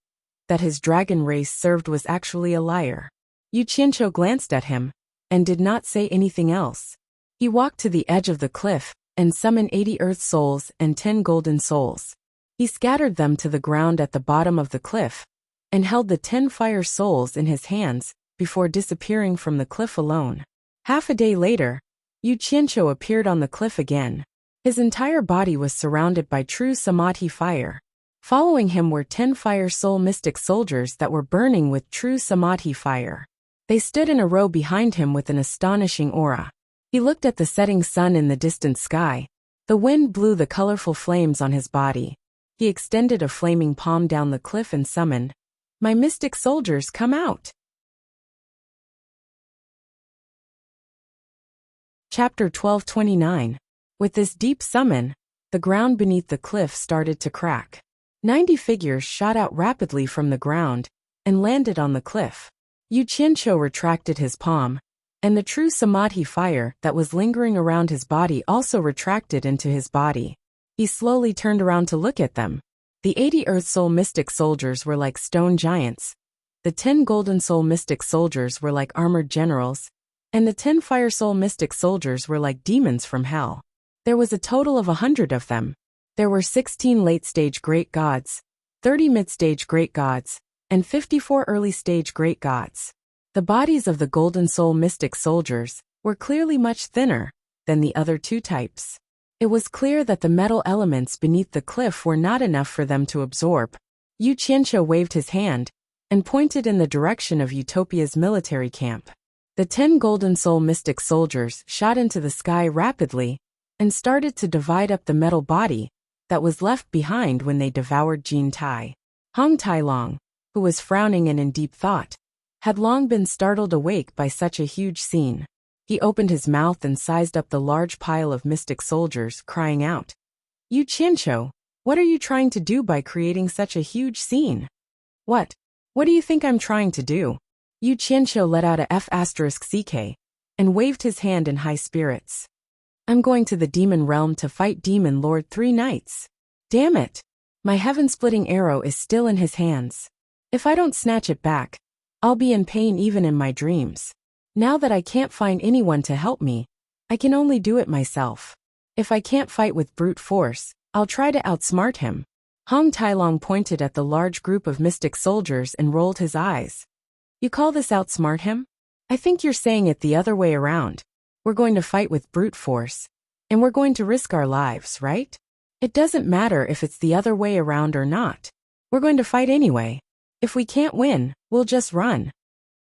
that his dragon race served was actually a liar. Yu Qianqiu glanced at him, and did not say anything else. He walked to the edge of the cliff, and summoned 80 earth souls and 10 golden souls. He scattered them to the ground at the bottom of the cliff, and held the 10 fire souls in his hands, before disappearing from the cliff alone. Half a day later, Yu Qianqiu appeared on the cliff again. His entire body was surrounded by true samadhi fire. Following him were 10 fire soul mystic soldiers that were burning with true samadhi fire. They stood in a row behind him with an astonishing aura. He looked at the setting sun in the distant sky. The wind blew the colorful flames on his body. He extended a flaming palm down the cliff and summoned, "My mystic soldiers, come out." Chapter 1229. With this deep summon, the ground beneath the cliff started to crack. 90 figures shot out rapidly from the ground, and landed on the cliff. Yu Qianqiu retracted his palm, and the true samadhi fire that was lingering around his body also retracted into his body. He slowly turned around to look at them. The 80 Earth Soul Mystic Soldiers were like stone giants. The 10 Golden Soul Mystic Soldiers were like armored generals, and the 10 Fire Soul Mystic Soldiers were like demons from hell. There was a total of 100 of them. There were 16 late-stage great gods, 30 mid-stage great gods, and 54 early-stage great gods. The bodies of the Golden Soul Mystic Soldiers were clearly much thinner than the other two types. It was clear that the metal elements beneath the cliff were not enough for them to absorb. Yu Qianqiu waved his hand and pointed in the direction of Utopia's military camp. The 10 Golden Soul Mystic Soldiers shot into the sky rapidly and started to divide up the metal body that was left behind when they devoured Jin Tai. Hong Tailong, who was frowning and in deep thought, had long been startled awake by such a huge scene. He opened his mouth and sized up the large pile of mystic soldiers, crying out, "Yu Qianqiu, what are you trying to do by creating such a huge scene?" What do you think I'm trying to do?" Yu Qianqiu let out a F***CK, and waved his hand in high spirits. "I'm going to the demon realm to fight Demon Lord 3 nights. Damn it! My heaven-splitting arrow is still in his hands. If I don't snatch it back, I'll be in pain even in my dreams. Now that I can't find anyone to help me, I can only do it myself. If I can't fight with brute force, I'll try to outsmart him." Hong Tailong pointed at the large group of mystic soldiers and rolled his eyes. "You call this outsmart him? I think you're saying it the other way around. We're going to fight with brute force. And we're going to risk our lives, right? It doesn't matter if it's the other way around or not. We're going to fight anyway. If we can't win, we'll just run.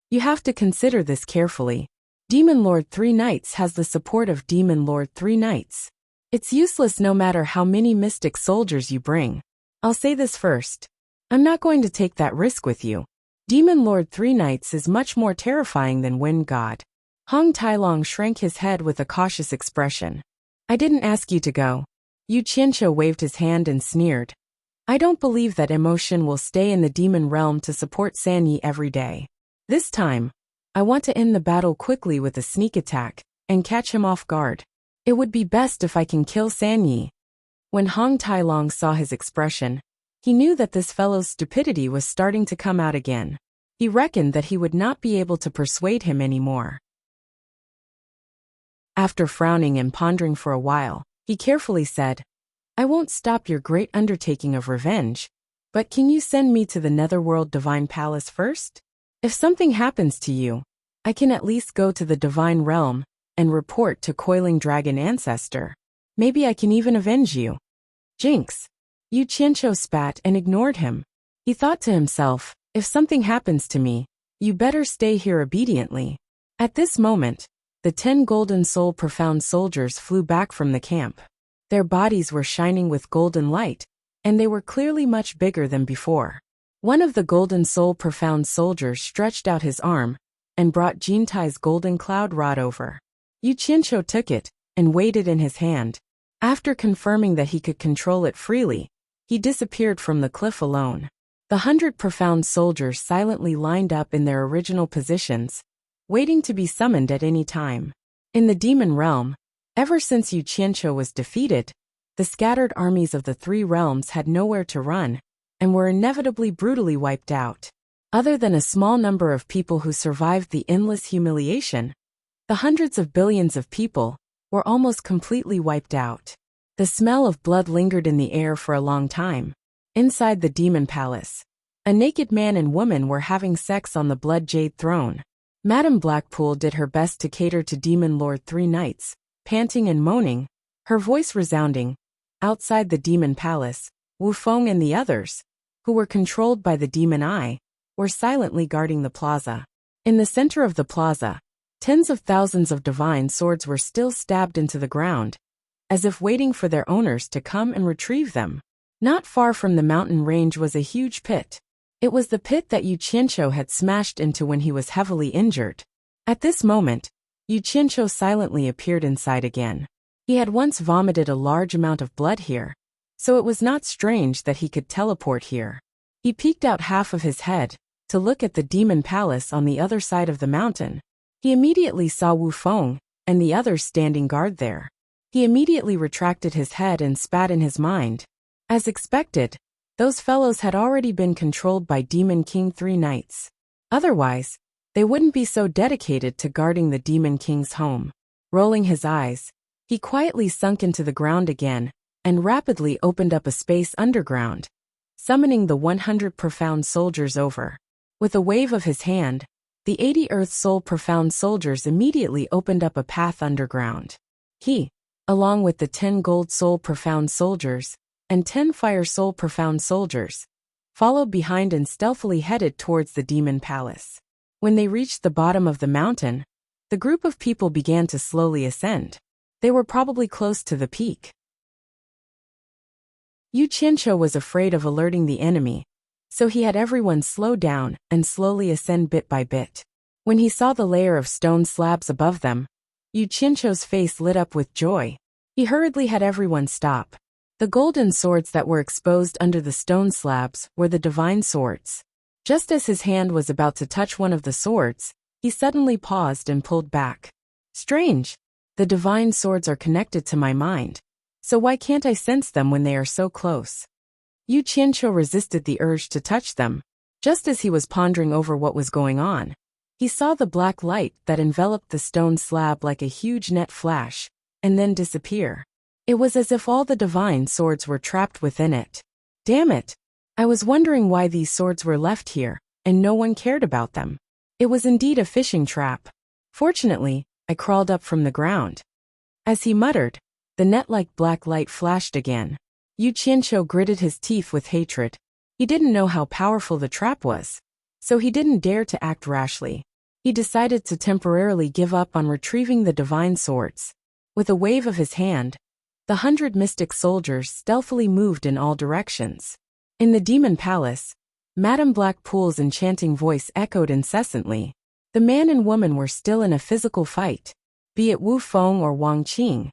You have to consider this carefully. Demon Lord 3 Knights has the support of Demon Lord 3 Knights. It's useless no matter how many mystic soldiers you bring. I'll say this first. I'm not going to take that risk with you. Demon Lord 3 Knights is much more terrifying than Wind God. Hong Tailong shrank his head with a cautious expression. I didn't ask you to go. Yu Qianqiu waved his hand and sneered. I don't believe that emotion will stay in the demon realm to support San Yi every day. This time, I want to end the battle quickly with a sneak attack and catch him off guard. It would be best if I can kill San Yi. When Hong Tailong saw his expression, he knew that this fellow's stupidity was starting to come out again. He reckoned that he would not be able to persuade him anymore. After frowning and pondering for a while, he carefully said, I won't stop your great undertaking of revenge, but can you send me to the Netherworld Divine Palace first? If something happens to you, I can at least go to the Divine Realm and report to Coiling Dragon Ancestor. Maybe I can even avenge you. Jinx. Yu Qianqiu spat and ignored him. He thought to himself, if something happens to me, you better stay here obediently. At this moment, the 10 golden soul profound soldiers flew back from the camp. Their bodies were shining with golden light, and they were clearly much bigger than before. One of the golden soul profound soldiers stretched out his arm and brought Jintai's golden cloud rod over. Yu Qianqiu took it and weighed it in his hand. After confirming that he could control it freely, he disappeared from the cliff alone. The 100 profound soldiers silently lined up in their original positions, waiting to be summoned at any time. In the demon realm, ever since Yu Qianqiu was defeated, the scattered armies of the 3 realms had nowhere to run, and were inevitably brutally wiped out. Other than a small number of people who survived the endless humiliation, the hundreds of billions of people were almost completely wiped out. The smell of blood lingered in the air for a long time. Inside the demon palace, a naked man and woman were having sex on the blood jade throne. Madame Blackpool did her best to cater to Demon Lord 3 Knights, panting and moaning, her voice resounding. Outside the demon palace, Wu Feng and the others, who were controlled by the demon eye, were silently guarding the plaza. In the center of the plaza, tens of thousands of divine swords were still stabbed into the ground, as if waiting for their owners to come and retrieve them. Not far from the mountain range was a huge pit. It was the pit that Yu Qianqiu had smashed into when he was heavily injured. At this moment, Yu Qianqiu silently appeared inside again. He had once vomited a large amount of blood here, so it was not strange that he could teleport here. He peeked out half of his head to look at the demon palace on the other side of the mountain. He immediately saw Wu Feng and the others standing guard there. He immediately retracted his head and spat in his mind. As expected, those fellows had already been controlled by Demon King 3 Knights. Otherwise, they wouldn't be so dedicated to guarding the Demon King's home. Rolling his eyes, he quietly sunk into the ground again and rapidly opened up a space underground, summoning the 100 profound soldiers over. With a wave of his hand, the 80 Earth Soul profound soldiers immediately opened up a path underground. He, along with the 10 Gold Soul profound soldiers, and 10 Fire Soul profound soldiers, followed behind and stealthily headed towards the demon palace. When they reached the bottom of the mountain, the group of people began to slowly ascend. They were probably close to the peak. Yu Qianqiu was afraid of alerting the enemy, so he had everyone slow down and slowly ascend bit by bit. When he saw the layer of stone slabs above them, Yu Qianqiu's face lit up with joy. He hurriedly had everyone stop. The golden swords that were exposed under the stone slabs were the divine swords. Just as his hand was about to touch one of the swords, he suddenly paused and pulled back. Strange. The divine swords are connected to my mind, so why can't I sense them when they are so close? Yu Qianqiu resisted the urge to touch them. Just as he was pondering over what was going on, he saw the black light that enveloped the stone slab like a huge net flash, and then disappear. It was as if all the divine swords were trapped within it. Damn it! I was wondering why these swords were left here, and no one cared about them. It was indeed a fishing trap. Fortunately, I crawled up from the ground. As he muttered, the net-like black light flashed again. Yu Qianqiu gritted his teeth with hatred. He didn't know how powerful the trap was, so he didn't dare to act rashly. He decided to temporarily give up on retrieving the divine swords. With a wave of his hand, the 100 mystic soldiers stealthily moved in all directions. In the demon palace, Madame Blackpool's enchanting voice echoed incessantly. The man and woman were still in a physical fight. Be it Wu Feng or Wang Qing,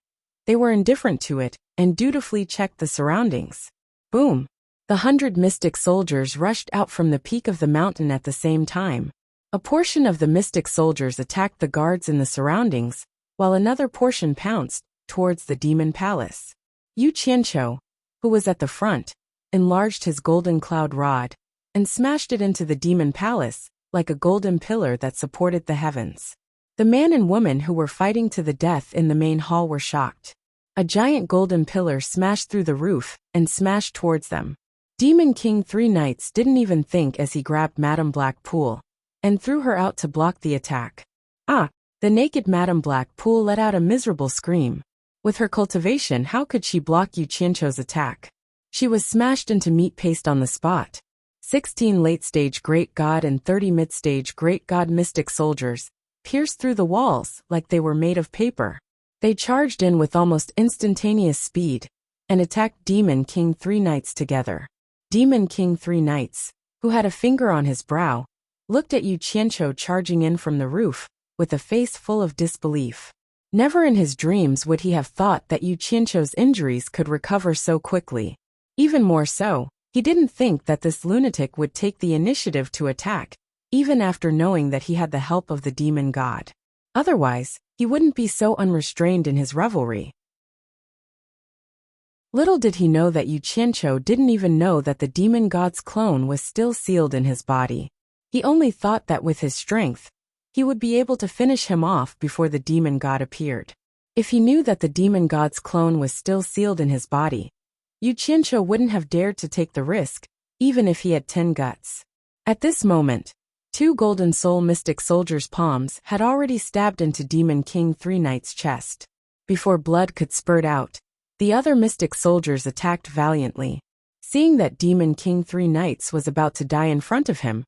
they were indifferent to it and dutifully checked the surroundings. Boom! The 100 mystic soldiers rushed out from the peak of the mountain at the same time. A portion of the mystic soldiers attacked the guards in the surroundings, while another portion pounced towards the demon palace. Yu Qianqiu, who was at the front, enlarged his golden cloud rod and smashed it into the demon palace like a golden pillar that supported the heavens. The man and woman who were fighting to the death in the main hall were shocked. A giant golden pillar smashed through the roof and smashed towards them. Demon King 3 Knights didn't even think as he grabbed Madame Blackpool and threw her out to block the attack. Ah! The naked Madame Blackpool let out a miserable scream. With her cultivation, how could she block Yu Qianqiu's attack? She was smashed into meat paste on the spot. 16 late-stage Great God and 30 mid-stage Great God mystic soldiers pierced through the walls like they were made of paper. They charged in with almost instantaneous speed and attacked Demon King 3 Knights together. Demon King 3 Knights, who had a finger on his brow, looked at Yu Qianqiu charging in from the roof with a face full of disbelief. Never in his dreams would he have thought that Yu Qianqiu's injuries could recover so quickly. Even more so, he didn't think that this lunatic would take the initiative to attack, even after knowing that he had the help of the demon god. Otherwise, he wouldn't be so unrestrained in his revelry. Little did he know that Yu Qianqiu didn't even know that the demon god's clone was still sealed in his body. He only thought that with his strength, he would be able to finish him off before the demon god appeared. If he knew that the demon god's clone was still sealed in his body, Yu Qianqiu wouldn't have dared to take the risk, even if he had 10 guts. At this moment, 2 Golden Soul Mystic Soldiers' palms had already stabbed into Demon King 3 Knights' chest. Before blood could spurt out, the other Mystic Soldiers attacked valiantly. Seeing that Demon King 3 Knights was about to die in front of him,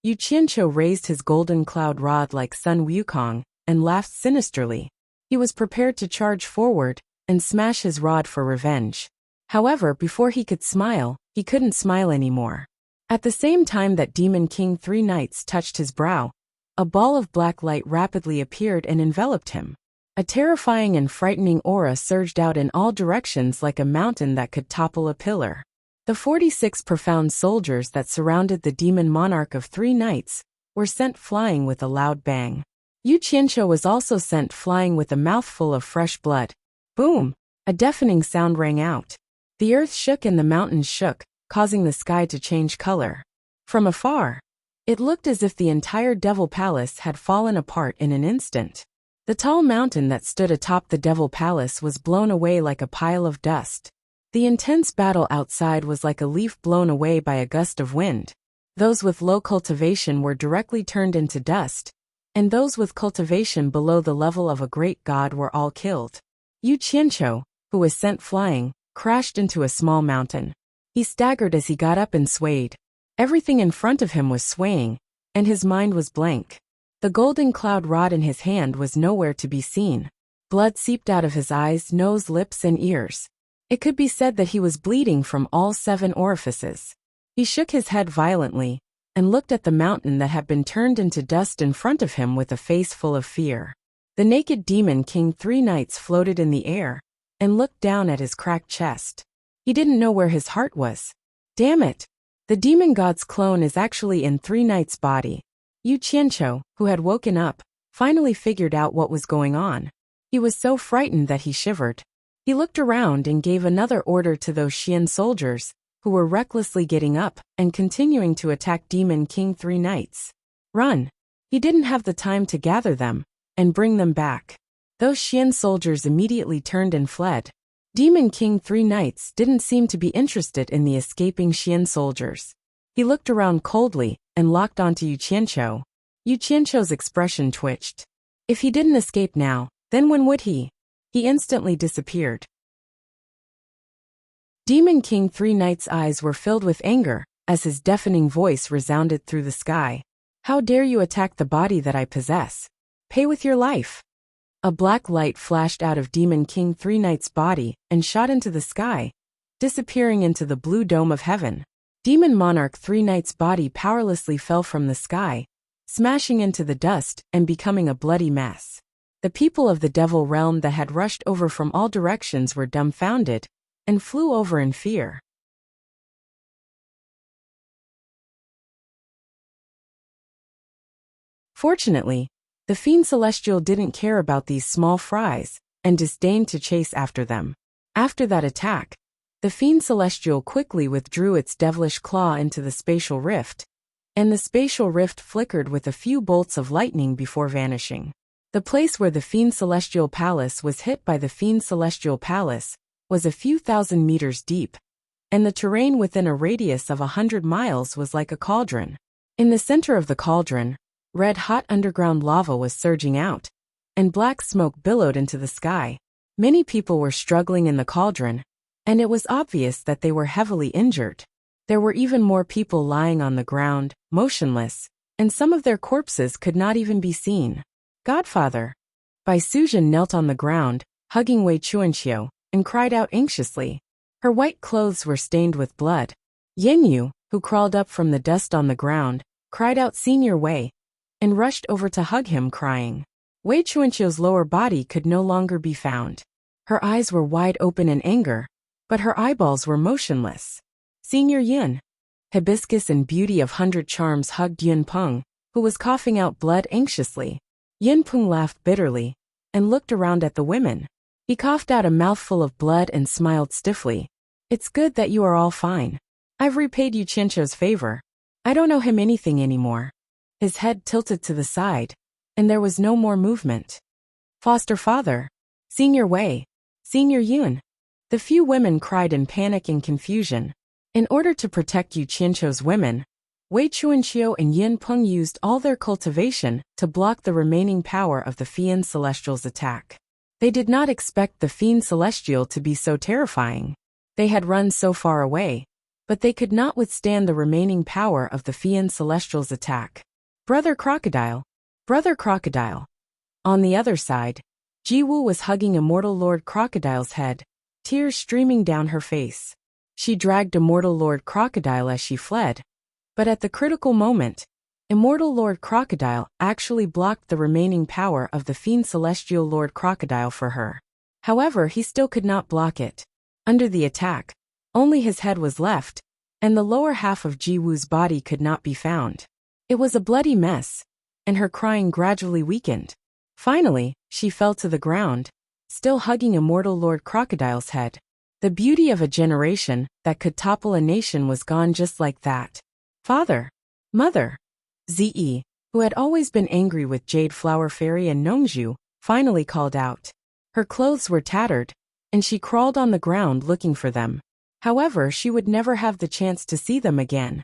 Yu Qianqiu raised his golden cloud rod like Sun Wukong and laughed sinisterly. He was prepared to charge forward and smash his rod for revenge. However, before he could smile, he couldn't smile anymore. At the same time that Demon King 3 Knights touched his brow, a ball of black light rapidly appeared and enveloped him. A terrifying and frightening aura surged out in all directions like a mountain that could topple a pillar. The 46 profound soldiers that surrounded the demon monarch of 3 Knights were sent flying with a loud bang. Yu Qianqiu was also sent flying with a mouthful of fresh blood. Boom! A deafening sound rang out. The earth shook and the mountains shook, causing the sky to change color. From afar, it looked as if the entire Devil Palace had fallen apart in an instant. The tall mountain that stood atop the Devil Palace was blown away like a pile of dust. The intense battle outside was like a leaf blown away by a gust of wind. Those with low cultivation were directly turned into dust, and those with cultivation below the level of a great god were all killed. Yu Qianqiu, who was sent flying, crashed into a small mountain. He staggered as he got up and swayed. Everything in front of him was swaying, and his mind was blank. The golden cloud rod in his hand was nowhere to be seen. Blood seeped out of his eyes, nose, lips, and ears. It could be said that he was bleeding from all 7 orifices. He shook his head violently and looked at the mountain that had been turned into dust in front of him with a face full of fear. The naked Demon King 3 Knights floated in the air and looked down at his cracked chest. He didn't know where his heart was. Damn it! The demon god's clone is actually in 3 Knights' body. Yu Qianqiu, who had woken up, finally figured out what was going on. He was so frightened that he shivered. He looked around and gave another order to those Xian soldiers, who were recklessly getting up and continuing to attack Demon King 3 Knights. Run! He didn't have the time to gather them and bring them back. Those Xian soldiers immediately turned and fled. Demon King 3 Knights didn't seem to be interested in the escaping Xian soldiers. He looked around coldly and locked onto Yu Qianqiu. Yu Qianqiu's expression twitched. If he didn't escape now, then when would he? He instantly disappeared. Demon King Three Knights' eyes were filled with anger, as his deafening voice resounded through the sky. How dare you attack the body that I possess? Pay with your life. A black light flashed out of Demon King Three Knights' body and shot into the sky, disappearing into the blue dome of heaven. Demon Monarch Three Knights' body powerlessly fell from the sky, smashing into the dust and becoming a bloody mess. The people of the Devil Realm that had rushed over from all directions were dumbfounded and flew over in fear. Fortunately, the Fiend Celestial didn't care about these small fries and disdained to chase after them. After that attack, the Fiend Celestial quickly withdrew its devilish claw into the spatial rift, and the spatial rift flickered with a few bolts of lightning before vanishing. The place where the Fiend Celestial Palace was hit by the Fiend Celestial Palace was a few thousand meters deep, and the terrain within a radius of 100 miles was like a cauldron. In the center of the cauldron, red-hot underground lava was surging out, and black smoke billowed into the sky. Many people were struggling in the cauldron, and it was obvious that they were heavily injured. There were even more people lying on the ground, motionless, and some of their corpses could not even be seen. Godfather. Bai Suzhen knelt on the ground, hugging Wei Chuanxiu, and cried out anxiously. Her white clothes were stained with blood. Yin Yu, who crawled up from the dust on the ground, cried out Senior Wei, and rushed over to hug him, crying. Wei Chuanxiu's lower body could no longer be found. Her eyes were wide open in anger, but her eyeballs were motionless. Senior Yin, Hibiscus and Beauty of 100 Charms hugged Yin Peng, who was coughing out blood anxiously. Yin Peng laughed bitterly and looked around at the women. He coughed out a mouthful of blood and smiled stiffly. It's good that you are all fine. I've repaid you Qianqiu's favor. I don't owe him anything anymore. His head tilted to the side, and there was no more movement. Foster father. Senior Wei. Senior Yun. The few women cried in panic and confusion. In order to protect Yu Qianqiu's women, Wei Chuanxiu and Yin Peng used all their cultivation to block the remaining power of the Fiend Celestial's attack. They did not expect the Fiend Celestial to be so terrifying. They had run so far away, but they could not withstand the remaining power of the Fiend Celestial's attack. Brother Crocodile. Brother Crocodile. On the other side, Jiwu was hugging Immortal Lord Crocodile's head, tears streaming down her face. She dragged Immortal Lord Crocodile as she fled, but at the critical moment, Immortal Lord Crocodile actually blocked the remaining power of the Fiend Celestial Lord Crocodile for her. However, he still could not block it. Under the attack, only his head was left, and the lower half of Jiwu's body could not be found. It was a bloody mess, and her crying gradually weakened. Finally, she fell to the ground, still hugging Immortal Lord Crocodile's head. The beauty of a generation that could topple a nation was gone just like that. Father. Mother. Zi, who had always been angry with Jade Flower Fairy and Nongzhu, finally called out. Her clothes were tattered, and she crawled on the ground looking for them. However, she would never have the chance to see them again.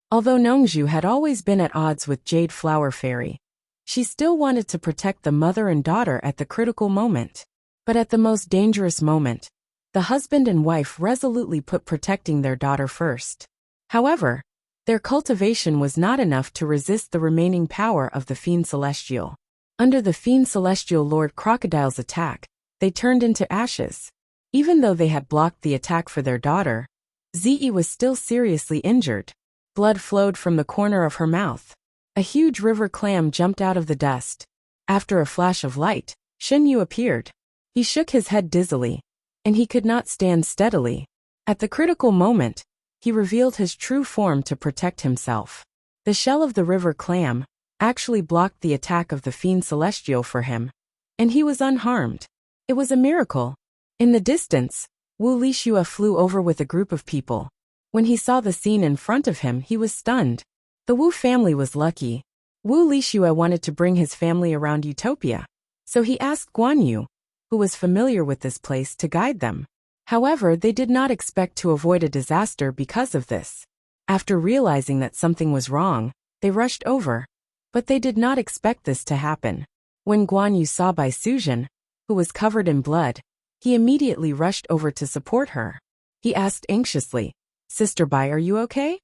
Although Nongzhu had always been at odds with Jade Flower Fairy, she still wanted to protect the mother and daughter at the critical moment. But at the most dangerous moment, the husband and wife resolutely put protecting their daughter first. However, their cultivation was not enough to resist the remaining power of the Fiend Celestial. Under the Fiend Celestial Lord Crocodile's attack, they turned into ashes. Even though they had blocked the attack for their daughter, Zi was still seriously injured. Blood flowed from the corner of her mouth. A huge river clam jumped out of the dust. After a flash of light, Shen Yu appeared. He shook his head dizzily, and he could not stand steadily. At the critical moment, he revealed his true form to protect himself. The shell of the river clam actually blocked the attack of the Fiend Celestial for him, and he was unharmed. It was a miracle. In the distance, Wu Lixue flew over with a group of people. When he saw the scene in front of him, he was stunned. The Wu family was lucky. Wu Lixue wanted to bring his family around Utopia, so he asked Guan Yu, who was familiar with this place, to guide them. However, they did not expect to avoid a disaster because of this. After realizing that something was wrong, they rushed over. But they did not expect this to happen. When Guan Yu saw Bai Suzhen, who was covered in blood, he immediately rushed over to support her. He asked anxiously, "Sister Bai, are you okay?"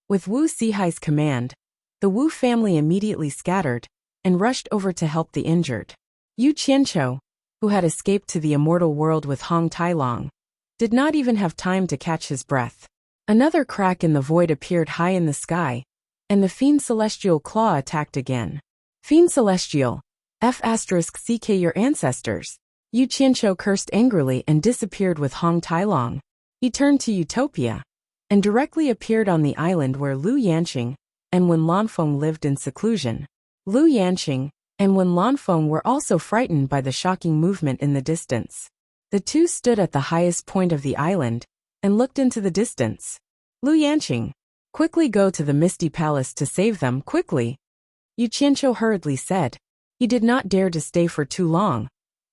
With Wu Sihai's command, the Wu family immediately scattered and rushed over to help the injured. Yu Qianqiu, who had escaped to the immortal world with Hong Tailong, did not even have time to catch his breath. Another crack in the void appeared high in the sky, and the Fiend Celestial Claw attacked again. Fiend Celestial, F***CK your ancestors. Yu Qianqiu cursed angrily and disappeared with Hong Tailong. He turned to Utopia and directly appeared on the island where Lu Yanqing and Wen Lanfeng lived in seclusion. Lu Yanqing and Wen Lanfeng were also frightened by the shocking movement in the distance. The two stood at the highest point of the island and looked into the distance. Lu Yanqing, quickly go to the Misty Palace to save them, quickly. Yu Qianqiu hurriedly said. He did not dare to stay for too long,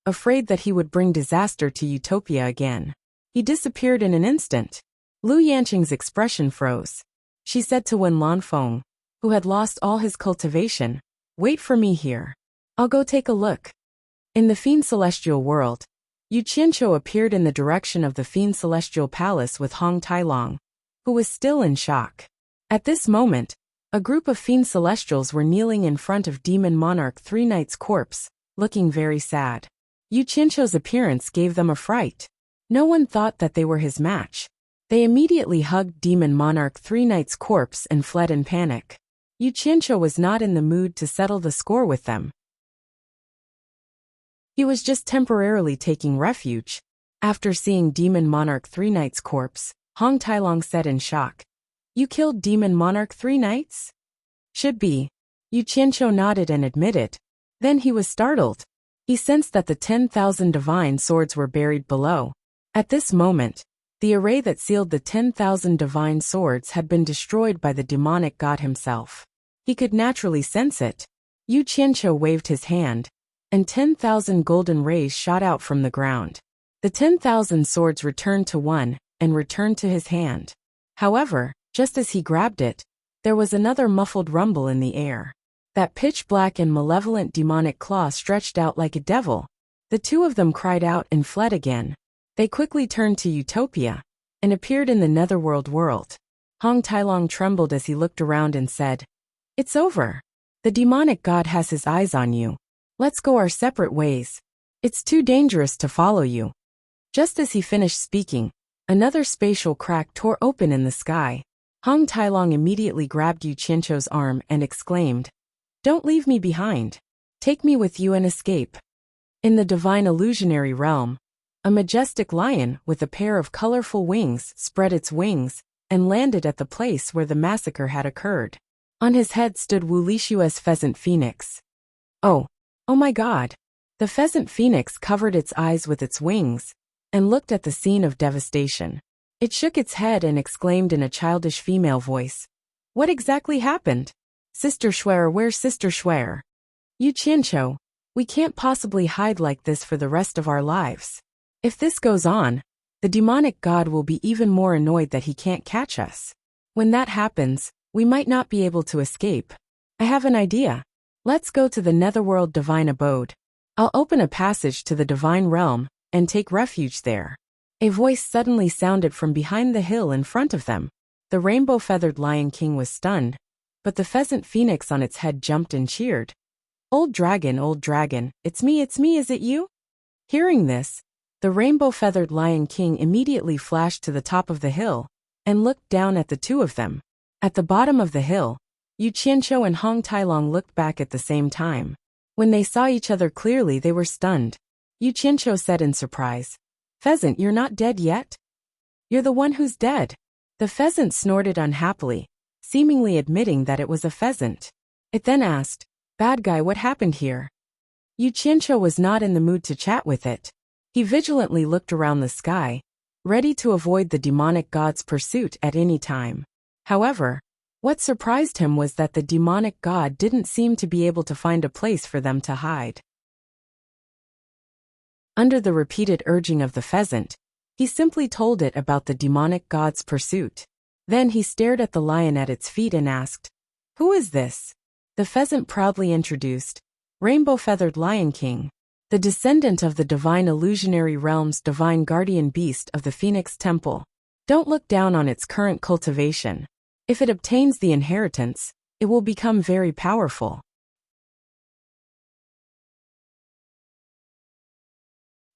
afraid that he would bring disaster to Utopia again. He disappeared in an instant. Lu Yanqing's expression froze. She said to Wen Lanfeng, who had lost all his cultivation, "Wait for me here. I'll go take a look." In the Fiend Celestial world, Yu Qianqiu appeared in the direction of the Fiend Celestial Palace with Hong Tailong, who was still in shock. At this moment, a group of Fiend Celestials were kneeling in front of Demon Monarch Three Knight's corpse, looking very sad. Yu Qianqiu's appearance gave them a fright. No one thought that they were his match. They immediately hugged Demon Monarch Three Knight's corpse and fled in panic. Yu Qianqiu was not in the mood to settle the score with them. He was just temporarily taking refuge. After seeing Demon Monarch Three Knight's corpse, Hong Tailong said in shock, "You killed Demon Monarch Three Knights?" "Should be." Yu Qianqiu nodded and admitted. Then he was startled. He sensed that the 10,000 divine swords were buried below. At this moment, the array that sealed the 10,000 divine swords had been destroyed by the demonic god himself. He could naturally sense it. Yu Qianqiu waved his hand, and 10,000 golden rays shot out from the ground. The 10,000 swords returned to one, and returned to his hand. However, just as he grabbed it, there was another muffled rumble in the air. That pitch-black and malevolent demonic claw stretched out like a devil. The two of them cried out and fled again. They quickly turned to Utopia, and appeared in the Netherworld world. Hong Tailong trembled as he looked around and said, "It's over. The demonic god has his eyes on you. Let's go our separate ways. It's too dangerous to follow you." Just as he finished speaking, another spatial crack tore open in the sky. Hong Tailong immediately grabbed Yu Qianqiu's arm and exclaimed, "Don't leave me behind. Take me with you and escape." In the divine illusionary realm, a majestic lion with a pair of colorful wings spread its wings and landed at the place where the massacre had occurred. On his head stood Wu Lishua's pheasant phoenix. Oh my god! The pheasant phoenix covered its eyes with its wings and looked at the scene of devastation. It shook its head and exclaimed in a childish female voice, "What exactly happened? Sister Schwer, where's Sister Schwer? Yu Qianqiu, we can't possibly hide like this for the rest of our lives. If this goes on, the demonic god will be even more annoyed that he can't catch us. When that happens, we might not be able to escape. I have an idea. Let's go to the Netherworld Divine Abode. I'll open a passage to the Divine Realm and take refuge there." A voice suddenly sounded from behind the hill in front of them. The rainbow-feathered Lion King was stunned, but the pheasant phoenix on its head jumped and cheered. Old dragon, it's me, is it you?" Hearing this, the rainbow-feathered Lion King immediately flashed to the top of the hill and looked down at the two of them. At the bottom of the hill, Yu Qianqiu and Hong Tailong looked back at the same time. When they saw each other clearly, they were stunned. Yu Qianqiu said in surprise, "Pheasant, you're not dead yet?" "You're the one who's dead." The pheasant snorted unhappily, seemingly admitting that it was a pheasant. It then asked, "Bad guy, what happened here?" Yu Qianqiu was not in the mood to chat with it. He vigilantly looked around the sky, ready to avoid the demonic god's pursuit at any time. However, what surprised him was that the demonic god didn't seem to be able to find a place for them to hide. Under the repeated urging of the pheasant, he simply told it about the demonic god's pursuit. Then he stared at the lion at its feet and asked, "Who is this?" The pheasant proudly introduced, rainbow-feathered Lion King, the descendant of the divine illusionary realm's divine guardian beast of the Phoenix Temple. Don't look down on its current cultivation. If it obtains the inheritance, it will become very powerful.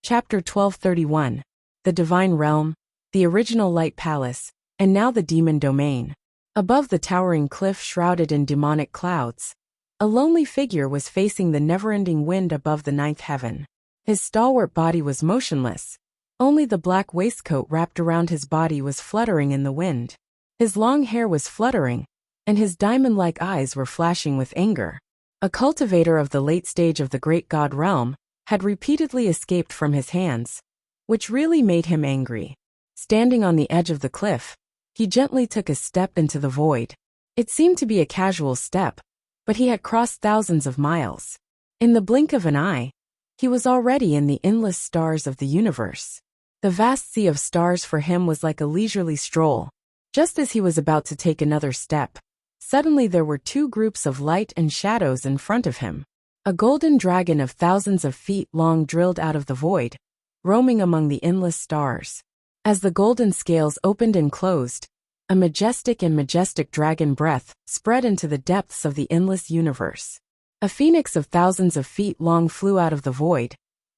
Chapter 1231. The Divine Realm, the Original Light Palace, and now the Demon Domain. Above the towering cliff shrouded in demonic clouds, a lonely figure was facing the never-ending wind above the ninth heaven. His stalwart body was motionless. Only the black waistcoat wrapped around his body was fluttering in the wind. His long hair was fluttering, and his diamond-like eyes were flashing with anger. A cultivator of the late stage of the great god realm had repeatedly escaped from his hands, which really made him angry. Standing on the edge of the cliff, he gently took a step into the void. It seemed to be a casual step, but he had crossed thousands of miles. In the blink of an eye, he was already in the endless stars of the universe. The vast sea of stars for him was like a leisurely stroll. Just as he was about to take another step, suddenly there were two groups of light and shadows in front of him. A golden dragon of thousands of feet long drilled out of the void, roaming among the endless stars. As the golden scales opened and closed, a majestic dragon breath spread into the depths of the endless universe. A phoenix of thousands of feet long flew out of the void,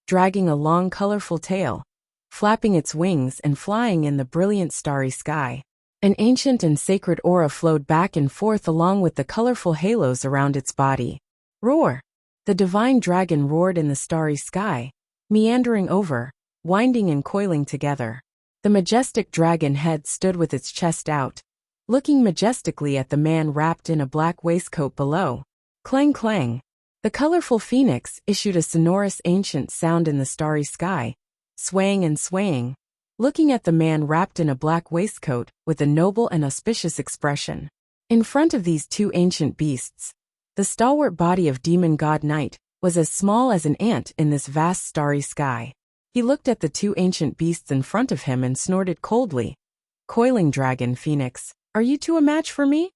dragging a long colorful tail, flapping its wings and flying in the brilliant starry sky. An ancient and sacred aura flowed back and forth along with the colorful halos around its body. Roar! The divine dragon roared in the starry sky, meandering over, winding and coiling together. The majestic dragon head stood with its chest out, looking majestically at the man wrapped in a black waistcoat below. Clang clang! The colorful phoenix issued a sonorous ancient sound in the starry sky, swaying and swaying, looking at the man wrapped in a black waistcoat with a noble and auspicious expression. In front of these two ancient beasts, the stalwart body of Demon God Knight was as small as an ant in this vast starry sky. He looked at the two ancient beasts in front of him and snorted coldly. Coiling dragon Phoenix, are you two a match for me?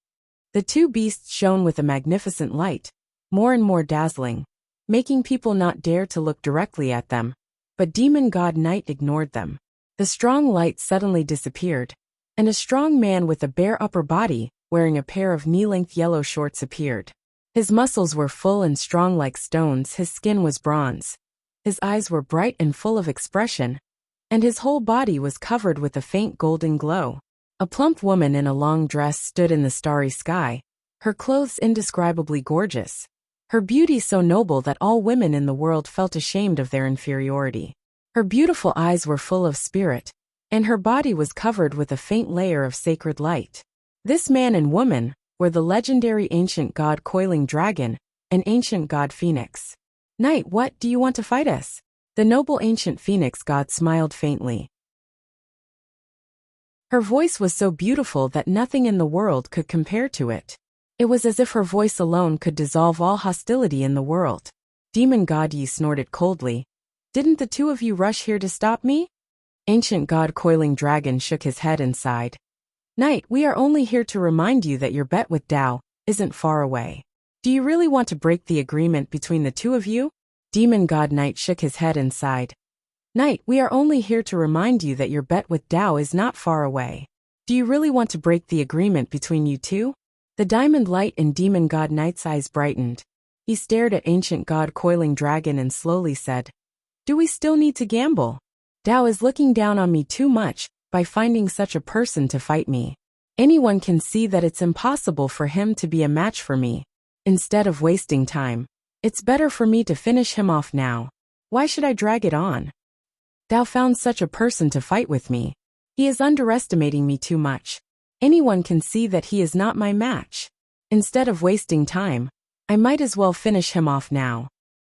The two beasts shone with a magnificent light, more and more dazzling, making people not dare to look directly at them. But Demon God Knight ignored them. The strong light suddenly disappeared, and a strong man with a bare upper body, wearing a pair of knee-length yellow shorts appeared. His muscles were full and strong like stones, his skin was bronze. His eyes were bright and full of expression, and his whole body was covered with a faint golden glow. A plump woman in a long dress stood in the starry sky, her clothes indescribably gorgeous, her beauty so noble that all women in the world felt ashamed of their inferiority. Her beautiful eyes were full of spirit, and her body was covered with a faint layer of sacred light. This man and woman were the legendary ancient god Coiling Dragon and ancient god Phoenix. Knight, what, do you want to fight us? The noble ancient Phoenix god smiled faintly. Her voice was so beautiful that nothing in the world could compare to it. It was as if her voice alone could dissolve all hostility in the world. Demon God Yi snorted coldly. Didn't the two of you rush here to stop me? Ancient god Coiling Dragon shook his head and sighed. Knight, we are only here to remind you that your bet with Dao isn't far away. Do you really want to break the agreement between the two of you? Demon God Knight shook his head and sighed. Knight, we are only here to remind you that your bet with Dao is not far away. Do you really want to break the agreement between you two? The diamond light in Demon God Knight's eyes brightened. He stared at ancient god Coiling Dragon and slowly said, Do we still need to gamble? Dao is looking down on me too much by finding such a person to fight me. Anyone can see that it's impossible for him to be a match for me. Instead of wasting time, it's better for me to finish him off now. Why should I drag it on? Dao found such a person to fight with me. He is underestimating me too much. Anyone can see that he is not my match. Instead of wasting time, I might as well finish him off now.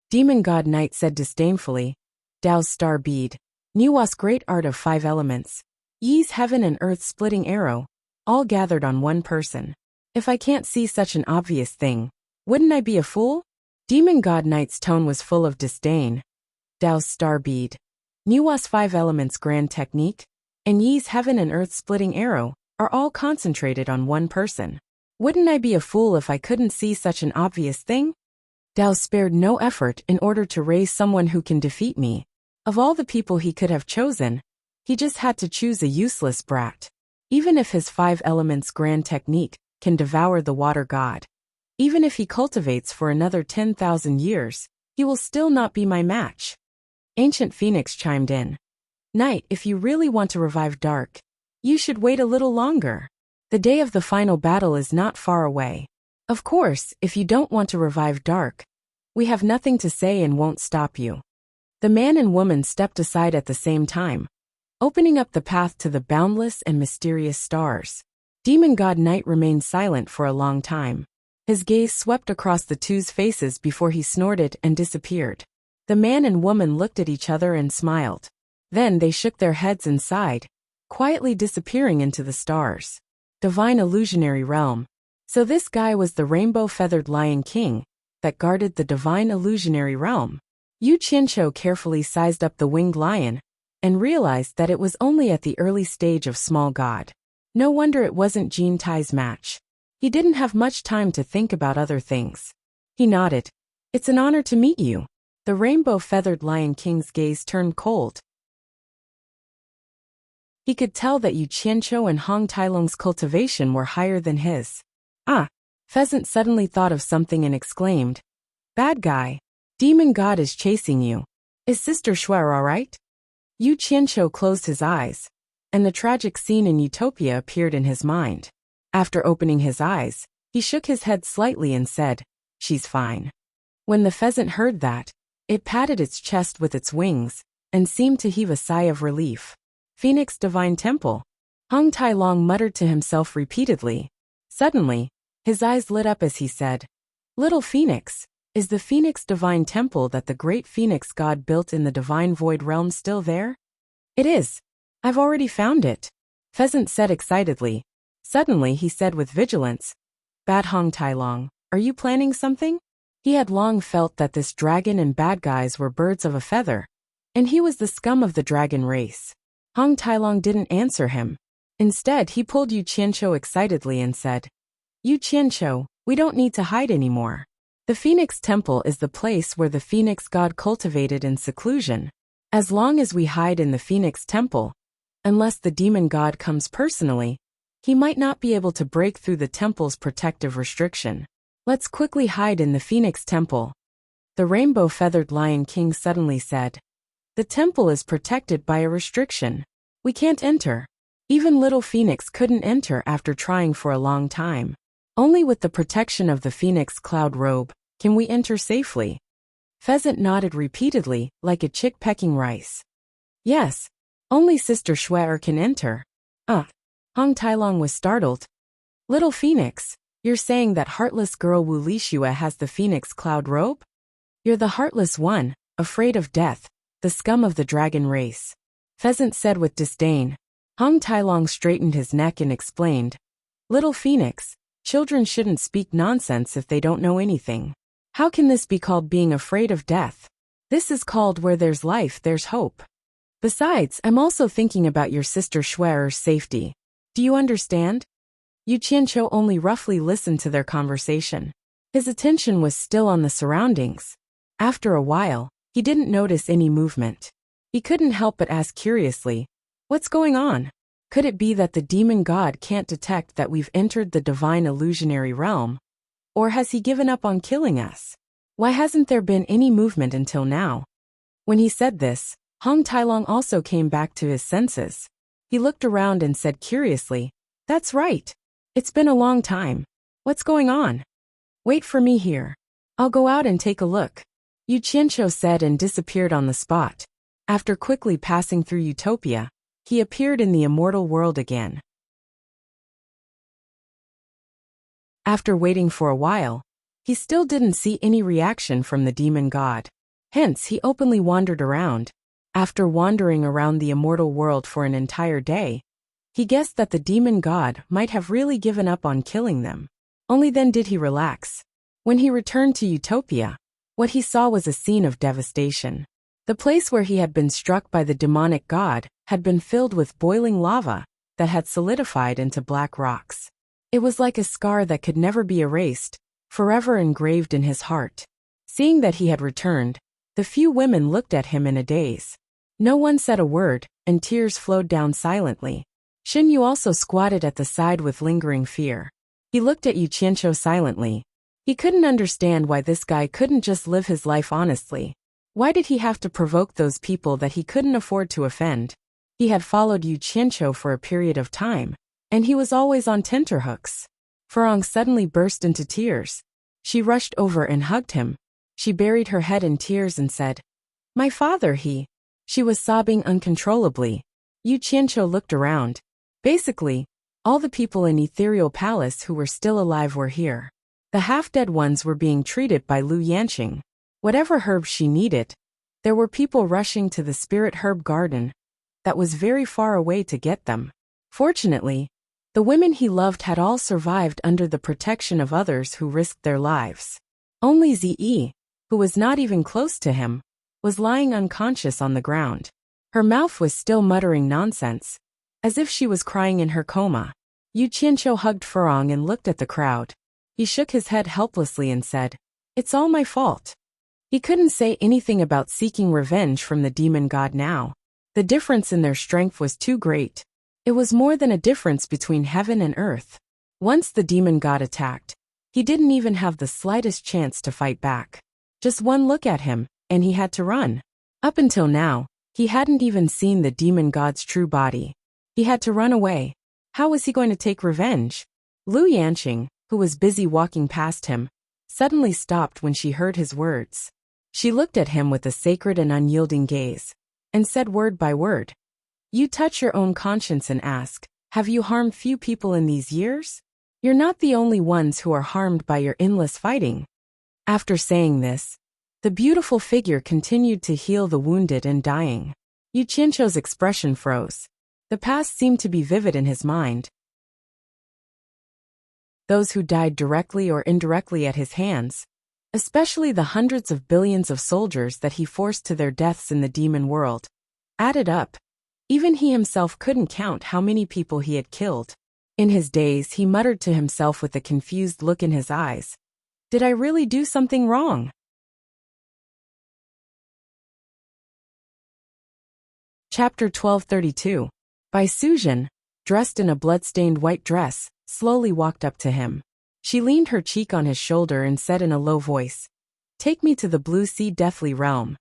Demon God Knight said disdainfully. Dao's star bead, Niwa's great art of 5 elements, Yi's heaven and earth splitting arrow, all gathered on one person. If I can't see such an obvious thing, wouldn't I be a fool? Demon God Knight's tone was full of disdain. Dao's star bead, Niwa's 5 elements grand technique, and Yi's heaven and earth splitting arrow are all concentrated on one person. Wouldn't I be a fool if I couldn't see such an obvious thing? Dao spared no effort in order to raise someone who can defeat me. Of all the people he could have chosen, he just had to choose a useless brat. Even if his 5 elements grand technique can devour the water god, even if he cultivates for another 10,000 years, he will still not be my match. Ancient Phoenix chimed in. Knight, if you really want to revive Dark, you should wait a little longer. The day of the final battle is not far away. Of course, if you don't want to revive Dark, we have nothing to say and won't stop you. The man and woman stepped aside at the same time, opening up the path to the boundless and mysterious stars. Demon God Knight remained silent for a long time. His gaze swept across the two's faces before he snorted and disappeared. The man and woman looked at each other and smiled. Then they shook their heads and sighed, quietly disappearing into the stars. Divine Illusionary Realm. So this guy was the rainbow-feathered Lion King that guarded the Divine Illusionary Realm. Yu Qianqiu carefully sized up the winged lion and realized that it was only at the early stage of small god. No wonder it wasn't Jin Tai's match. He didn't have much time to think about other things. He nodded. It's an honor to meet you. The rainbow-feathered Lion King's gaze turned cold. He could tell that Yu Qianqiu and Hong Tailong's cultivation were higher than his. Ah! Pheasant suddenly thought of something and exclaimed. Bad guy. Demon God is chasing you. Is Sister Shuer alright? Yu Qianqiu closed his eyes, and the tragic scene in Utopia appeared in his mind. After opening his eyes, he shook his head slightly and said, She's fine. When the pheasant heard that, it patted its chest with its wings and seemed to heave a sigh of relief. Phoenix Divine Temple. Hong Tailong muttered to himself repeatedly. Suddenly, his eyes lit up as he said, Little Phoenix, is the Phoenix Divine Temple that the great Phoenix God built in the Divine Void Realm still there? It is. I've already found it. Pheasant said excitedly. Suddenly he said with vigilance, Bad Hong Tailong, are you planning something? He had long felt that this dragon and bad guys were birds of a feather, and he was the scum of the dragon race. Hong Tailong didn't answer him. Instead, he pulled Yu Qianqiu excitedly and said, Yu Qianqiu, we don't need to hide anymore. The Phoenix Temple is the place where the Phoenix God cultivated in seclusion. As long as we hide in the Phoenix Temple, unless the demon god comes personally, he might not be able to break through the temple's protective restriction. Let's quickly hide in the Phoenix Temple. The rainbow-feathered Lion King suddenly said, The temple is protected by a restriction. We can't enter. Even little Phoenix couldn't enter after trying for a long time. Only with the protection of the Phoenix Cloud Robe can we enter safely. Pheasant nodded repeatedly, like a chick pecking rice. Yes, only Sister Shuer can enter. Hong Tailong was startled. Little Phoenix, you're saying that heartless girl Wu Lixue has the Phoenix Cloud Robe? You're the heartless one, afraid of death, the scum of the dragon race. Pheasant said with disdain. Hong Tailong straightened his neck and explained. Little Phoenix, children shouldn't speak nonsense if they don't know anything. How can this be called being afraid of death? This is called where there's life, there's hope. Besides, I'm also thinking about your sister Shuer's safety. Do you understand? Yu Qianqiu only roughly listened to their conversation. His attention was still on the surroundings. After a while, he didn't notice any movement. He couldn't help but ask curiously, What's going on? Could it be that the demon god can't detect that we've entered the divine illusionary realm? Or has he given up on killing us? Why hasn't there been any movement until now? When he said this, Hong Tailong also came back to his senses. He looked around and said curiously, That's right. It's been a long time. What's going on? Wait for me here. I'll go out and take a look. Yu Qianqiu said and disappeared on the spot. After quickly passing through Utopia, he appeared in the immortal world again. After waiting for a while, he still didn't see any reaction from the demon god. Hence, he openly wandered around. After wandering around the immortal world for an entire day, he guessed that the demon god might have really given up on killing them. Only then did he relax. When he returned to Utopia, what he saw was a scene of devastation. The place where he had been struck by the demonic god had been filled with boiling lava that had solidified into black rocks. It was like a scar that could never be erased, forever engraved in his heart. Seeing that he had returned, the few women looked at him in a daze. No one said a word, and tears flowed down silently. Shin Yu also squatted at the side with lingering fear. He looked at Yu Qianqiu silently. He couldn't understand why this guy couldn't just live his life honestly. Why did he have to provoke those people that he couldn't afford to offend? He had followed Yu Qianqiu for a period of time, and he was always on tenterhooks. Furong suddenly burst into tears. She rushed over and hugged him. She buried her head in tears and said, "My father, he." She was sobbing uncontrollably. Yu Qianqiu looked around. Basically, all the people in Ethereal Palace who were still alive were here. The half-dead ones were being treated by Lu Yanqing. Whatever herb she needed, there were people rushing to the spirit herb garden that was very far away to get them. Fortunately, the women he loved had all survived under the protection of others who risked their lives. Only Zi, who was not even close to him, was lying unconscious on the ground. Her mouth was still muttering nonsense, as if she was crying in her coma. Yu Qianqiu hugged Furong and looked at the crowd. He shook his head helplessly and said, "It's all my fault." He couldn't say anything about seeking revenge from the demon god now. The difference in their strength was too great. It was more than a difference between heaven and earth. Once the demon god attacked, he didn't even have the slightest chance to fight back. Just one look at him, and he had to run. Up until now, he hadn't even seen the demon god's true body. He had to run away. How was he going to take revenge? Lu Yanqing, who was busy walking past him, suddenly stopped when she heard his words. She looked at him with a sacred and unyielding gaze, and said word by word, "You touch your own conscience and ask, have you harmed few people in these years? You're not the only ones who are harmed by your endless fighting." After saying this, the beautiful figure continued to heal the wounded and dying. Yu Qianqiu's expression froze. The past seemed to be vivid in his mind. Those who died directly or indirectly at his hands, especially the hundreds of billions of soldiers that he forced to their deaths in the demon world, added up. Even he himself couldn't count how many people he had killed. In his daze, he muttered to himself with a confused look in his eyes, "Did I really do something wrong?" Chapter 1232. Bai Suzhen, dressed in a blood-stained white dress, slowly walked up to him. She leaned her cheek on his shoulder and said in a low voice, "Take me to the Blue Sea Deathly Realm."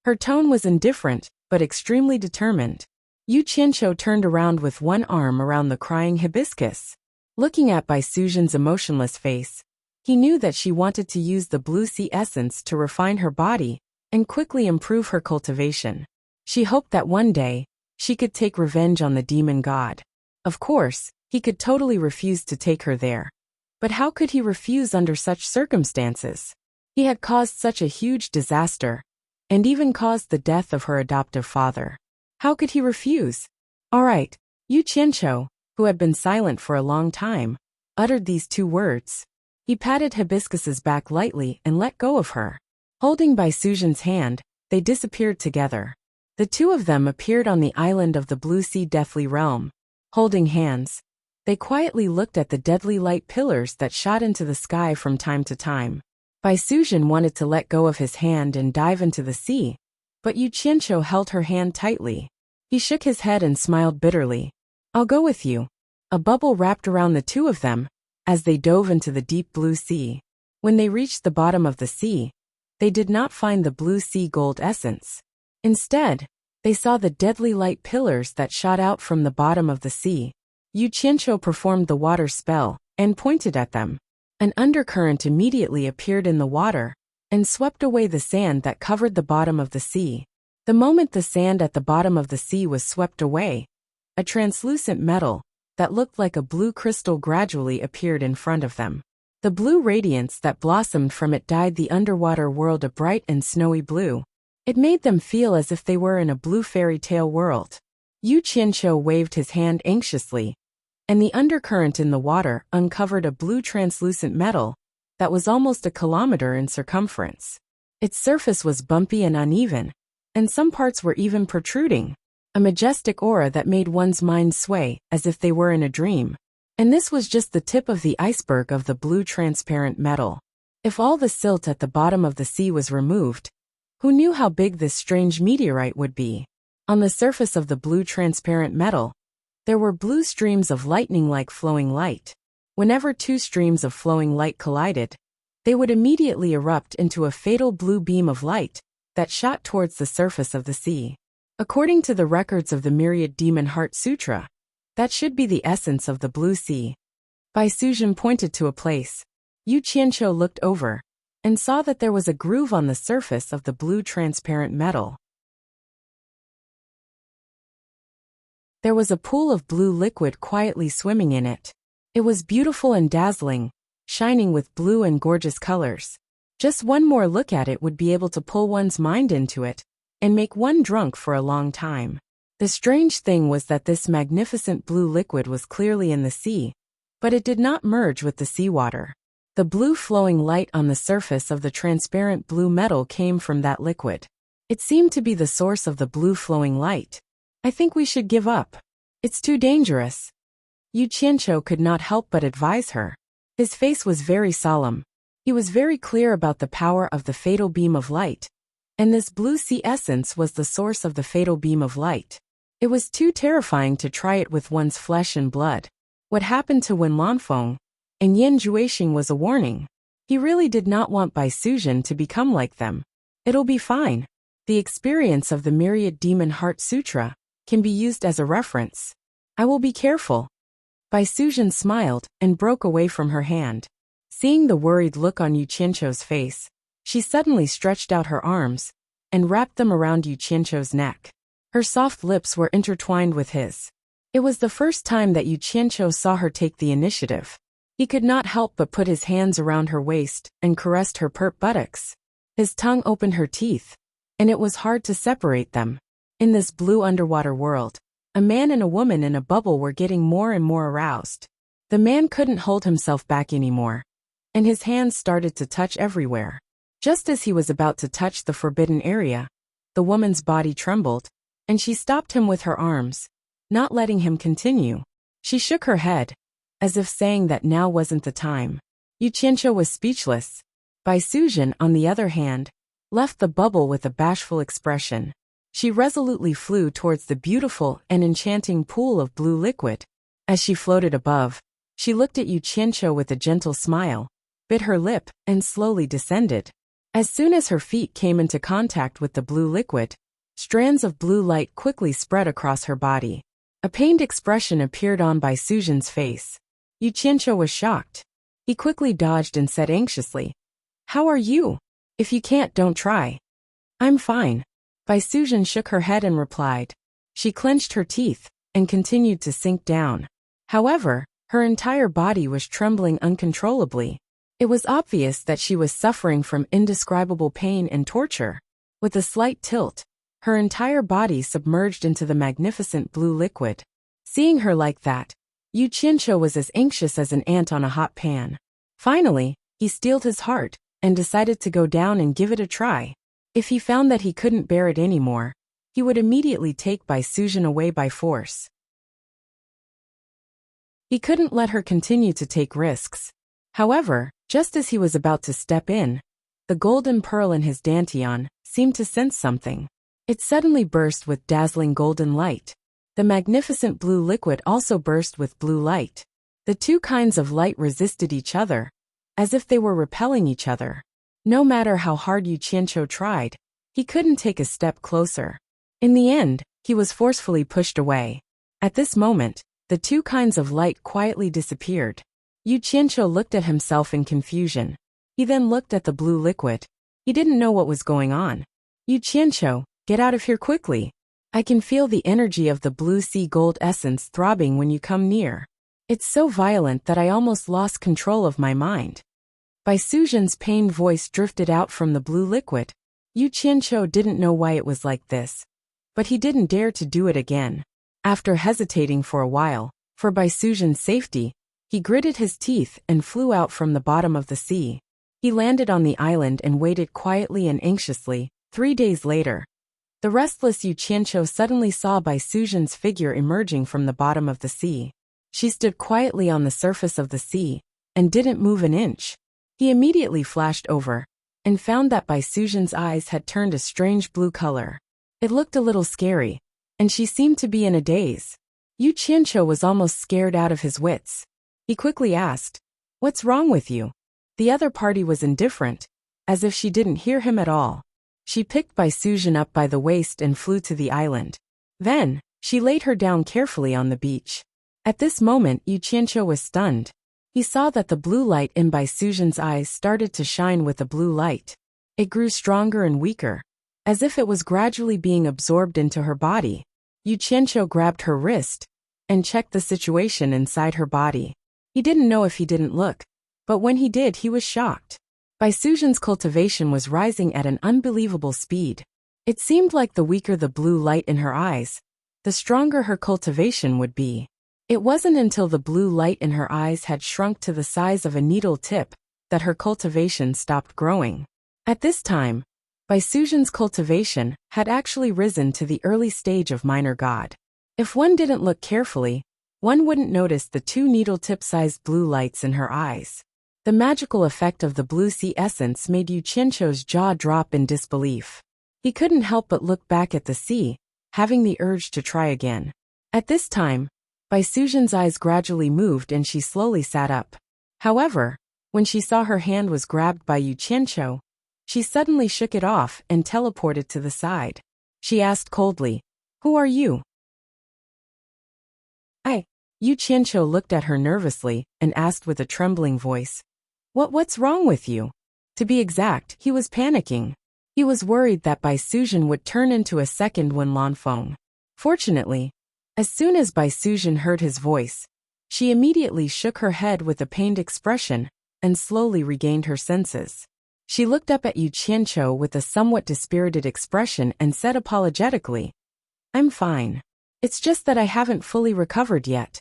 Her tone was indifferent, but extremely determined. Yu Qianqiu turned around with one arm around the crying hibiscus. Looking at Bai Suzhen's emotionless face, he knew that she wanted to use the Blue Sea essence to refine her body and quickly improve her cultivation. She hoped that one day, she could take revenge on the demon god. Of course, he could totally refuse to take her there. But how could he refuse under such circumstances? He had caused such a huge disaster, and even caused the death of her adoptive father. How could he refuse? All right, Yu Qianqiu, who had been silent for a long time, uttered these two words. He patted Hibiscus's back lightly and let go of her. Holding Bai Suzhen's hand, they disappeared together. The two of them appeared on the island of the Blue Sea Deathly Realm. Holding hands, they quietly looked at the deadly light pillars that shot into the sky from time to time. Bai Suzhen wanted to let go of his hand and dive into the sea, but Yu Qianqiu held her hand tightly. He shook his head and smiled bitterly. "I'll go with you." A bubble wrapped around the two of them as they dove into the deep blue sea. When they reached the bottom of the sea, they did not find the blue sea gold essence. Instead, they saw the deadly light pillars that shot out from the bottom of the sea. Yu Qianqiu performed the water spell and pointed at them. An undercurrent immediately appeared in the water and swept away the sand that covered the bottom of the sea. The moment the sand at the bottom of the sea was swept away, a translucent metal that looked like a blue crystal gradually appeared in front of them. The blue radiance that blossomed from it dyed the underwater world a bright and snowy blue. It made them feel as if they were in a blue fairy tale world. Yu Qianqiu waved his hand anxiously, and the undercurrent in the water uncovered a blue translucent metal that was almost a kilometer in circumference. Its surface was bumpy and uneven, and some parts were even protruding. A majestic aura that made one's mind sway as if they were in a dream. And this was just the tip of the iceberg of the blue transparent metal. If all the silt at the bottom of the sea was removed, who knew how big this strange meteorite would be? On the surface of the blue transparent metal, there were blue streams of lightning-like flowing light. Whenever two streams of flowing light collided, they would immediately erupt into a fatal blue beam of light that shot towards the surface of the sea. According to the records of the Myriad Demon Heart Sutra, that should be the essence of the blue sea. Bai Suzhen pointed to a place. Yu Qianqiu looked over and saw that there was a groove on the surface of the blue transparent metal. There was a pool of blue liquid quietly swimming in it. It was beautiful and dazzling, shining with blue and gorgeous colors. Just one more look at it would be able to pull one's mind into it and make one drunk for a long time. The strange thing was that this magnificent blue liquid was clearly in the sea, but it did not merge with the seawater. The blue flowing light on the surface of the transparent blue metal came from that liquid. It seemed to be the source of the blue flowing light. I think we should give up. It's too dangerous. Yu Qianqiu could not help but advise her. His face was very solemn. He was very clear about the power of the fatal beam of light, and this blue sea essence was the source of the fatal beam of light. It was too terrifying to try it with one's flesh and blood. What happened to Wen Lanfeng and Yan Juexing was a warning. He really did not want Bai Suzhen to become like them. It'll be fine. The experience of the Myriad Demon Heart Sutra can be used as a reference. I will be careful. Bai Suzhen smiled and broke away from her hand. Seeing the worried look on Yu Qianqiu's face, she suddenly stretched out her arms and wrapped them around Yu Qianqiu's neck. Her soft lips were intertwined with his. It was the first time that Yu Qianqiu saw her take the initiative. He could not help but put his hands around her waist and caressed her pert buttocks. His tongue opened her teeth, and it was hard to separate them. In this blue underwater world, a man and a woman in a bubble were getting more and more aroused. The man couldn't hold himself back anymore, and his hands started to touch everywhere. Just as he was about to touch the forbidden area, the woman's body trembled, and she stopped him with her arms, not letting him continue. She shook her head, as if saying that now wasn't the time. Yu Qianqiu was speechless. Bai Suzhen, on the other hand, left the bubble with a bashful expression. She resolutely flew towards the beautiful and enchanting pool of blue liquid. As she floated above, she looked at Yu Qianqiu with a gentle smile, bit her lip, and slowly descended. As soon as her feet came into contact with the blue liquid, strands of blue light quickly spread across her body. A pained expression appeared on Bai Suzhen's face. Yu Qianqiu was shocked. He quickly dodged and said anxiously, "How are you? If you can't, don't try." "I'm fine." Bai Suzhen shook her head and replied. She clenched her teeth and continued to sink down. However, her entire body was trembling uncontrollably. It was obvious that she was suffering from indescribable pain and torture. With a slight tilt, her entire body submerged into the magnificent blue liquid. Seeing her like that, Yu Qianqiu was as anxious as an ant on a hot pan. Finally, he steeled his heart and decided to go down and give it a try. If he found that he couldn't bear it anymore, he would immediately take Bai Suzhen away by force. He couldn't let her continue to take risks. However, just as he was about to step in, the golden pearl in his dantian seemed to sense something. It suddenly burst with dazzling golden light. The magnificent blue liquid also burst with blue light. The two kinds of light resisted each other, as if they were repelling each other. No matter how hard Yu Qianqiu tried, he couldn't take a step closer. In the end, he was forcefully pushed away. At this moment, the two kinds of light quietly disappeared. Yu Qianqiu looked at himself in confusion. He then looked at the blue liquid. He didn't know what was going on. "Yu Qianqiu, get out of here quickly. I can feel the energy of the blue sea gold essence throbbing when you come near. It's so violent that I almost lost control of my mind." Bai Suzhen's pained voice drifted out from the blue liquid. Yu Qianqiu didn't know why it was like this, but he didn't dare to do it again. After hesitating for a while, for Bai Suzhen's safety, he gritted his teeth and flew out from the bottom of the sea. He landed on the island and waited quietly and anxiously. 3 days later, the restless Yu Qianqiu suddenly saw Bai Suzhen's figure emerging from the bottom of the sea. She stood quietly on the surface of the sea and didn't move an inch. He immediately flashed over and found that Bai Suzhen's eyes had turned a strange blue color. It looked a little scary, and she seemed to be in a daze. Yu Qianqiu was almost scared out of his wits. He quickly asked, "What's wrong with you?" The other party was indifferent, as if she didn't hear him at all. She picked Bai Suzhen up by the waist and flew to the island. Then, she laid her down carefully on the beach. At this moment Yu Qianqiu was stunned. He saw that the blue light in Bai Suzhen's eyes started to shine with a blue light. It grew stronger and weaker, as if it was gradually being absorbed into her body. Yu Qianqiu grabbed her wrist and checked the situation inside her body. He didn't know if he didn't look, but when he did he was shocked. Bai Suzhen's cultivation was rising at an unbelievable speed. It seemed like the weaker the blue light in her eyes, the stronger her cultivation would be. It wasn't until the blue light in her eyes had shrunk to the size of a needle tip that her cultivation stopped growing. At this time, Bai Suzhen's cultivation had actually risen to the early stage of minor god. If one didn't look carefully, one wouldn't notice the two needle tip-sized blue lights in her eyes. The magical effect of the blue sea essence made Yu Qianqiu's jaw drop in disbelief. He couldn't help but look back at the sea, having the urge to try again. At this time, Bai Suzhen's eyes gradually moved and she slowly sat up. However, when she saw her hand was grabbed by Yu Qianqiu, she suddenly shook it off and teleported to the side. She asked coldly, "Who are you?" Yu Qianqiu looked at her nervously and asked with a trembling voice, What's wrong with you?" To be exact, he was panicking. He was worried that Bai Suzhen would turn into a second Wen Lanfeng. Fortunately, as soon as Bai Suzhen heard his voice, she immediately shook her head with a pained expression and slowly regained her senses. She looked up at Yu Qianqiu with a somewhat dispirited expression and said apologetically, "I'm fine. It's just that I haven't fully recovered yet."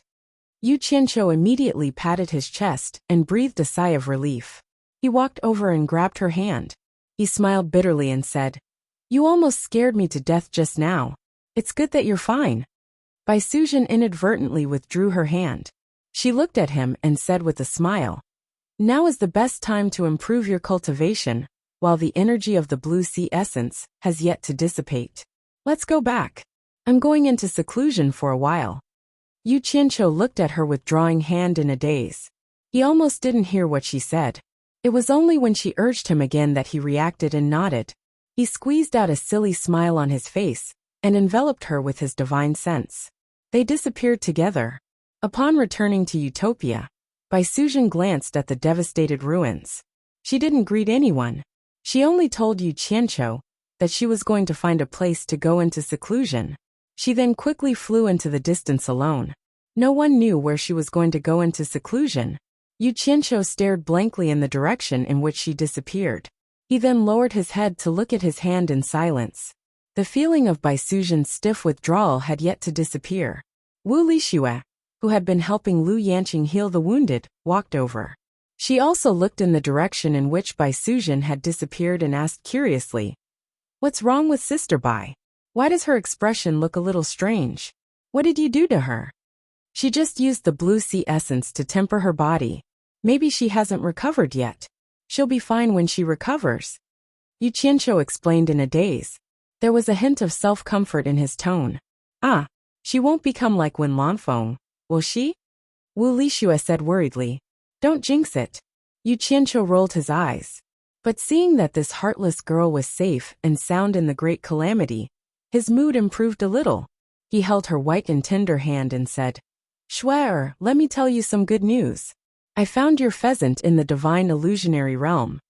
Yu Qianqiu immediately patted his chest and breathed a sigh of relief. He walked over and grabbed her hand. He smiled bitterly and said, "You almost scared me to death just now. It's good that you're fine." Bai Suzhen inadvertently withdrew her hand. She looked at him and said with a smile, "Now is the best time to improve your cultivation, while the energy of the blue sea essence has yet to dissipate. Let's go back. I'm going into seclusion for a while." Yu Qianqiu looked at her withdrawing hand in a daze. He almost didn't hear what she said. It was only when she urged him again that he reacted and nodded. He squeezed out a silly smile on his face and enveloped her with his divine sense. They disappeared together. Upon returning to Utopia, Bai Suzhen glanced at the devastated ruins. She didn't greet anyone. She only told Yu Qianqiu that she was going to find a place to go into seclusion. She then quickly flew into the distance alone. No one knew where she was going to go into seclusion. Yu Qianqiu stared blankly in the direction in which she disappeared. He then lowered his head to look at his hand in silence. The feeling of Bai Suzhen's stiff withdrawal had yet to disappear. Wu Lixue, who had been helping Lu Yanqing heal the wounded, walked over. She also looked in the direction in which Bai Suzhen had disappeared and asked curiously, "What's wrong with Sister Bai? Why does her expression look a little strange? What did you do to her?" "She just used the blue sea essence to temper her body. Maybe she hasn't recovered yet. She'll be fine when she recovers." Yu Qianqiu explained in a daze. There was a hint of self-comfort in his tone. "Ah, she won't become like Wen Lanfeng, will she?" Wu Lixue said worriedly. "Don't jinx it." Yu Qianqiu rolled his eyes. But seeing that this heartless girl was safe and sound in the great calamity, his mood improved a little. He held her white and tender hand and said, "Shuer, let me tell you some good news. I found your pheasant in the divine illusionary realm."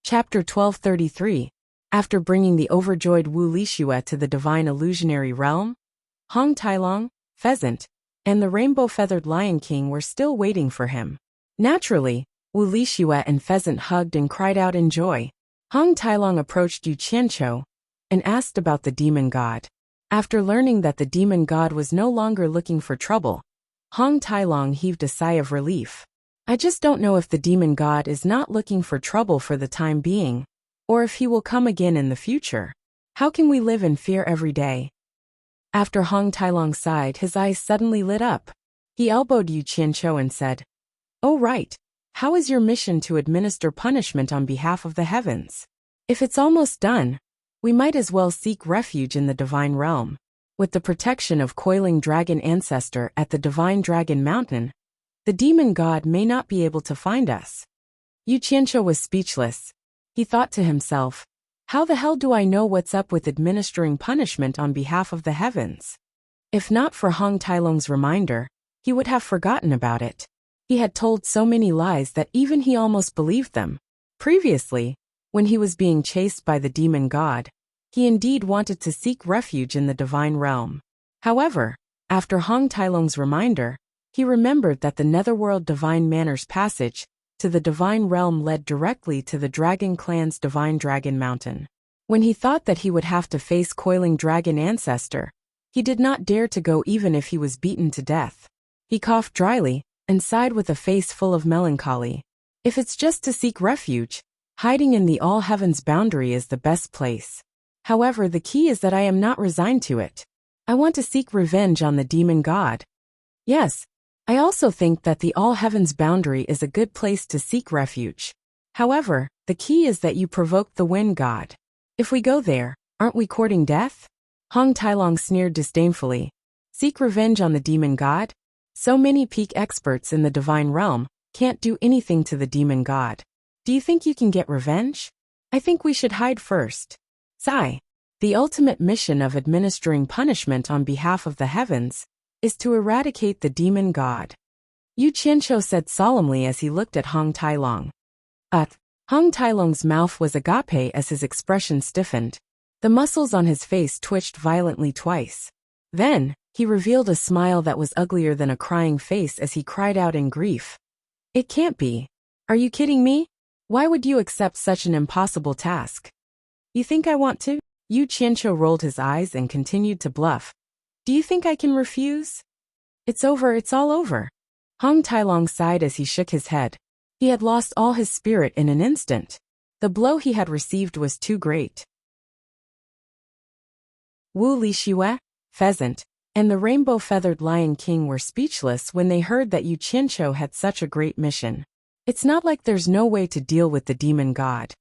Chapter 1233. After bringing the overjoyed Wu Lixue to the divine illusionary realm, Hong Tailong, Pheasant, and the rainbow-feathered Lion King were still waiting for him. Naturally, Wu Lixue and Pheasant hugged and cried out in joy. Hong Tailong approached Yu Qianqiu and asked about the demon god. After learning that the demon god was no longer looking for trouble, Hong Tailong heaved a sigh of relief. "I just don't know if the demon god is not looking for trouble for the time being, or if he will come again in the future. How can we live in fear every day? After Hong Tailong sighed, his eyes suddenly lit up. He elbowed Yu Qianqiu and said, "Oh right. How is your mission to administer punishment on behalf of the heavens? If it's almost done, we might as well seek refuge in the divine realm. With the protection of Coiling Dragon Ancestor at the Divine Dragon Mountain, the demon god may not be able to find us." Yu Qianqiu was speechless. He thought to himself, how the hell do I know what's up with administering punishment on behalf of the heavens? If not for Hong Tailong's reminder, he would have forgotten about it. He had told so many lies that even he almost believed them. Previously, when he was being chased by the demon god, he indeed wanted to seek refuge in the divine realm. However, after Hong Tailong's reminder, he remembered that the Netherworld Divine Manners passage to the divine realm led directly to the Dragon Clan's Divine Dragon Mountain. When he thought that he would have to face Coiling Dragon Ancestor, he did not dare to go even if he was beaten to death. He coughed dryly and sighed with a face full of melancholy. If it's just to seek refuge, hiding in the all heavens boundary is the best place. However, the key is that I am not resigned to it. I want to seek revenge on the demon god. Yes, I also think that the all heavens boundary is a good place to seek refuge. However, the key is that you provoke the wind god. If we go there, aren't we courting death? Hong Tailong sneered disdainfully. Seek revenge on the demon god? So many peak experts in the divine realm can't do anything to the demon god. Do you think you can get revenge? I think we should hide first. Sigh. The ultimate mission of administering punishment on behalf of the heavens is to eradicate the demon god. Yu Qianqiu said solemnly as he looked at Hong Tailong. Hong Tailong's mouth was agape as his expression stiffened. The muscles on his face twitched violently twice. Then, he revealed a smile that was uglier than a crying face as he cried out in grief. It can't be. Are you kidding me? Why would you accept such an impossible task? You think I want to? Yu Qianqiu rolled his eyes and continued to bluff. Do you think I can refuse? It's over, it's all over. Hong Tailong sighed as he shook his head. He had lost all his spirit in an instant. The blow he had received was too great. Wu Lixue, Pheasant, and the rainbow-feathered Lion King were speechless when they heard that Yu Qianqiu had such a great mission. It's not like there's no way to deal with the demon god.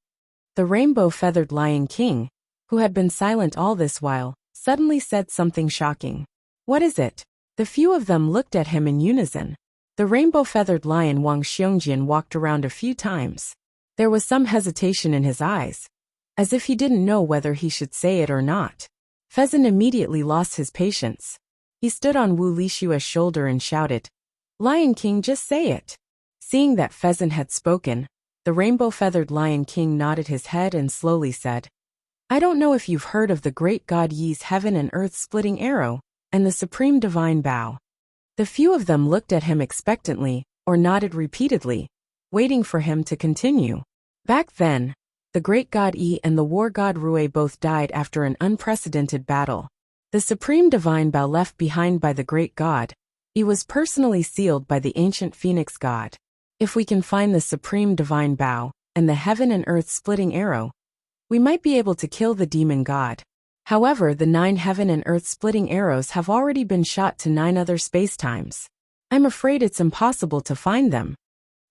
The rainbow-feathered Lion King, who had been silent all this while, suddenly said something shocking. What is it? The few of them looked at him in unison. The rainbow-feathered lion Wang Xiongjian walked around a few times. There was some hesitation in his eyes, as if he didn't know whether he should say it or not. Pheasant immediately lost his patience. He stood on Wu Lixue's shoulder and shouted, Lion King, just say it. Seeing that Pheasant had spoken, the rainbow-feathered Lion King nodded his head and slowly said, I don't know if you've heard of the great god Yi's heaven and earth splitting arrow, and the supreme divine bow. The few of them looked at him expectantly, or nodded repeatedly, waiting for him to continue. Back then, the great god Yi and the war god Rui both died after an unprecedented battle. The supreme divine bow left behind by the great god, Yi, was personally sealed by the ancient phoenix god. If we can find the supreme divine bow, and the heaven and earth splitting arrow, we might be able to kill the demon god. However, the 9 heaven and earth splitting arrows have already been shot to 9 other spacetimes. I'm afraid it's impossible to find them.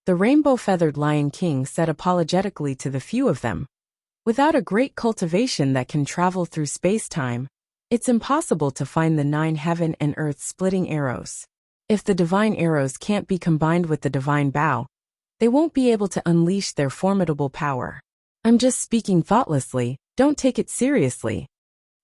The rainbow-feathered Lion King said apologetically to the few of them. Without a great cultivation that can travel through space-time, it's impossible to find the 9 heaven and earth splitting arrows. If the divine arrows can't be combined with the divine bow, they won't be able to unleash their formidable power. I'm just speaking thoughtlessly, don't take it seriously.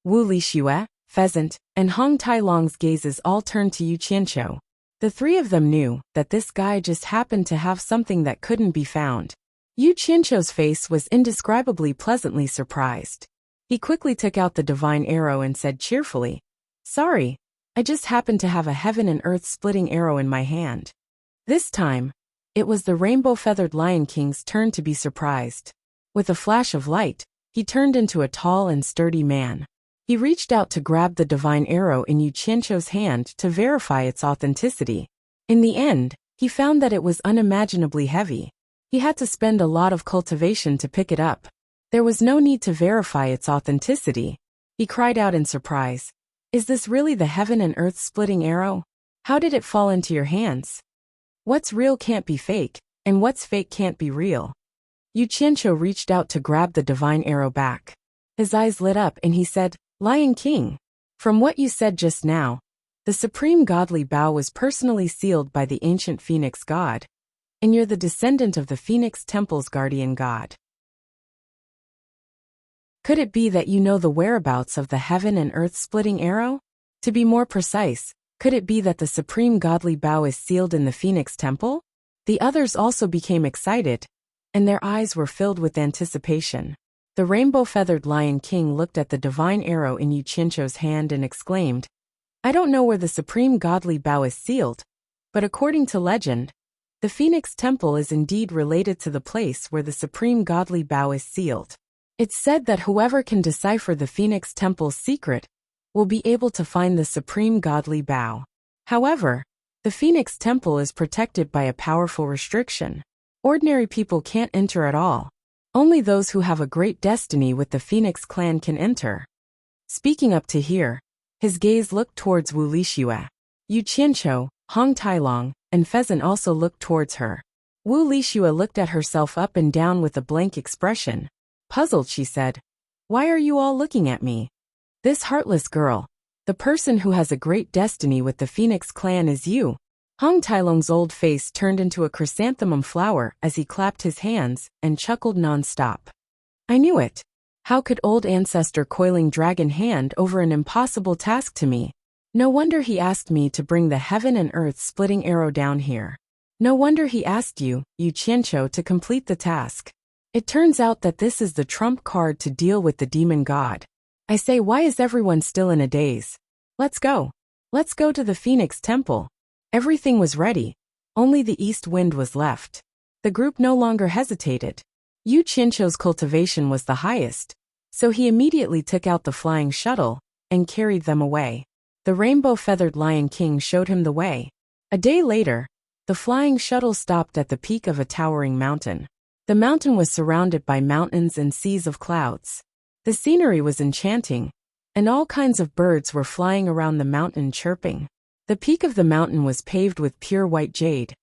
Wu Lixue, Pheasant, and Hong Tailong's gazes all turned to Yu Qianqiu. The 3 of them knew that this guy just happened to have something that couldn't be found. Yu Qianqiu's face was indescribably pleasantly surprised. He quickly took out the divine arrow and said cheerfully, Sorry, I just happened to have a heaven and earth splitting arrow in my hand. This time, it was the rainbow-feathered Lion King's turn to be surprised. With a flash of light, he turned into a tall and sturdy man. He reached out to grab the divine arrow in Yu Qianqiu's hand to verify its authenticity. In the end, he found that it was unimaginably heavy. He had to spend a lot of cultivation to pick it up. There was no need to verify its authenticity. He cried out in surprise. Is this really the heaven and earth splitting arrow? How did it fall into your hands? What's real can't be fake, and what's fake can't be real. Yu Qianqiu reached out to grab the divine arrow back. His eyes lit up and he said, Lion King, from what you said just now, the supreme godly bow was personally sealed by the ancient Phoenix god, and you're the descendant of the Phoenix Temple's guardian god. Could it be that you know the whereabouts of the heaven and earth splitting arrow? To be more precise, could it be that the supreme godly bow is sealed in the Phoenix Temple? The others also became excited, and their eyes were filled with anticipation. The rainbow-feathered Lion King looked at the divine arrow in Yu Qianqiu's hand and exclaimed, I don't know where the supreme godly bow is sealed, but according to legend, the Phoenix Temple is indeed related to the place where the supreme godly bow is sealed. It's said that whoever can decipher the Phoenix Temple's secret will be able to find the supreme godly bow. However, the Phoenix Temple is protected by a powerful restriction. Ordinary people can't enter at all. Only those who have a great destiny with the Phoenix clan can enter. Speaking up to here, his gaze looked towards Wu Lixue. Yu Qianqiu, Hong Tailong, and Pheasant also looked towards her. Wu Lixue looked at herself up and down with a blank expression. Puzzled, she said, Why are you all looking at me? This heartless girl, the person who has a great destiny with the Phoenix clan is you. Hong Tailong's old face turned into a chrysanthemum flower as he clapped his hands and chuckled non-stop. I knew it. How could old ancestor Coiling Dragon hand over an impossible task to me? No wonder he asked me to bring the heaven and earth splitting arrow down here. No wonder he asked you, Yu Qianqiu, to complete the task. It turns out that this is the trump card to deal with the demon god. I say, why is everyone still in a daze? Let's go. Let's go to the Phoenix Temple. Everything was ready. Only the east wind was left. The group no longer hesitated. Yu Qianqiu's cultivation was the highest, so he immediately took out the flying shuttle and carried them away. The rainbow-feathered Lion King showed him the way. A day later, the flying shuttle stopped at the peak of a towering mountain. The mountain was surrounded by mountains and seas of clouds. The scenery was enchanting, and all kinds of birds were flying around the mountain chirping. The peak of the mountain was paved with pure white jade,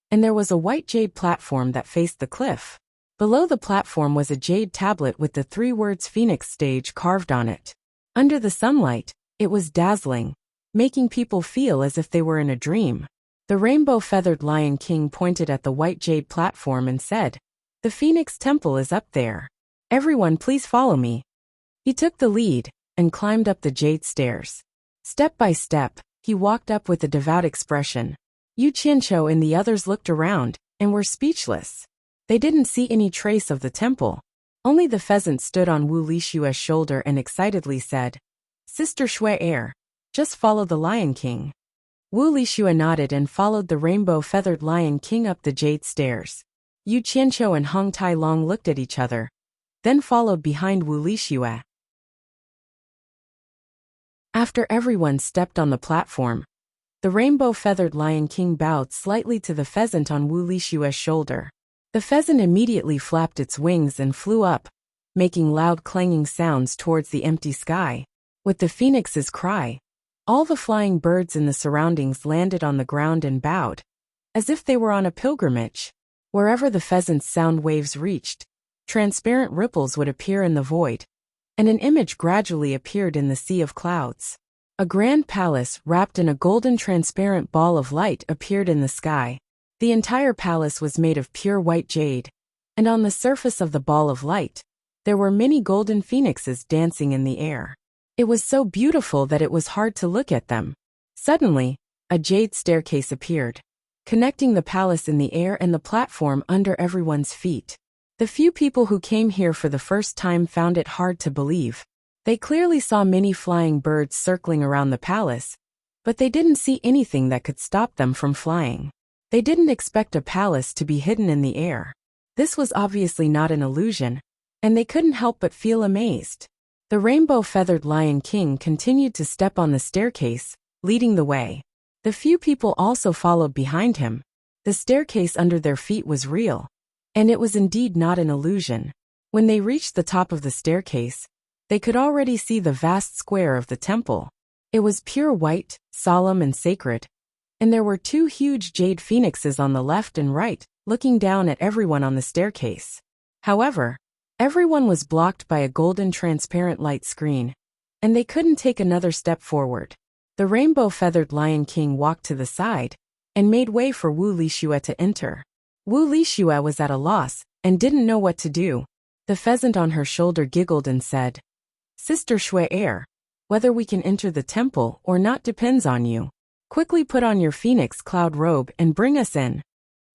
and there was a white jade platform that faced the cliff. Below the platform was a jade tablet with the 3 words Phoenix Stage carved on it. Under the sunlight, it was dazzling, making people feel as if they were in a dream. The rainbow-feathered Lion King pointed at the white jade platform and said, The Phoenix Temple is up there. Everyone please follow me. He took the lead and climbed up the jade stairs. Step by step, he walked up with a devout expression. Yu Qianqiu and the others looked around and were speechless. They didn't see any trace of the temple. Only the pheasant stood on Wu Lixue's shoulder and excitedly said, Sister Shui Air, just follow the Lion King. Wu Lixue nodded and followed the rainbow-feathered Lion King up the jade stairs. Yu Qianqiu and Hong Tailong looked at each other, then followed behind Wu Lixue. After everyone stepped on the platform, the rainbow-feathered Lion King bowed slightly to the pheasant on Wu Lixue's shoulder. The pheasant immediately flapped its wings and flew up, making loud clanging sounds towards the empty sky. With the phoenix's cry, all the flying birds in the surroundings landed on the ground and bowed, as if they were on a pilgrimage. Wherever the pheasant's sound waves reached, transparent ripples would appear in the void, and an image gradually appeared in the sea of clouds. A grand palace wrapped in a golden transparent ball of light appeared in the sky. The entire palace was made of pure white jade, and on the surface of the ball of light, there were many golden phoenixes dancing in the air. It was so beautiful that it was hard to look at them. Suddenly, a jade staircase appeared, connecting the palace in the air and the platform under everyone's feet. The few people who came here for the first time found it hard to believe. They clearly saw many flying birds circling around the palace, but they didn't see anything that could stop them from flying. They didn't expect a palace to be hidden in the air. This was obviously not an illusion, and they couldn't help but feel amazed. The rainbow-feathered Lion King continued to step on the staircase, leading the way. The few people also followed behind him. The staircase under their feet was real, and it was indeed not an illusion. When they reached the top of the staircase, They could already see the vast square of the temple. It was pure white, solemn and sacred, and there were two huge jade phoenixes on the left and right, looking down at everyone on the staircase. However, everyone was blocked by a golden transparent light screen, and they couldn't take another step forward. The rainbow-feathered Lion King walked to the side and made way for Wu Lixue to enter. Wu Lixue was at a loss and didn't know what to do. The pheasant on her shoulder giggled and said, "Sister Shui Air, whether we can enter the temple or not depends on you. Quickly put on your phoenix cloud robe and bring us in."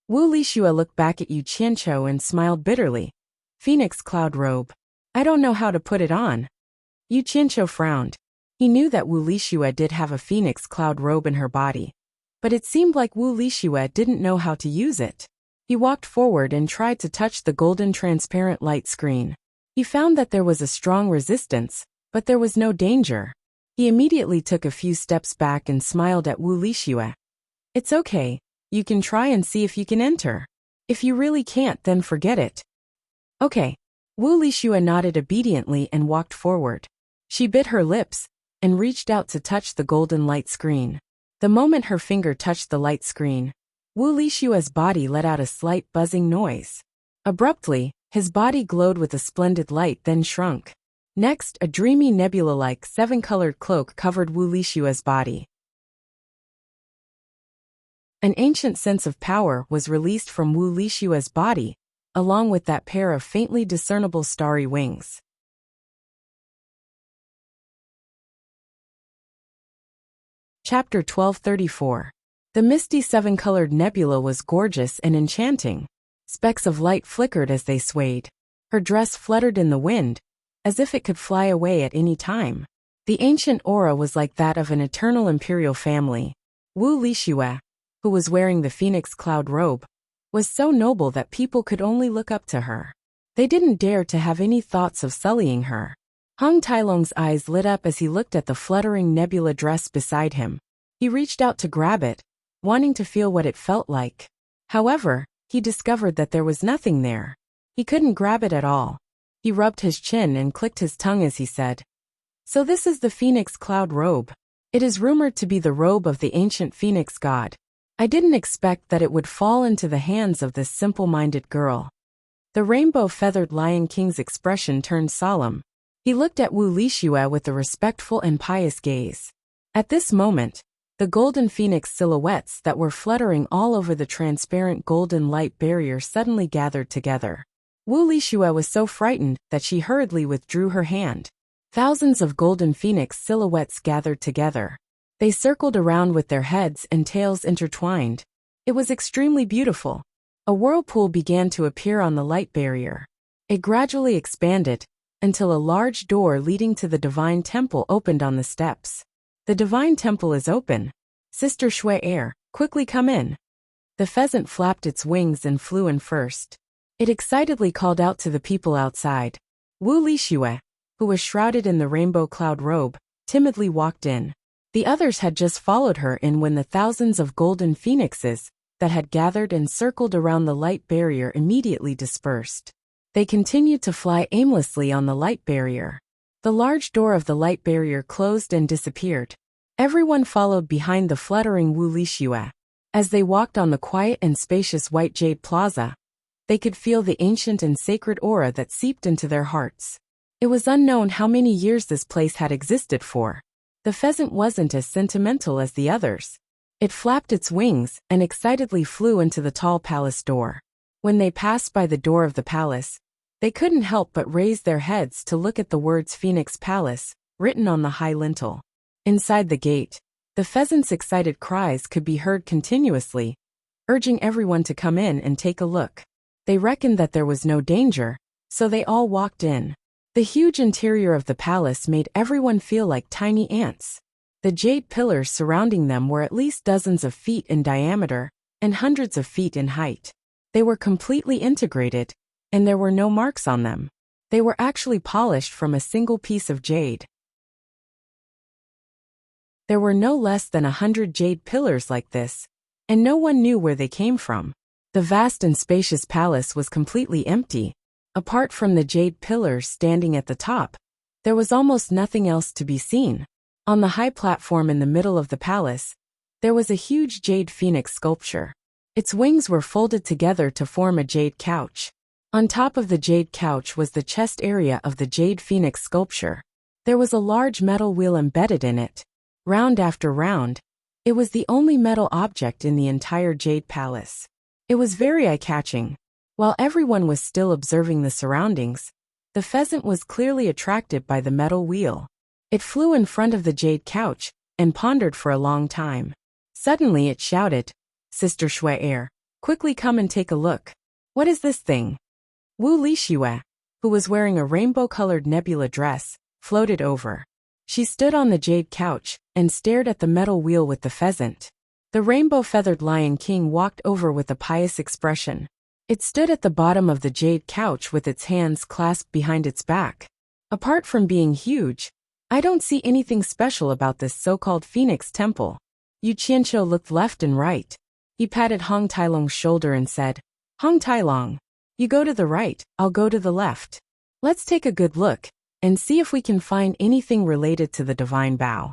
Wu Lixue looked back at Yu Qianqiu and smiled bitterly. "Phoenix cloud robe? I don't know how to put it on." Yu Qianqiu frowned. He knew that Wu Lixue did have a phoenix cloud robe in her body, but it seemed like Wu Lixue didn't know how to use it. He walked forward and tried to touch the golden transparent light screen. He found that there was a strong resistance, but there was no danger. He immediately took a few steps back and smiled at Wu Lixue. "It's okay, you can try and see if you can enter. If you really can't, then forget it." "Okay." Wu Lixue nodded obediently and walked forward. She bit her lips and reached out to touch the golden light screen. The moment her finger touched the light screen, Wu Lixue's body let out a slight buzzing noise. Abruptly, his body glowed with a splendid light, then shrunk. Next, a dreamy nebula-like seven-colored cloak covered Wu Lixue's body. An ancient sense of power was released from Wu Lixue's body, along with that pair of faintly discernible starry wings. Chapter 1234. The misty seven-colored nebula was gorgeous and enchanting. Specks of light flickered as they swayed. Her dress fluttered in the wind, as if it could fly away at any time. The ancient aura was like that of an eternal imperial family. Wu Lixue, who was wearing the phoenix cloud robe, was so noble that people could only look up to her. They didn't dare to have any thoughts of sullying her. Hung Tailong's eyes lit up as he looked at the fluttering nebula dress beside him. He reached out to grab it, wanting to feel what it felt like. However, he discovered that there was nothing there. He couldn't grab it at all. He rubbed his chin and clicked his tongue as he said, "So this is the phoenix cloud robe. It is rumored to be the robe of the ancient phoenix god. I didn't expect that it would fall into the hands of this simple-minded girl." The rainbow-feathered Lion King's expression turned solemn. He looked at Wu Lixue with a respectful and pious gaze. At this moment, the golden phoenix silhouettes that were fluttering all over the transparent golden light barrier suddenly gathered together. Wu Lixue was so frightened that she hurriedly withdrew her hand. Thousands of golden phoenix silhouettes gathered together. They circled around with their heads and tails intertwined. It was extremely beautiful. A whirlpool began to appear on the light barrier. It gradually expanded until a large door leading to the divine temple opened on the steps. "The divine temple is open. Sister Shui Air, quickly come in." The pheasant flapped its wings and flew in first. It excitedly called out to the people outside. Wu Lixue, who was shrouded in the rainbow cloud robe, timidly walked in. The others had just followed her in when the thousands of golden phoenixes that had gathered and circled around the light barrier immediately dispersed. They continued to fly aimlessly on the light barrier. The large door of the light barrier closed and disappeared. Everyone followed behind the fluttering Wu Lixue. As they walked on the quiet and spacious white jade plaza, they could feel the ancient and sacred aura that seeped into their hearts. It was unknown how many years this place had existed for. The pheasant wasn't as sentimental as the others. It flapped its wings and excitedly flew into the tall palace door. When they passed by the door of the palace, they couldn't help but raise their heads to look at the words Phoenix Palace, written on the high lintel. Inside the gate, the pheasant's excited cries could be heard continuously, urging everyone to come in and take a look. They reckoned that there was no danger, so they all walked in. The huge interior of the palace made everyone feel like tiny ants. The jade pillars surrounding them were at least dozens of feet in diameter and hundreds of feet in height. They were completely integrated, and there were no marks on them. They were actually polished from a single piece of jade. There were no less than 100 jade pillars like this, and no one knew where they came from. The vast and spacious palace was completely empty. Apart from the jade pillars standing at the top, There was almost nothing else to be seen. On the high platform in the middle of the palace, there was a huge jade phoenix sculpture. Its wings were folded together to form a jade couch. On top of the jade couch was the chest area of the jade phoenix sculpture. There was a large metal wheel embedded in it. Round after round, it was the only metal object in the entire jade palace. It was very eye-catching. While everyone was still observing the surroundings, the pheasant was clearly attracted by the metal wheel. It flew in front of the jade couch and pondered for a long time. Suddenly it shouted, "Sister Shui, quickly come and take a look. What is this thing?" Wu Lixue, who was wearing a rainbow-colored nebula dress, floated over. She stood on the jade couch and stared at the metal wheel with the pheasant. The rainbow-feathered Lion King walked over with a pious expression. It stood at the bottom of the jade couch with its hands clasped behind its back. Apart from being huge, I don't see anything special about this so-called Phoenix Temple. Yu Qianqiu looked left and right. He patted Hong Tailong's shoulder and said, "Hong Tailong, you go to the right, I'll go to the left. Let's take a good look and see if we can find anything related to the divine bow."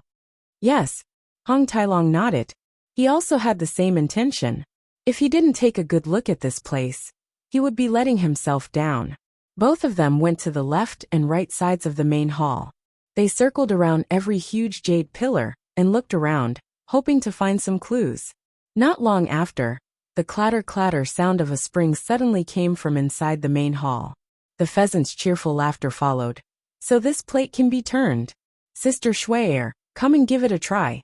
Yes, Hong Tailong nodded. He also had the same intention. If he didn't take a good look at this place, he would be letting himself down. Both of them went to the left and right sides of the main hall. They circled around every huge jade pillar and looked around, hoping to find some clues. Not long after, the clatter-clatter sound of a spring suddenly came from inside the main hall. The pheasant's cheerful laughter followed. "So this plate can be turned. Sister Shui, come and give it a try."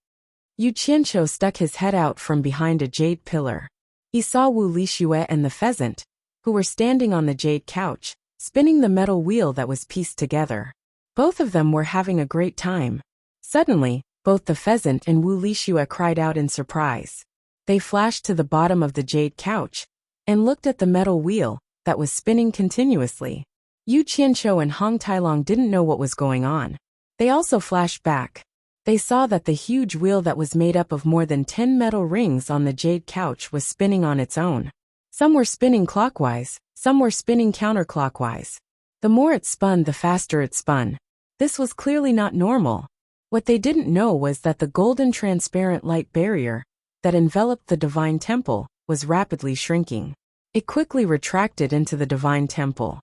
Yu Qianqiu stuck his head out from behind a jade pillar. He saw Wu Lixue and the pheasant, who were standing on the jade couch, spinning the metal wheel that was pieced together. Both of them were having a great time. Suddenly, both the pheasant and Wu Lixue cried out in surprise. They flashed to the bottom of the jade couch and looked at the metal wheel that was spinning continuously. Yu Qianqiu and Hong Tailong didn't know what was going on. They also flashed back. They saw that the huge wheel that was made up of more than 10 metal rings on the jade couch was spinning on its own. Some were spinning clockwise, some were spinning counterclockwise. The more it spun, the faster it spun. This was clearly not normal. What they didn't know was that the golden transparent light barrier that enveloped the divine temple was rapidly shrinking. It quickly retracted into the divine temple.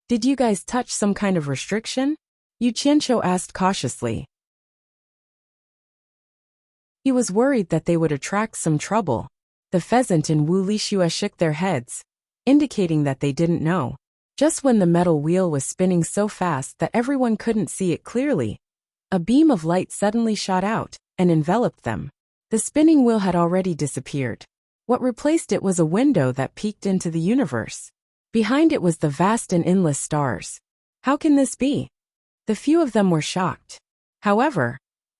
"Did you guys touch some kind of restriction?" Yu Qianqiu asked cautiously. He was worried that they would attract some trouble. The pheasant and Wu Lixue shook their heads, indicating that they didn't know. Just when the metal wheel was spinning so fast that everyone couldn't see it clearly, a beam of light suddenly shot out and enveloped them. The spinning wheel had already disappeared. What replaced it was a window that peeked into the universe. Behind it was the vast and endless stars. How can this be? The few of them were shocked. However,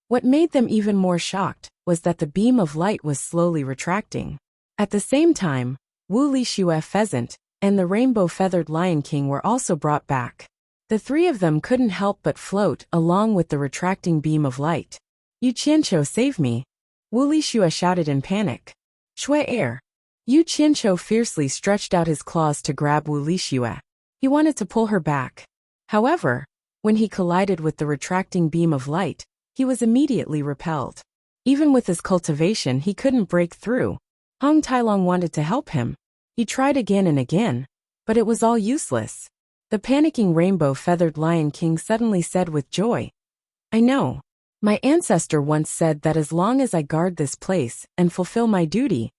what made them even more shocked was that the beam of light was slowly retracting. At the same time, Wu Lixue pheasant and the rainbow-feathered Lion King were also brought back. The three of them couldn't help but float along with the retracting beam of light. "Yu Qianqiu, save me!" Wu Lixue shouted in panic. "Shui air!" Yu Qianqiu fiercely stretched out his claws to grab Wu Lixue. He wanted to pull her back. However, when he collided with the retracting beam of light, he was immediately repelled. Even with his cultivation, he couldn't break through. Hong Tailong wanted to help him. He tried again and again, but it was all useless. The panicking rainbow-feathered Lion King suddenly said with joy, "I know. My ancestor once said that as long as I guard this place and fulfill my duty,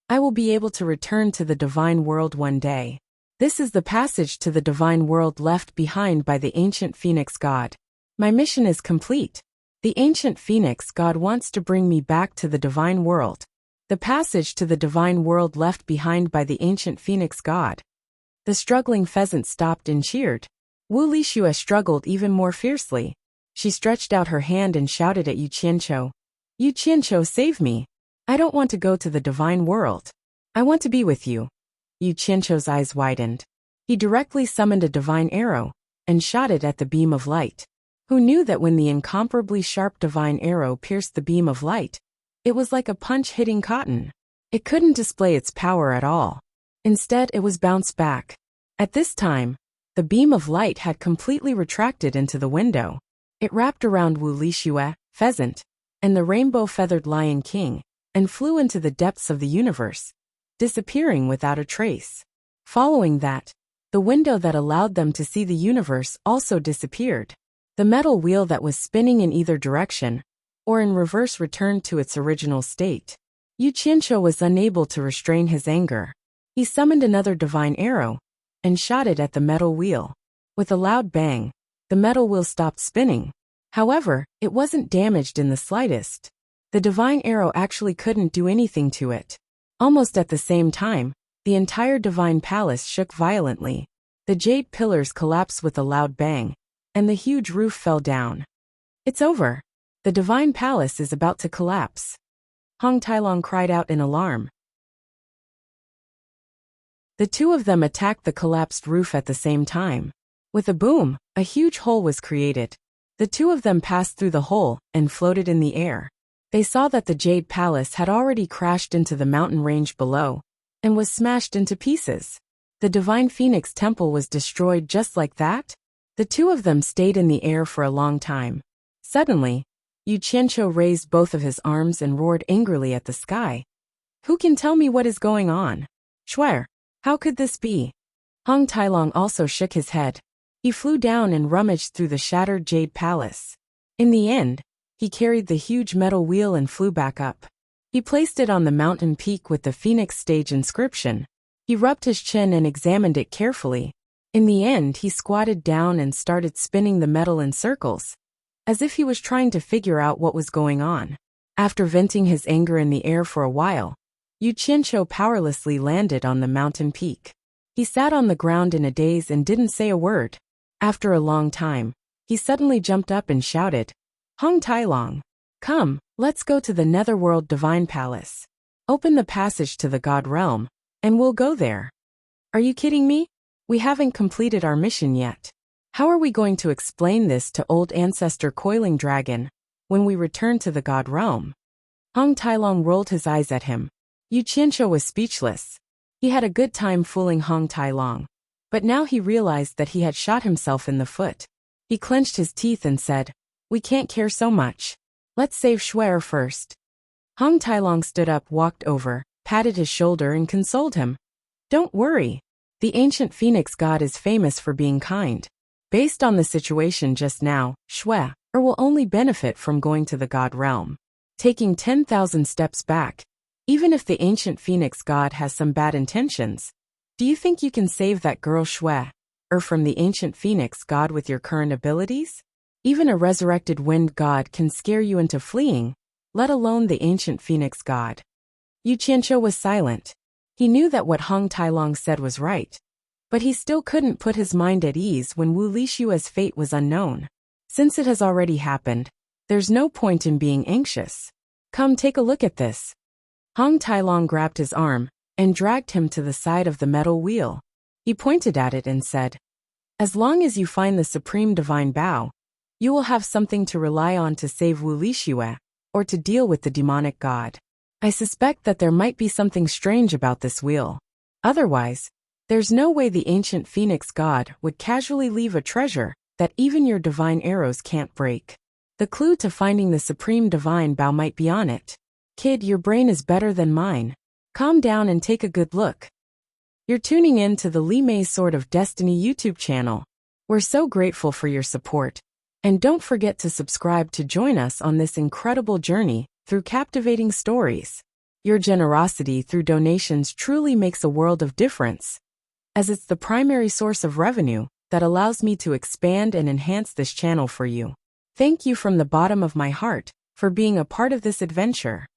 I will be able to return to the divine world one day. This is the passage to the divine world left behind by the ancient Phoenix God. My mission is complete. The ancient Phoenix God wants to bring me back to the divine world. The passage to the divine world left behind by the ancient Phoenix God." The struggling pheasant stopped and cheered. Wu Lixue struggled even more fiercely. She stretched out her hand and shouted at Yu Qianqiu, "Yu Qianqiu, save me. I don't want to go to the divine world. I want to be with you." Yu Qianqiu's eyes widened. He directly summoned a divine arrow and shot it at the beam of light. Who knew that when the incomparably sharp divine arrow pierced the beam of light, it was like a punch hitting cotton. It couldn't display its power at all. Instead, it was bounced back. At this time, The beam of light had completely retracted into the window. It wrapped around Wu Lixue, Pheasant, and the rainbow-feathered Lion King, and flew into the depths of the universe, disappearing without a trace. Following that, the window that allowed them to see the universe also disappeared. The metal wheel that was spinning in either direction, or in reverse, returned to its original state. Yu Qianqiu was unable to restrain his anger. He summoned another divine arrow and shot it at the metal wheel. With a loud bang, the metal wheel stopped spinning. However, it wasn't damaged in the slightest. The divine arrow actually couldn't do anything to it. Almost at the same time, the entire divine palace shook violently. The jade pillars collapsed with a loud bang, and the huge roof fell down. It's over. The divine palace is about to collapse. Hong Tailong cried out in alarm. The two of them attacked the collapsed roof at the same time. With a boom, a huge hole was created. The two of them passed through the hole and floated in the air. They saw that the Jade Palace had already crashed into the mountain range below and was smashed into pieces. The Divine Phoenix Temple was destroyed just like that. The two of them stayed in the air for a long time. Suddenly, Yu Qianqiu raised both of his arms and roared angrily at the sky. Who can tell me what is going on? Schwer, how could this be? Hong Tailong also shook his head. He flew down and rummaged through the shattered Jade Palace. In the end, he carried the huge metal wheel and flew back up. He placed it on the mountain peak with the Phoenix Stage inscription. He rubbed his chin and examined it carefully. In the end, he squatted down and started spinning the metal in circles, as if he was trying to figure out what was going on. After venting his anger in the air for a while, Yu Qianqiu powerlessly landed on the mountain peak. He sat on the ground in a daze and didn't say a word. After a long time, he suddenly jumped up and shouted, Hong Tailong, come, let's go to the Netherworld Divine Palace. Open the passage to the God Realm, and we'll go there. Are you kidding me? We haven't completed our mission yet. How are we going to explain this to old ancestor Coiling Dragon when we return to the God Realm? Hong Tailong rolled his eyes at him. Yu Qianqiu was speechless. He had a good time fooling Hong Tailong, but now he realized that he had shot himself in the foot. He clenched his teeth and said, we can't care so much. Let's save Schwer first. Hong Tailong stood up, walked over, patted his shoulder and consoled him. Don't worry. The ancient Phoenix God is famous for being kind. Based on the situation just now, Schwer will only benefit from going to the God Realm. Taking 10,000 steps back, even if the ancient Phoenix God has some bad intentions, do you think you can save that girl Schwer from the ancient Phoenix God with your current abilities? Even a resurrected wind god can scare you into fleeing, let alone the ancient Phoenix God. Yu Qianqiu was silent. He knew that what Hong Tailong said was right, but he still couldn't put his mind at ease when Wu Lixue's fate was unknown. Since it has already happened, there's no point in being anxious. Come take a look at this. Hong Tailong grabbed his arm and dragged him to the side of the metal wheel. He pointed at it and said, as long as you find the supreme divine bow, you will have something to rely on to save Wu Lixue, or to deal with the demonic god. I suspect that there might be something strange about this wheel. Otherwise, there's no way the ancient Phoenix God would casually leave a treasure that even your divine arrows can't break. The clue to finding the supreme divine bow might be on it. Kid, your brain is better than mine. Calm down and take a good look. You're tuning in to the Li Mei's Sword of Destiny YouTube channel. We're so grateful for your support. And don't forget to subscribe to join us on this incredible journey through captivating stories. Your generosity through donations truly makes a world of difference, as it's the primary source of revenue that allows me to expand and enhance this channel for you. Thank you from the bottom of my heart for being a part of this adventure.